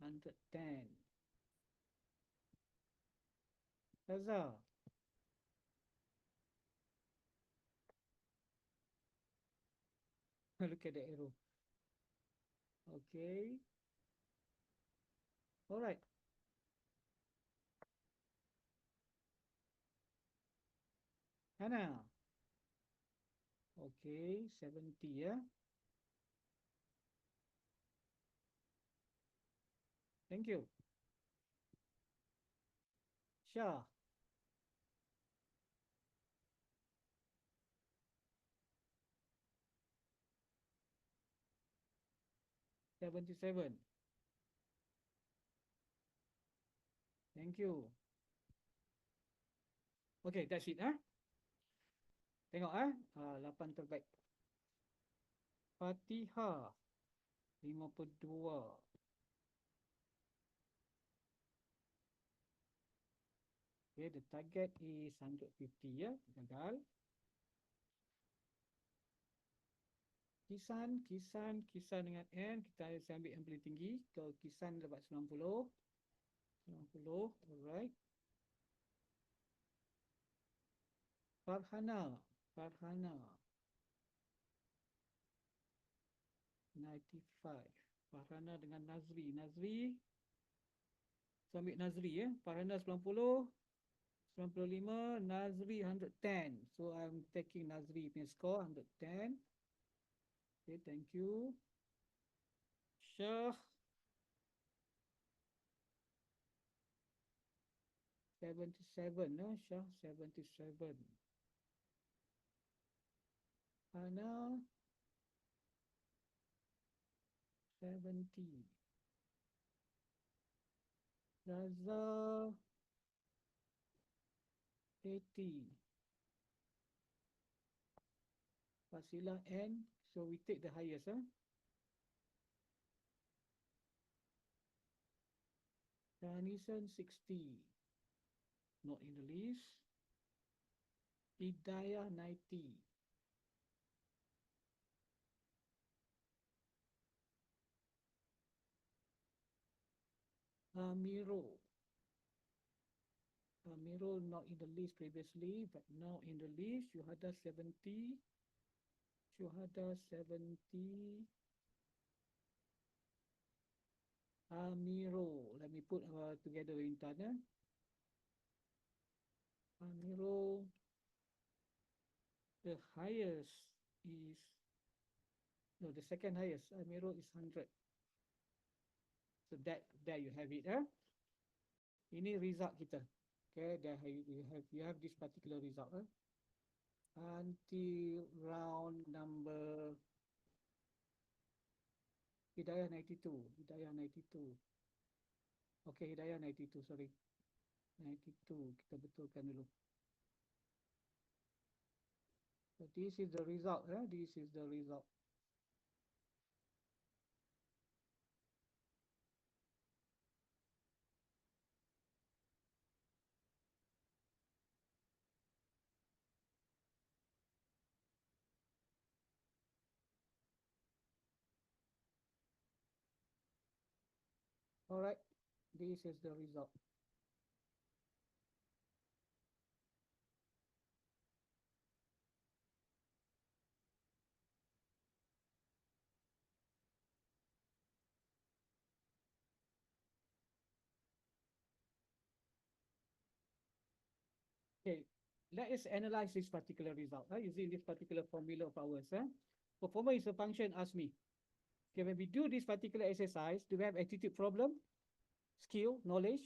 110. Raza. Look at the arrow. Okay. All right. Hannah. Okay, 70 ya. Thank you. Shah. $77. Thank you. Okay, that's it. Tengok 8 terbaik. Fatihah 52. Okay, the target is 150 ya. Gagal. Kisan dengan N. Kita ambil yang paling tinggi. Kalau Kisan dapat 90. 90, alright. Farhana 95. Farhana dengan Nazri. So ambil Nazri ya. Farhana 90, 95, Nazri 110. So I'm taking Nazri punya score 110. Okay, thank you. Syah 77 Syah 77. Hana 70. Raza 80. Fasila N. So we take the highest. Tanison 60. Not in the list. Hidayah 90. Amirul not in the list previously, but now in the list. Syuhada 70. Amirul. Let me put together in Tana. Amirul. The highest is, no, the second highest. Amirul is 100. So there you have it. Ini result kita. Okay, there you have this particular result. Until round number Hidayah 92. Okay, Hidayah 92, sorry. 92, kita betulkan dulu. So this is the result. This is the result. All right, this is the result. Okay, let us analyze this particular result using this particular formula of ours. Performer is a function, ask me. Okay, when we do this particular exercise, do we have attitude problem, skill, knowledge?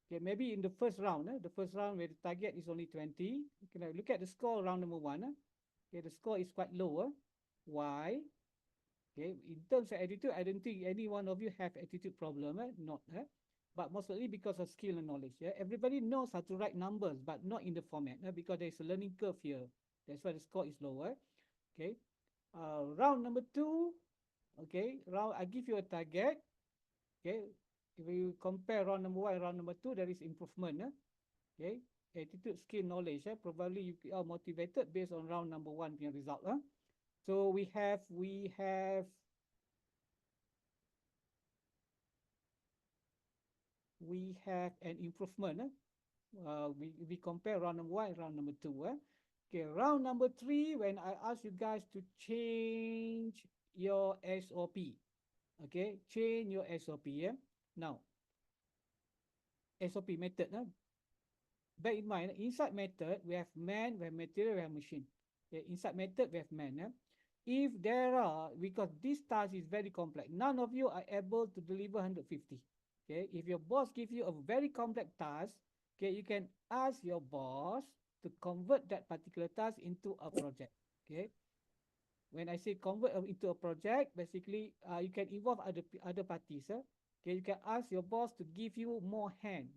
Okay, maybe in the first round where the target is only 20. Okay, now look at the score round number 1. Okay, the score is quite low. Why? Okay, in terms of attitude, I don't think any one of you have attitude problem. Not. But mostly because of skill and knowledge. Everybody knows how to write numbers, but not in the format because there's a learning curve here. That's why the score is lower. Okay. Round number 2. Okay, I give you a target. Okay, if you compare round number 1 and round number 2, there is improvement. Okay, attitude, skill, knowledge. Probably you are motivated based on round number 1 result. So we have an improvement. We compare round number 1 and round number 2. Okay, round number 3, when I ask you guys to change your SOP. Okay, change your SOP. Now, SOP method. Bear in mind, inside method, we have man, we have material, we have machine. Okay, inside method, we have man. If there are, because this task is very complex, none of you are able to deliver 150. Okay, if your boss gives you a very complex task, okay, you can ask your boss to convert that particular task into a project. Okay, when I say convert into a project, basically you can involve other parties. Okay, you can ask your boss to give you more hand.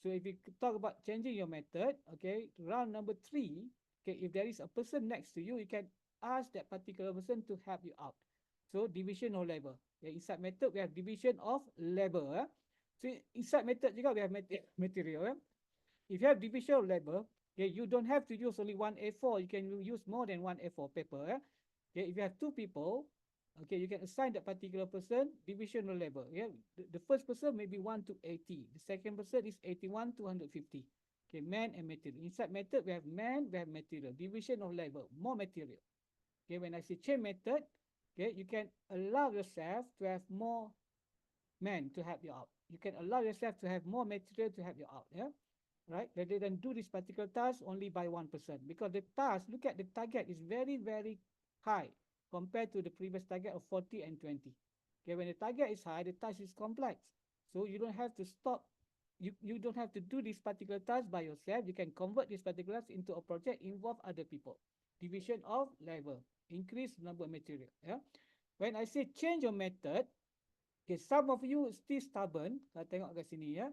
So if you talk about changing your method, okay, round number 3, okay, if there is a person next to you, you can ask that particular person to help you out. So division of labor. Okay, inside method, we have division of labor. So inside method juga, we have material. If you have division of labor, okay, you don't have to use only one A4. You can use more than one A4 paper. Okay, if you have 2 people, okay, you can assign that particular person division of labor. Yeah, the first person may be 1 to 80. The second person is 81 to 150. Okay, man and material. Inside method, we have man, we have material. Division of labor, more material. Okay, when I say change method, okay, you can allow yourself to have more men to help you out. You can allow yourself to have more material to help you out. Yeah, right? Rather than do this particular task only by 1%, because the task, look at the target, is very, very high compared to the previous target of 40 and 20. Okay, when the target is high, the task is complex. So you don't have to stop. You don't have to do this particular task by yourself. You can convert this particular task into a project, involve other people. Division of labor, increase number of material. Yeah. When I say change your method, okay, some of you still stubborn. Saya tengok kat sini ya.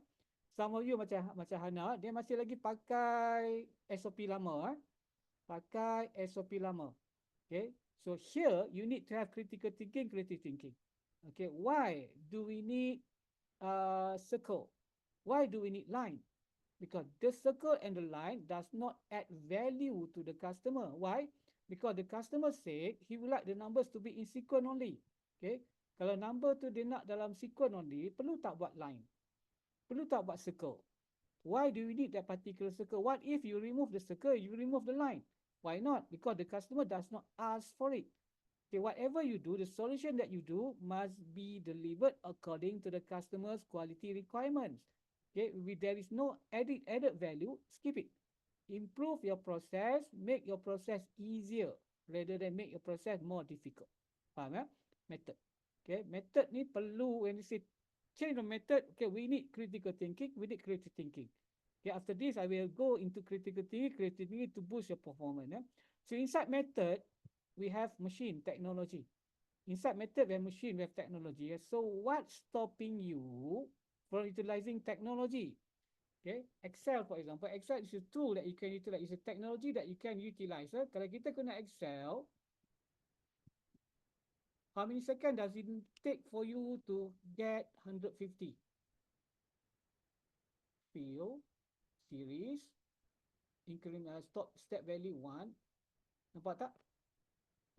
Some of you macam Hana, dia masih lagi pakai SOP lama. Pakai SOP lama. Okay. So here you need to have critical thinking, creative thinking. Okay, why do we need circle? Why do we need line? Because the circle and the line does not add value to the customer. Why? Because the customer said he would like the numbers to be in sequence only. Okay, kalau number tu dia nak dalam sequence only, perlu tak buat line? Perlu tak buat circle? Why do we need that particular circle? What if you remove the circle, you remove the line? Why not? Because the customer does not ask for it. Okay, whatever you do, the solution that you do must be delivered according to the customer's quality requirements. Okay, if there is no added value, skip it. Improve your process, make your process easier rather than make your process more difficult. Faham ya? Method. Okay, method ni perlu, when you say change the method, okay, we need critical thinking, we need creative thinking. Okay, after this, I will go into critical thinking to boost your performance. So inside method, we have machine technology. Inside method, we have machine, we have technology. So what's stopping you from utilizing technology? Okay, Excel, for example. Excel is a tool that you can utilize. It's a technology that you can utilize. Kalau kita guna Excel, how many seconds does it take for you to get 150? Fill, series, increment, step value 1. Nampak tak?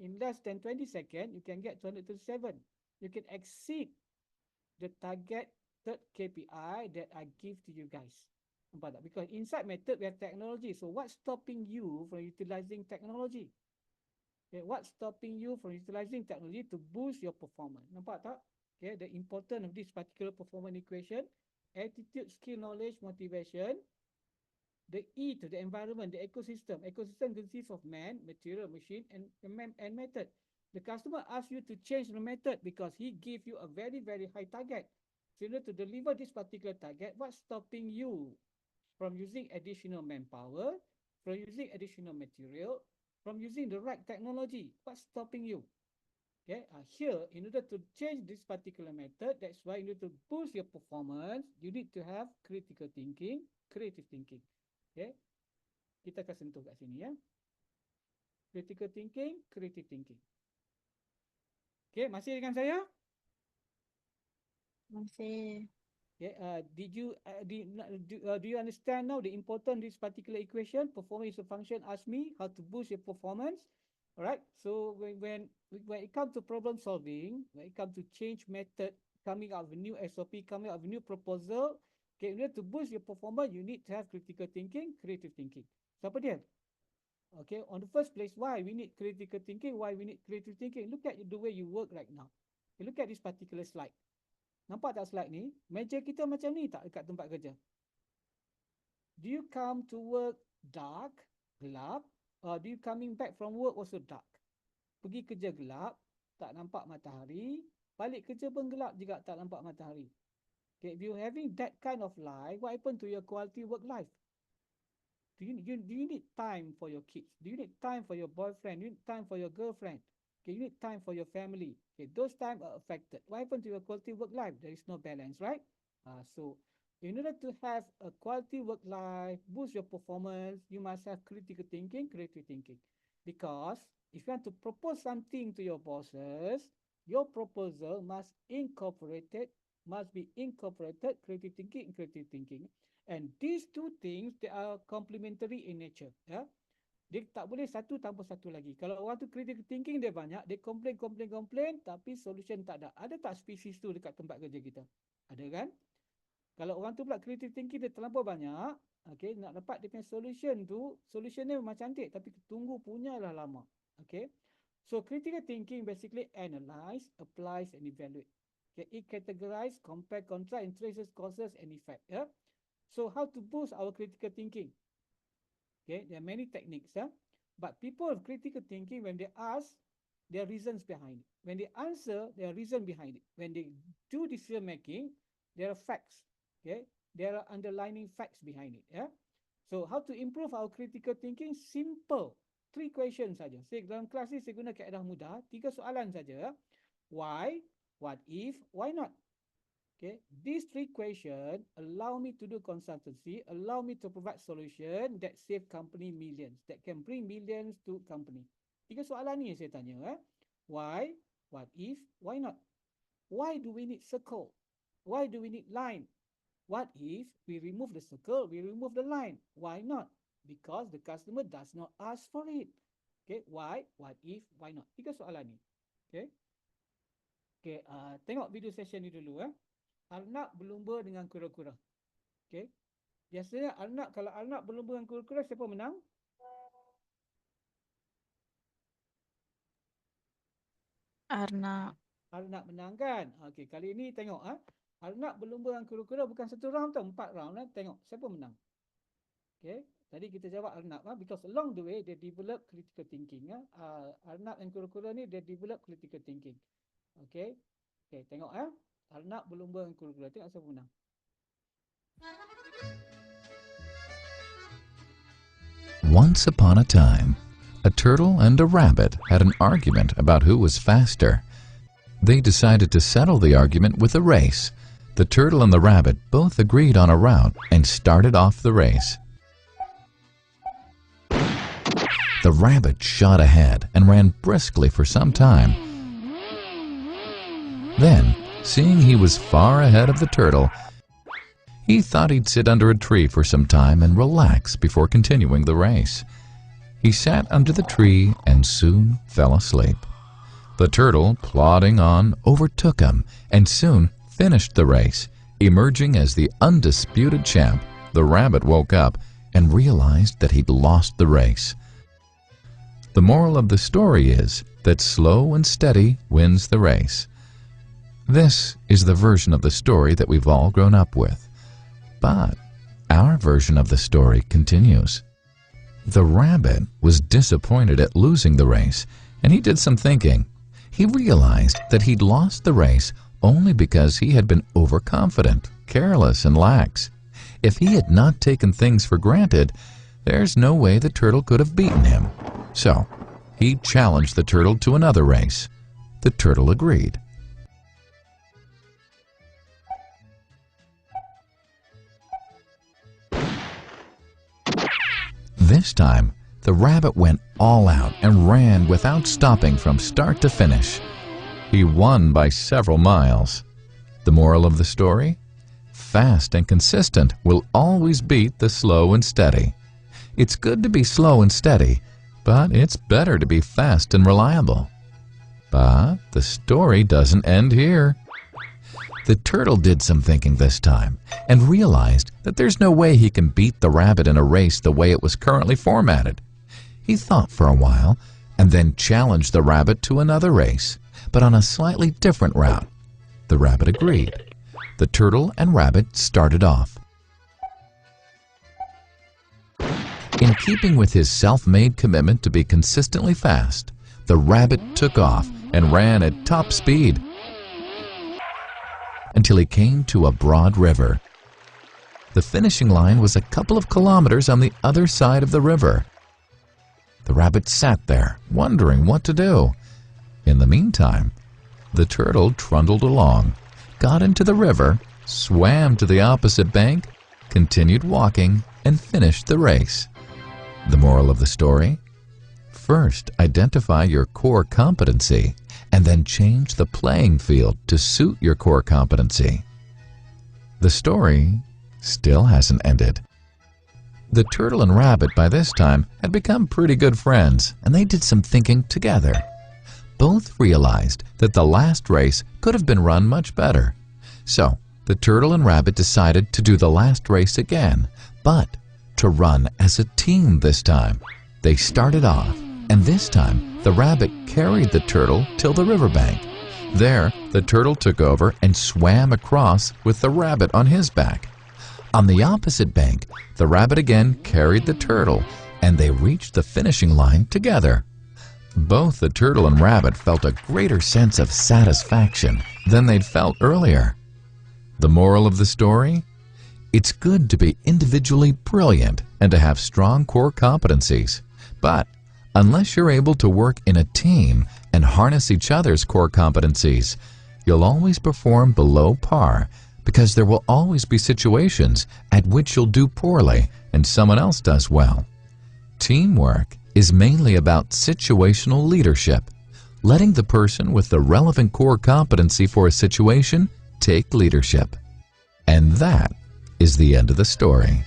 In less than 20 seconds, you can get 237. You can exceed the target method KPI that I give to you guys. Nampak tak? Because inside method we have technology. So what's stopping you from utilizing technology? Okay, what's stopping you from utilizing technology to boost your performance? Nampak tak? Okay, the importance of this particular performance equation: attitude, skill, knowledge, motivation. The E to the environment, the ecosystem. Ecosystem consists of man, material, machine, and method. The customer asks you to change the method because he gave you a very, very high target. So in order to deliver this particular target, what's stopping you from using additional manpower, from using additional material, from using the right technology? What's stopping you? Okay, here, in order to change this particular method, that's why in order to boost your performance, you need to have critical thinking, creative thinking. Okay, kita akan sentuh kat sini ya. Critical thinking, creative thinking. Okay, masih dengan saya? Masih. Okay, do you understand now the importance of this particular equation? Performance is a function. Ask me how to boost your performance. Alright, so when it comes to problem solving, when it comes to change method, coming out with a new SOP, coming out with a new proposal, okay, in order to boost your performance, you need to have critical thinking, creative thinking. Siapa dia? Okay, on the first place, why we need critical thinking? Why we need creative thinking? Look at the way you work right now. Okay, look at this particular slide. Nampak tak slide ni? Meja kita macam ni tak dekat tempat kerja? Do you come to work dark, gelap? Or do you coming back from work also dark? Pergi kerja gelap, tak nampak matahari. Balik kerja pun gelap juga, tak nampak matahari. Okay, if you're having that kind of life, what happened to your quality work life? Do you need time for your kids? Do you need time for your boyfriend? Do you need time for your girlfriend? Okay, you need time for your family. Okay, those times are affected. What happened to your quality work life? There is no balance, right? So, in order to have a quality work life, boost your performance, you must have critical thinking, creative thinking. Because if you want to propose something to your bosses, your proposal must be incorporated creative thinking and creative thinking. And these two things, they are complementary in nature. Ya? Dia tak boleh satu tanpa satu lagi. Kalau orang tu critical thinking dia banyak, dia complain, tapi solution tak ada. Ada tak spesies tu dekat tempat kerja kita? Ada kan? Kalau orang tu pula creative thinking dia terlampau banyak, okay, nak dapat dia punya solution tu, solution dia memang cantik, tapi tunggu punya lah lama. Okay? So critical thinking basically analyze, applies and evaluate. Okay, it categorize, compare, contrast, and traces causes and effect. Yeah? So how to boost our critical thinking? Okay, there are many techniques. But people of critical thinking, when they ask, there are reasons behind it. When they answer, there are reasons behind it. When they do decision making, there are facts. Okay, there are underlying facts behind it. Yeah. So how to improve our critical thinking? Simple. 3 questions saja. Dalam kelas ni saya guna kaedah mudah. 3 soalan saja. Why? What if? Why not? Okay, these 3 questions allow me to do consultancy, allow me to provide solution that save company millions, that can bring millions to company. 3 soalan ni saya tanya. Why? What if? Why not? Why do we need circle? Why do we need line? What if we remove the circle, we remove the line? Why not? Because the customer does not ask for it. Okay, why? What if? Why not? 3 soalan ni. Okay. Okay, tengok video session ni dulu. Arnab berlumba dengan kura-kura. Okay. Biasanya kalau Arnab berlumba dengan kura-kura, siapa menang? Arnab. Arnab menang kan? Okay, kali ini tengok. Arnab berlumba dengan kura-kura bukan 1 round tau, 4 round. Tengok siapa menang. Okay. Tadi kita jawab Arnab. Because along the way, they develop critical thinking. Arnab dan kura-kura ni, they develop critical thinking. Okay. Okay, tengok Arnab berlumba dengan kura-kura. Tengok siapa menang. Once upon a time, a turtle and a rabbit had an argument about who was faster. They decided to settle the argument with a race. The turtle and the rabbit both agreed on a route and started off the race. The rabbit shot ahead and ran briskly for some time. Then, seeing he was far ahead of the turtle, he thought he'd sit under a tree for some time and relax before continuing the race. He sat under the tree and soon fell asleep. The turtle, plodding on, overtook him and soon finished the race, Emerging as the undisputed champ, the rabbit woke up and realized that he'd lost the race. The moral of the story is that slow and steady wins the race. This is the version of the story that we've all grown up with. But our version of the story continues. The rabbit was disappointed at losing the race, and he did some thinking. He realized that he'd lost the race only because he had been overconfident, careless, and lax. If he had not taken things for granted, there's no way the turtle could have beaten him. So, he challenged the turtle to another race. The turtle agreed. This time, the rabbit went all out and ran without stopping from start to finish. He won by several miles. The moral of the story? Fast and consistent will always beat the slow and steady. It's good to be slow and steady, but it's better to be fast and reliable. But the story doesn't end here. The turtle did some thinking this time and realized that there's no way he can beat the rabbit in a race the way it was currently formatted. He thought for a while and then challenged the rabbit to another race, but on a slightly different route. The rabbit agreed. The turtle and rabbit started off. In keeping with his self-made commitment to be consistently fast, the rabbit took off and ran at top speed until he came to a broad river. The finishing line was a couple of kilometers on the other side of the river. The rabbit sat there, wondering what to do. In the meantime, the turtle trundled along, got into the river, swam to the opposite bank, continued walking, and finished the race. The moral of the story? First, identify your core competency, and then change the playing field to suit your core competency. The story still hasn't ended. The turtle and rabbit by this time had become pretty good friends, and they did some thinking together. Both realized that the last race could have been run much better. So, the turtle and rabbit decided to do the last race again, but to run as a team this time. They started off, and this time the rabbit carried the turtle till the riverbank. There, the turtle took over and swam across with the rabbit on his back. On the opposite bank, the rabbit again carried the turtle, and they reached the finishing line together. Both the turtle and rabbit felt a greater sense of satisfaction than they'd felt earlier. The moral of the story? It's good to be individually brilliant and to have strong core competencies. But unless you're able to work in a team and harness each other's core competencies, you'll always perform below par, because there will always be situations at which you'll do poorly and someone else does well. Teamwork is mainly about situational leadership, letting the person with the relevant core competency for a situation take leadership. And that is the end of the story.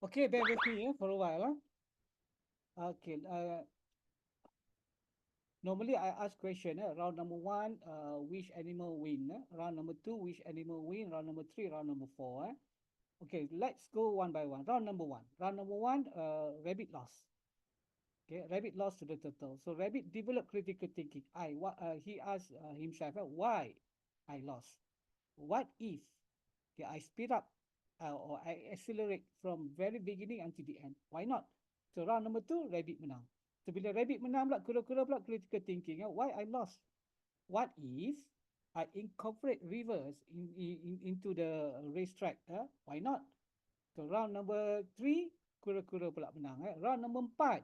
Okay, bear with me for a while. Okay. Normally I ask question. Round number 1, which animal win? Round number 2, which animal win? Round number 3, round number 4. Okay, let's go one by one. Round number 1. Round number 1, rabbit lost. Okay, rabbit lost to the turtle. So rabbit developed critical thinking. He asked himself, why I lost? What if I speed up or I accelerate from very beginning until the end? Why not? So round number 2, rabbit menang. So bila rabbit menang pula, kura-kura pula critical thinking. Why I lost? What if I incorporate rivers into the racetrack? Why not? So round number 3, kura-kura pula menang. Round number 4,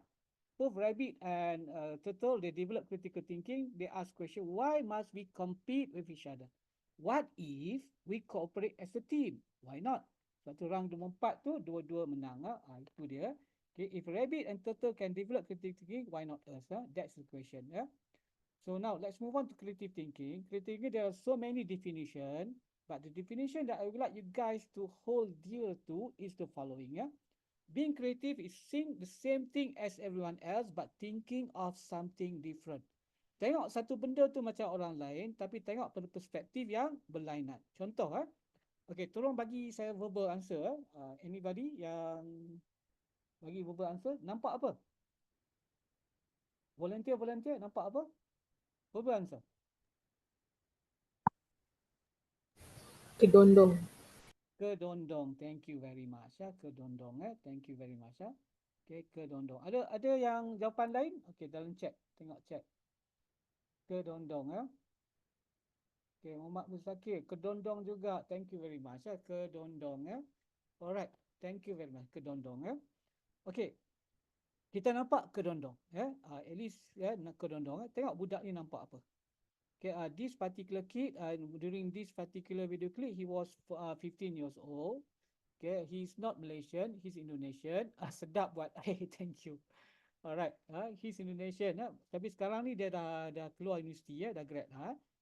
both rabbit and turtle, they develop critical thinking. They ask question, why must we compete with each other? What if we cooperate as a team? Why not? Satu round number 4 tu, dua-dua menang. Itu dia. Okay, if rabbit and turtle can develop critical thinking, why not us? That's the question. So now let's move on to creative thinking. Creative thinking, there are so many definitions, but the definition that I would like you guys to hold dear to is the following. Being creative is seeing the same thing as everyone else, but thinking of something different. Tengok satu benda tu macam orang lain, tapi tengok pada perspektif yang berlainan. Contoh, okay, tolong bagi saya verbal answer. Anybody yang bagi verbal answer, nampak apa? Volunteer, nampak apa? Verbal answer. Kedondong. Kedondong. Thank you very much. Kedondong. Thank you very much. Okay, kedondong. Ada yang jawapan lain? Okay, dalam chat. Tengok chat. Kedondong. Okay, Muhammad Mustaqil. Kedondong juga. Thank you very much. Kedondong. Alright. Thank you very much. Kedondong. Okay. Kita nampak kedondong. At least kedondong. Tengok budak ni nampak apa. Okay, this particular kid, during this particular video clip, he was 15 years old. Okay, he's not Malaysian, he's Indonesian. Sedap buat. Thank you. Alright, he's Indonesian. Tapi sekarang ni dia dah keluar universiti, dah grad.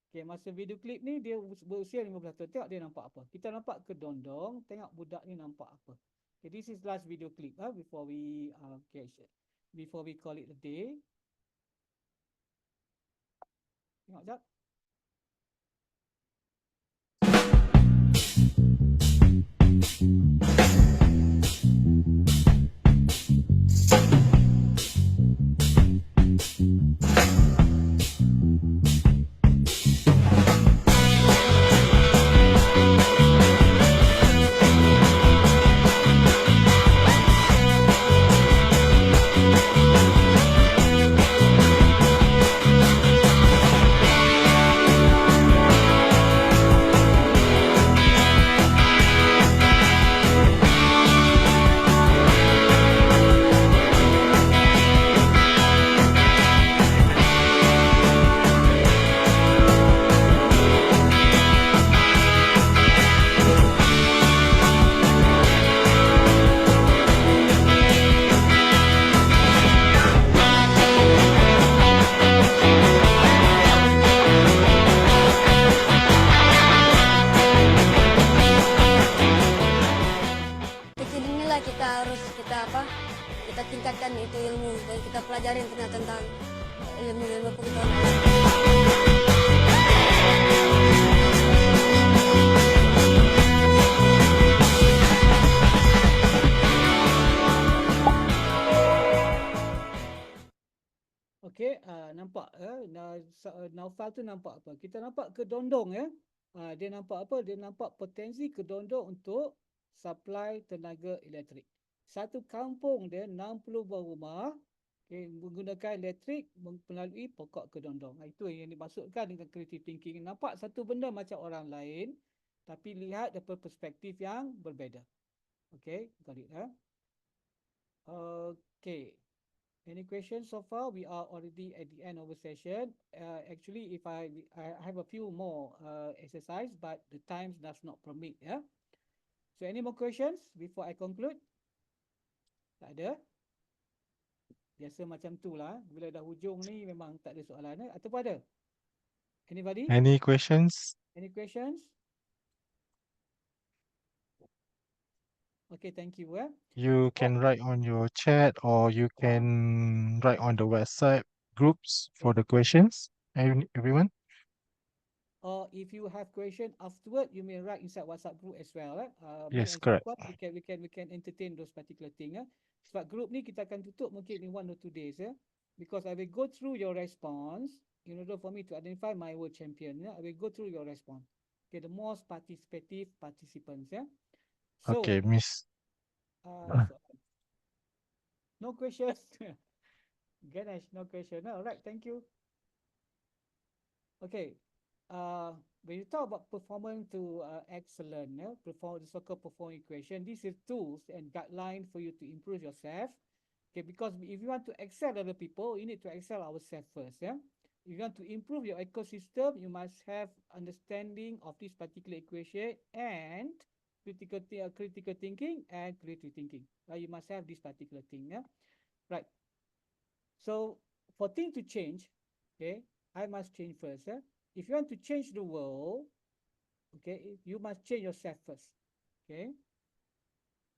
Okay, masa video clip ni dia berusia 15 tahun. Tengok dia nampak apa. Kita nampak kedondong, tengok budak ni nampak apa. Okay, this is last video clip before we call it a day. Tengok sekejap. kita tingkatkan itu ilmu dan kita pelajarin tentang ilmu pengetahuan. Okey, nampak Naufal tu nampak apa? Kita nampak kedondong ya. Dia nampak apa? Dia nampak potensi kedondong untuk supply tenaga elektrik. Satu kampung dia 60 buah rumah menggunakan elektrik melalui pokok kedondong. Itu yang dimaksudkan dengan creative thinking. Nampak satu benda macam orang lain tapi lihat daripada perspektif yang berbeza. Okey, got it. Okay. Any questions so far? We are already at the end of the session. Actually, if I have a few more exercise, but the time does not permit. Yeah. So, any more questions before I conclude? Tak ada. Biasa macam tu lah. Bila dah hujung ni memang tak ada soalan. Ataupun ada? Anybody? Any questions? Any questions? Okay, thank you. You can write on your chat or you can write on the website groups for the questions. Everyone? Or if you have question afterward, you may write inside WhatsApp group as well. Yes, correct. We can entertain those particular thing. Sebab group ni kita akan tutup mungkin in 1 or 2 days. Because I will go through your response in order for me to identify my world champion. I will go through your response. Okay, the most participative participants. So, Okay, Miss. No questions. Ganesh, no question. All right, thank you. Okay. When you talk about performance to excellent, the so-called performance equation, this is tools and guidelines for you to improve yourself. Okay, because if you want to excel other people, you need to excel ourselves first. If you want to improve your ecosystem, you must have understanding of this particular equation and critical thinking and creative thinking. You must have this particular thing. Right. So for things to change, okay, I must change first. If you want to change the world, okay, you must change yourself first. Okay.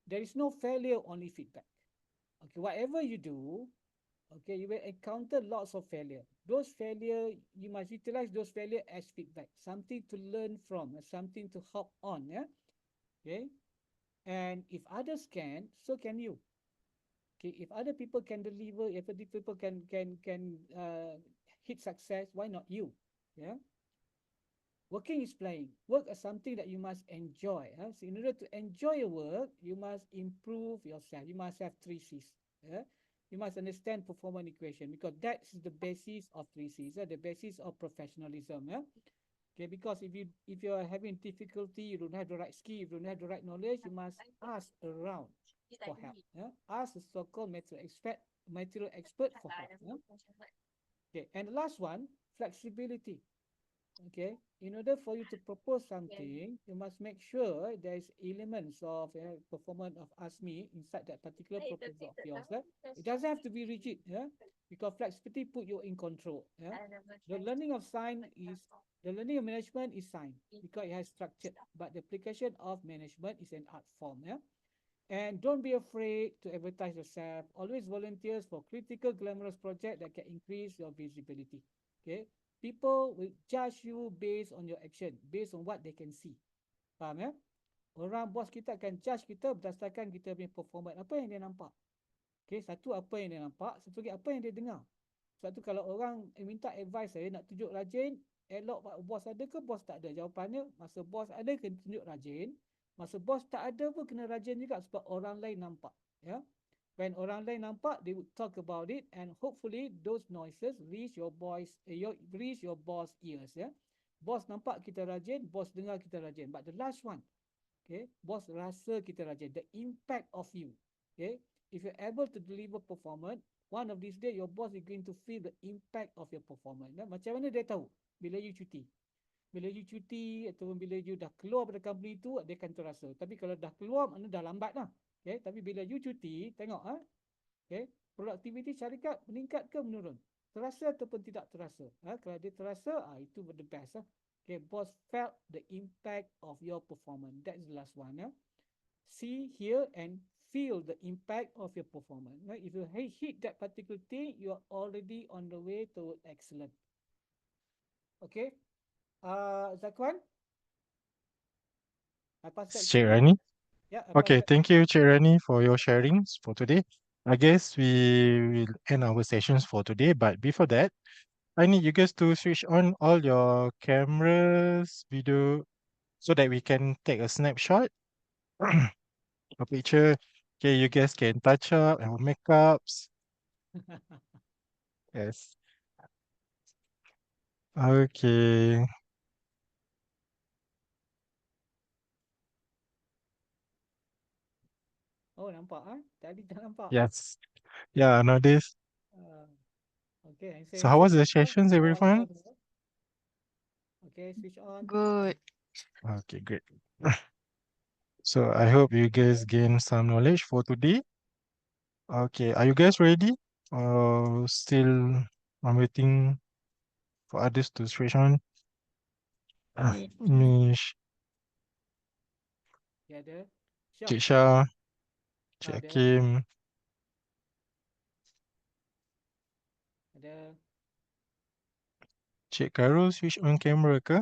There is no failure, only feedback. Okay, whatever you do, Okay, you will encounter lots of failure. Those failure, you must utilize those failure as feedback, something to learn from, something to hop on. Yeah. Okay. And if others can, so can you. Okay. If other people can deliver, if other people can hit success, why not you? Yeah. Working is playing. Work is something that you must enjoy. So in order to enjoy your work, you must improve yourself. You must have 3 C's. Yeah? You must understand performance equation because that's the basis of 3 C's, the basis of professionalism. Yeah? Okay, because if you are having difficulty, you don't have the right skill, you don't have the right knowledge, you must ask around for help. Yeah? Ask a so-called material expert for help. Yeah? Okay, and the last one, flexibility. Okay, in order for you to propose something, you must make sure there is elements of performance of ASME inside that particular proposal of yours. It doesn't have to be rigid, because flexibility put you in control. The learning of management is science because it has structure, but the application of management is an art form. And don't be afraid to advertise yourself. Always volunteers for critical, glamorous project that can increase your visibility. Okay, people will judge you based on your action, based on what they can see. Faham ya? Orang bos kita akan judge kita berdasarkan kita punya performance. Apa yang dia nampak? Okay, satu apa yang dia nampak, satu lagi apa yang dia dengar. Sebab tu kalau orang minta advice saya nak tunjuk rajin, elok bos ada ke bos tak ada? Jawapannya, masa bos ada kena tunjuk rajin. Masa bos tak ada pun kena rajin juga sebab orang lain nampak. Ya. When orang lain nampak, they would talk about it and hopefully those noises reach your boss ears. Ya. Bos nampak kita rajin, bos dengar kita rajin. But the last one, okay, bos rasa kita rajin. The impact of you. Okay, if you're able to deliver performance, one of these days your boss is going to feel the impact of your performance. Ya. Macam mana dia tahu? Bila you cuti. Bila you cuti ataupun bila you dah keluar pada company tu, dia akan terasa. Tapi kalau dah keluar, maknanya dah lambat lah. Okay? Tapi bila you cuti, tengok. Okay? Produktiviti syarikat meningkat ke menurun? Terasa ataupun tidak terasa? Kalau dia terasa, itu the best. Okay? Boss felt the impact of your performance. That's the last one. See, hear and feel the impact of your performance. If you hit that particular thing, you are already on the way toward excellence. Okay? Zakwan? I pass that to Cik you. Rani. Yeah, I pass Okay, that. thank you, Cik Rani, for your sharings for today. I guess we will end our sessions for today, but before that, I need you guys to switch on all your cameras, video, so that we can take a snapshot, a picture. Okay, you guys can touch up, have makeups. Yes. Okay. Oh, nampak Tadi tak nampak. Yes. Yeah, nowadays. Okay, So how was the sessions, everyone? Okay, switch on. Good. Okay, great. So I hope you guys gain some knowledge for today. Okay, are you guys ready? Or still I'm waiting for others to switch on? Mish, Ya, ada. Cik Shah, Cik Ada. Hakim, Ada. Cik Karul switch on camera ke?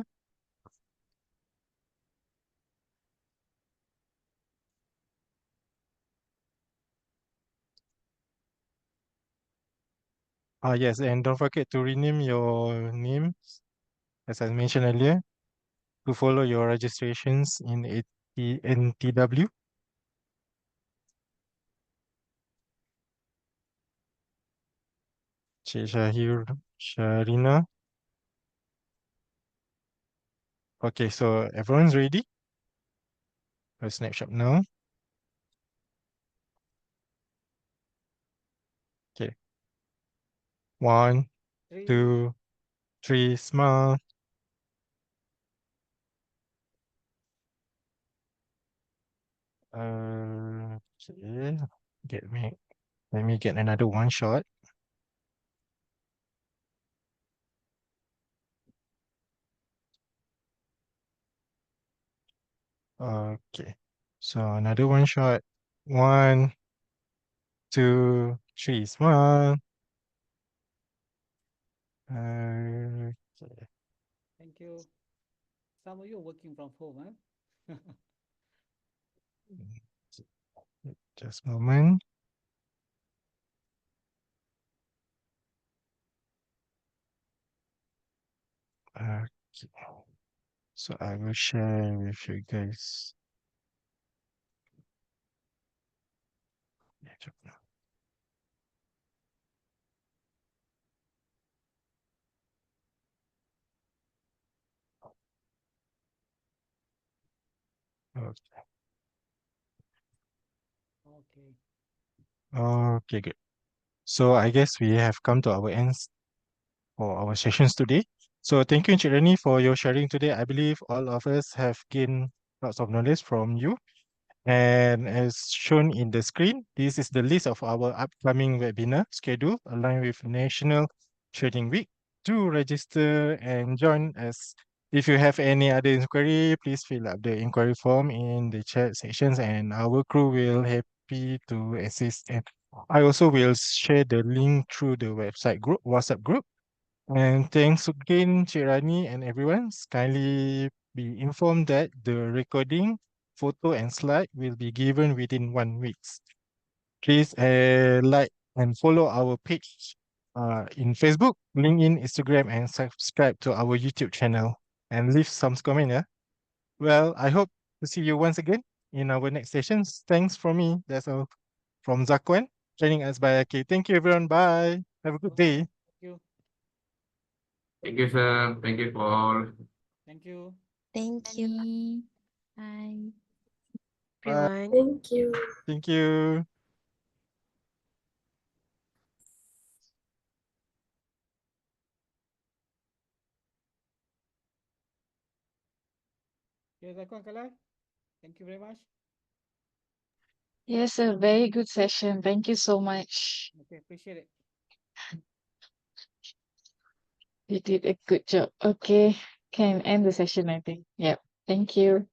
Yes, and don't forget to rename your names, as I mentioned earlier, to follow your registrations in NTW. Cik Shahir, Sharina. Okay, so everyone's ready? A snapshot now. Okay. 1, 2, 3, smile. Okay. Let me get another one shot. Okay. So another one shot. 1, 2, 3, smile. Okay. Thank you. Some of you are working from home, huh? Just a moment. Okay. So I will share with you guys. Okay. Okay. Okay, good. So I guess we have come to our ends for our sessions today. So thank you, Encik Rani, for your sharing today. I believe all of us have gained lots of knowledge from you. And as shown in the screen, this is the list of our upcoming webinar schedule aligned with National Training Week. Do register and join us. If you have any other inquiry, please fill up the inquiry form in the chat sections and our crew will happy to assist. And I also will share the link through the website group, WhatsApp group. And thanks again, Cik Rani and everyone. Kindly be informed that the recording, photo and slide will be given within 1 week. Please like and follow our page in Facebook, LinkedIn, Instagram, and subscribe to our YouTube channel and leave some comment. Yeah. Well, I hope to see you once again in our next sessions. Thanks for me. That's all from Zakwan, joining us by AK. Thank you, everyone. Bye. Have a good day. Thank you. Thank you, sir. Thank you for all. Thank you. Thank you, Bye. everyone. Thank you. Thank you. Yes, Zakwan Kalai. Thank you very much. Yes, a very good session. Thank you so much. Okay, appreciate it. You did a good job. Okay, can end the session, I think. Yep. Thank you.